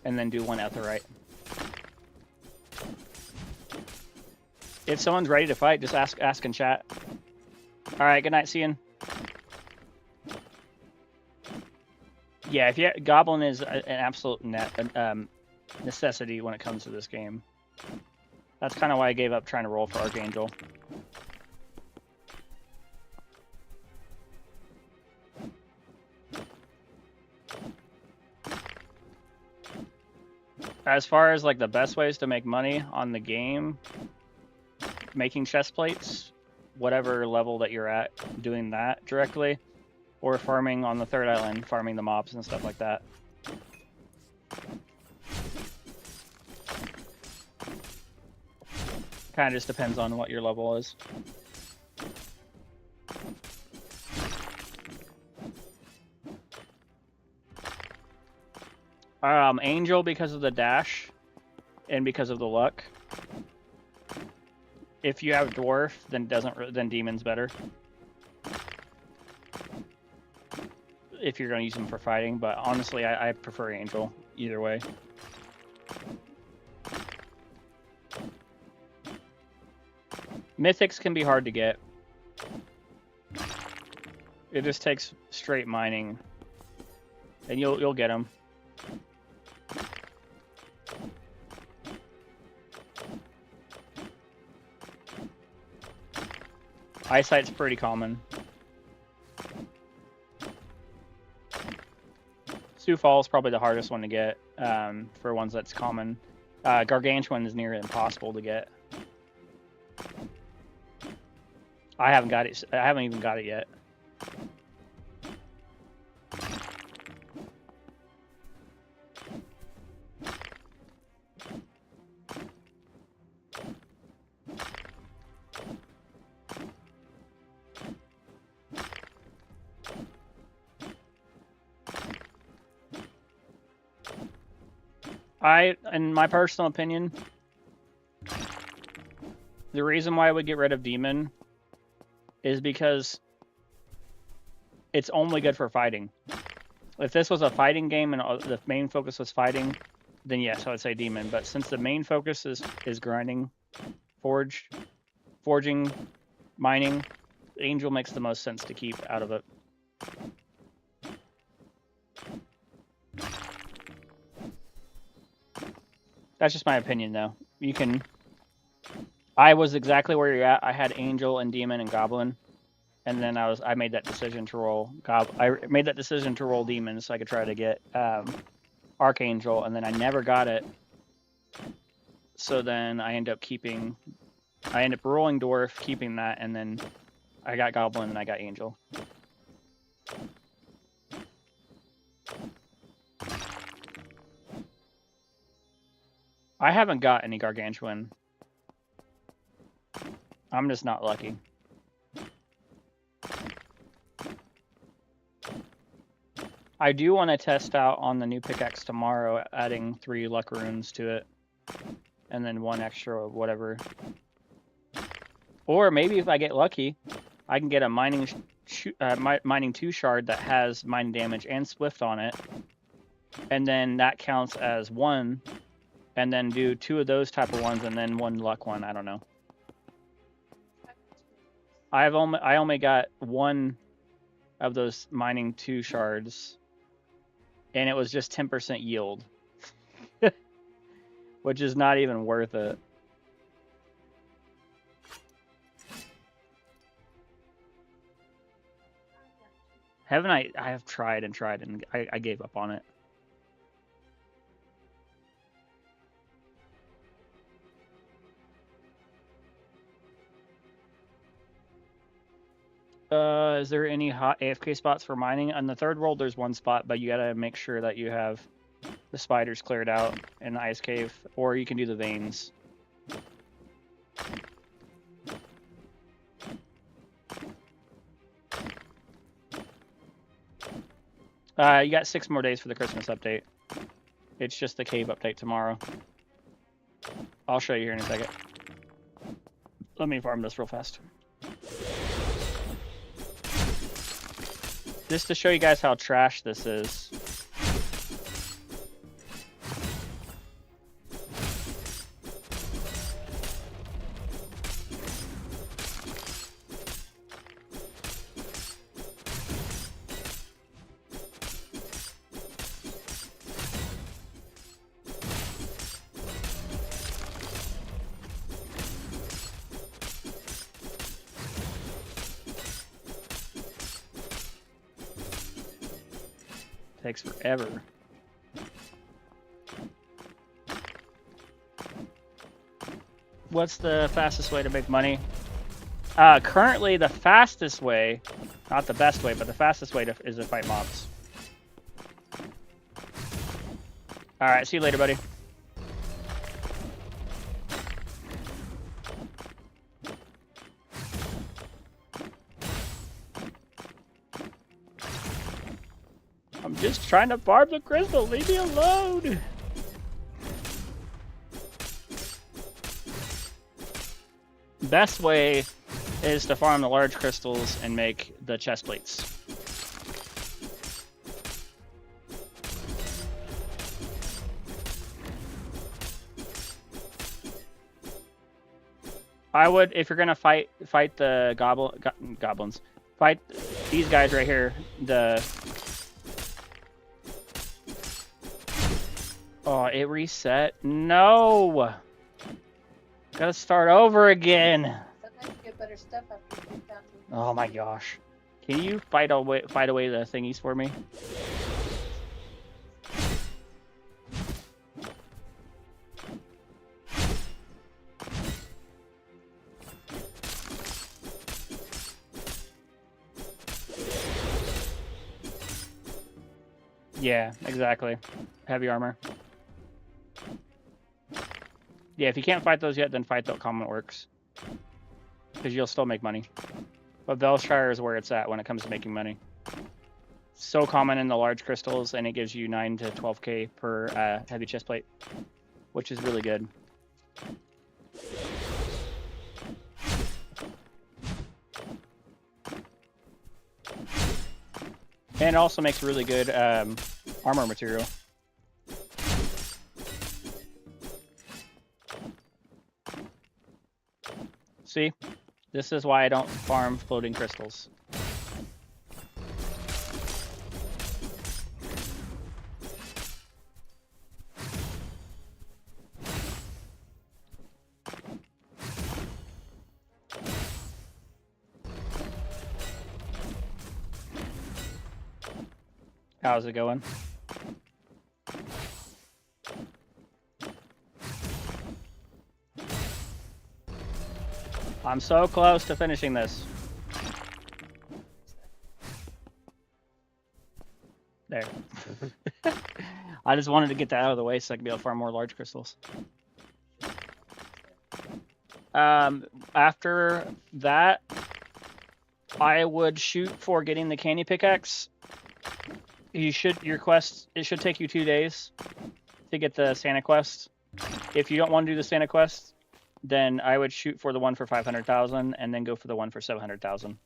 And then do 1 Aetheryte. If someone's ready to fight, just ask in chat. All right, good night, Cian. Yeah, Goblin is an absolute necessity when it comes to this game. That's kind of why I gave up trying to roll for Archangel. As far as like the best ways to make money on the game, making chest plates, whatever level that you're at, doing that directly, or farming on the third island, farming the mobs and stuff like that. Kind of just depends on what your level is. Angel because of the dash and because of the luck. If you have Dwarf, then Demon's better. If you're going to use them for fighting, but honestly, I prefer Angel either way. Mythics can be hard to get. It just takes straight mining, and you'll get them. Eyesight's pretty common. Sufal is probably the hardest one to get for ones that's common. Gargantuan is near impossible to get. I haven't got it. I haven't even got it yet. In my personal opinion, the reason why I would get rid of Demon is because it's only good for fighting. If this was a fighting game and the main focus was fighting, then yes, I would say Demon. But since the main focus is grinding, forging, mining, Angel makes the most sense to keep out of it. That's just my opinion, though. You can. I was exactly where you're at. I had Angel and Demon and Goblin, and then I made that decision to roll I made that decision to roll Demon so I could try to get Archangel, and then I never got it. So then I end up rolling Dwarf, keeping that, and then I got Goblin and I got Angel. I haven't got any Gargantuan. I'm just not lucky. I do want to test out on the new pickaxe tomorrow, adding 3 luck runes to it. And then 1 extra whatever. Or maybe if I get lucky, I can get a mining 2 shard that has mining damage and Swift on it. and then that counts as 1, and then do 2 of those type of ones, and then 1 luck one. I don't know. I only got 1 of those mining 2 shards, and it was just 10% yield, which is not even worth it. Haven't I have tried and tried, and I gave up on it. Is there any hot AFK spots for mining? On the 3rd world, there's 1 spot, but you gotta make sure that you have the spiders cleared out in the ice cave, or you can do the veins. You got 6 more days for the Christmas update. It's just the cave update tomorrow. I'll show you here in a second. Let me farm this real fast. Just to show you guys how trash this is. Takes forever. What's the fastest way to make money? Currently, the fastest way, not the best way, but the fastest way is to fight mobs. Alright, see you later, buddy. I'm just trying to farm the crystal. Leave me alone. Best way is to farm the large crystals and make the chest plates. I would, if you're gonna fight the goblins, fight these guys right here. Oh, it reset. No. Gotta start over again. Sometimes you get better stuff after you found them. Oh my gosh. Can you fight away the thingies for me? Yeah, exactly. Heavy armor. Yeah, if you can't fight those yet, then fight the common orcs. Because you'll still make money. But Velshire is where it's at when it comes to making money. So common in the large crystals, and it gives you 9 to 12k per heavy chest plate, which is really good. And it also makes really good armor material. See? This is why I don't farm floating crystals. How's it going? I'm so close to finishing this. There. I just wanted to get that out of the way so I could be able to farm more large crystals. After that, I would shoot for getting the candy pickaxe. Your quest, it should take you 2 days to get the Santa quest. If you don't want to do the Santa quest, then I would shoot for the one for 500,000 and then go for the one for 700,000.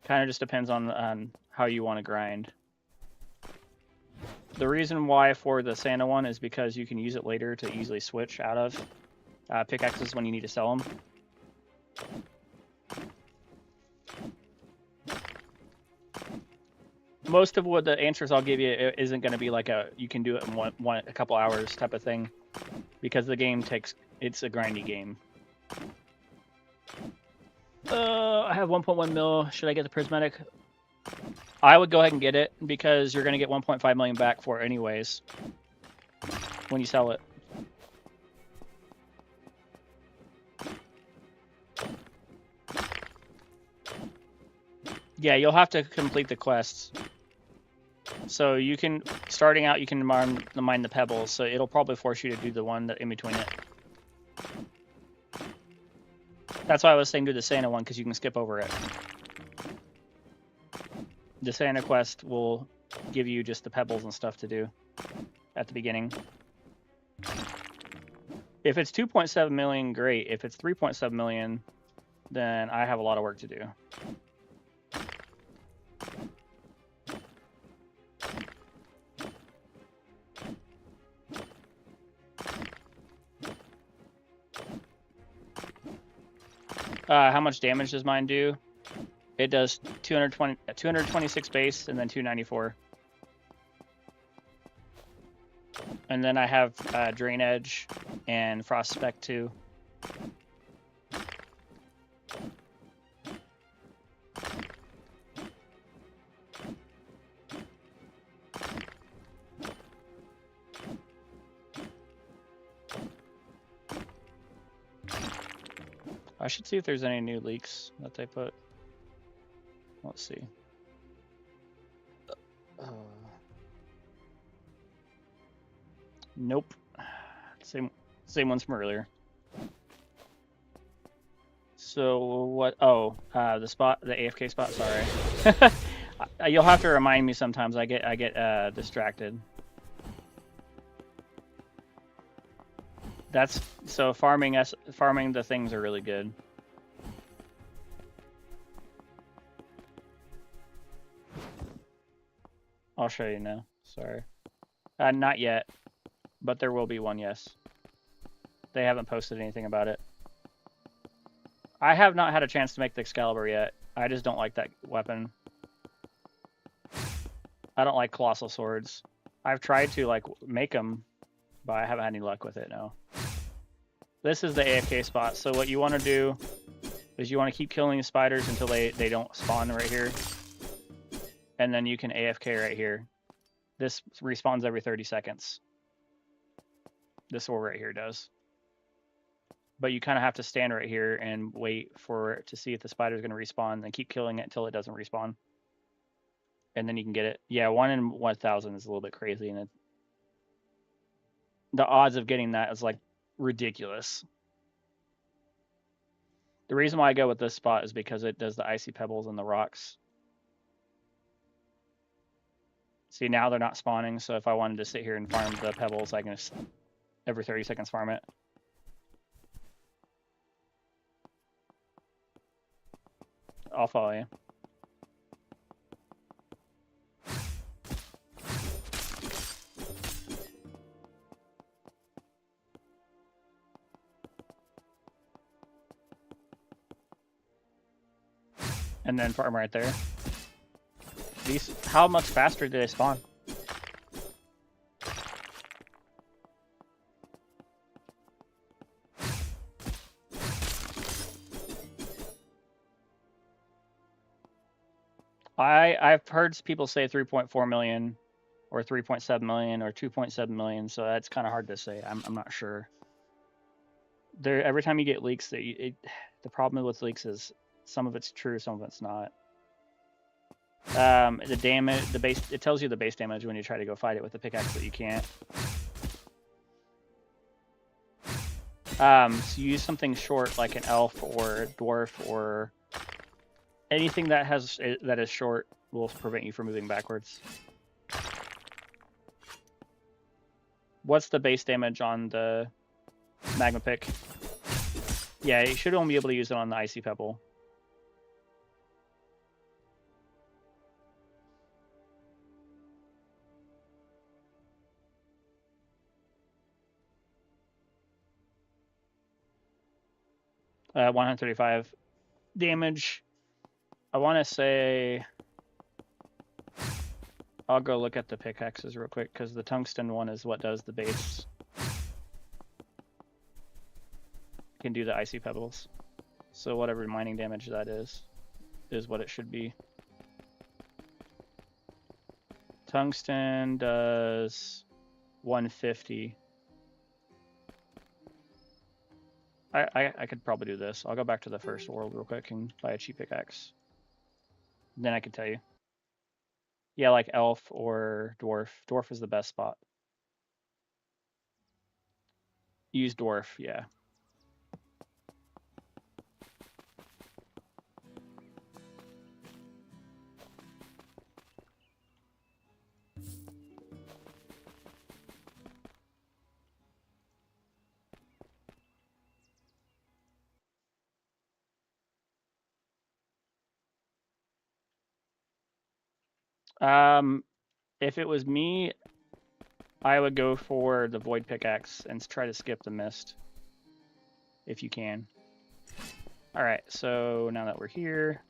Kind of just depends on how you want to grind. The reason why for the Santa one is because you can use it later to easily switch out of pickaxes when you need to sell them. Most of what the answers I'll give you isn't going to be like you can do it in a couple hours type of thing, because the game it's a grindy game. I have 1.1 mil. Should I get the prismatic? I would go ahead and get it because you're going to get 1.5 million back for it anyways when you sell it. Yeah, you'll have to complete the quests. So you can, starting out, you can mine the pebbles, so it'll probably force you to do the one that in between it. That's why I was saying do the Santa one, because you can skip over it. The Santa quest will give you just the pebbles and stuff to do at the beginning. If it's 2.7 million, great. If it's 3.7 million, then I have a lot of work to do. How much damage does mine do? It does 226 base and then 294. And then I have Drain Edge and Frost Spec too. I should see if there's any new leaks that they put. Let's see. Nope. Same ones from earlier. So what? Oh, the AFK spot. Sorry. You'll have to remind me sometimes. I get distracted. That's so farming the things are really good. I'll show you now. Sorry. Not yet, but there will be one, yes. They haven't posted anything about it. I have not had a chance to make the Excalibur yet. I just don't like that weapon. I don't like colossal swords. I've tried to like make them, but I haven't had any luck with it, no. This is the AFK spot, so what you want to do is you want to keep killing the spiders until they don't spawn right here. And then you can AFK right here. This respawns every 30 seconds. This one right here does. But you kind of have to stand right here and wait for it to see if the spider's going to respawn, and keep killing it until it doesn't respawn. And then you can get it. Yeah, 1 in 1,000 is a little bit crazy, and the odds of getting that is like ridiculous. The reason why I go with this spot is because it does the icy pebbles and the rocks. See, now they're not spawning, so if I wanted to sit here and farm the pebbles, I can just every 30 seconds farm it. I'll follow you. And then farm right there. These, how much faster do they spawn? I've heard people say 3.4 million or 3.7 million or 2.7 million, so that's kind of hard to say. I'm not sure. Every time you get leaks, the problem with leaks is some of it's true, some of it's not. The damage, it tells you the base damage when you try to go fight it with the pickaxe that you can't. So use something short like an elf or a dwarf or anything that is short will prevent you from moving backwards. What's the base damage on the magma pick? Yeah, you should only be able to use it on the icy pebble. 135 damage. I want to say I'll go look at the pickaxes real quick because the tungsten one is what does the base. Can do the icy pebbles. So whatever mining damage that is what it should be. Tungsten does 150. I could probably do this. I'll go back to the first world real quick and buy a cheap pickaxe. Then I can tell you. Yeah, like elf or dwarf. Dwarf is the best spot. Use dwarf, yeah. If it was me, I would go for the void pickaxe and try to skip the mist. If you can. Alright, so now that we're here,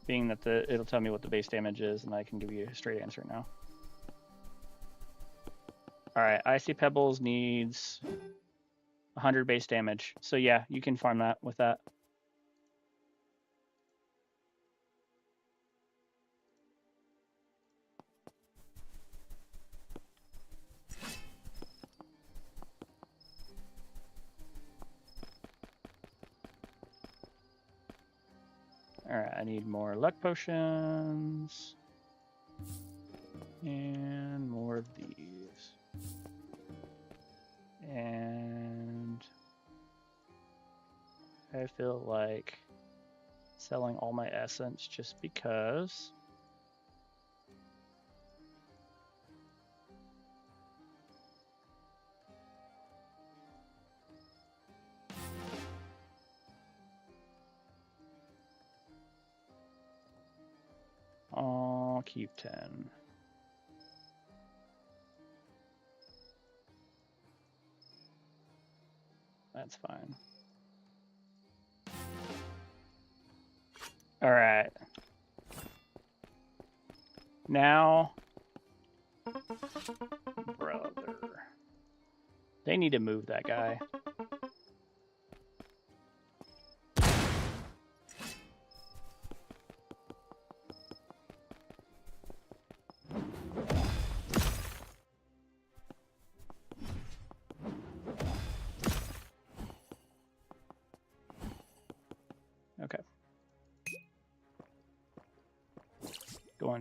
being that it'll tell me what the base damage is, and I can give you a straight answer now. Alright, Icy Pebbles needs 100 base damage. So yeah, you can farm that with that. Alright, I need more luck potions. And more of these. And I feel like selling all my essence just because. I'll keep 10. That's fine. All right. Now, brother, they need to move that guy. Okay. Going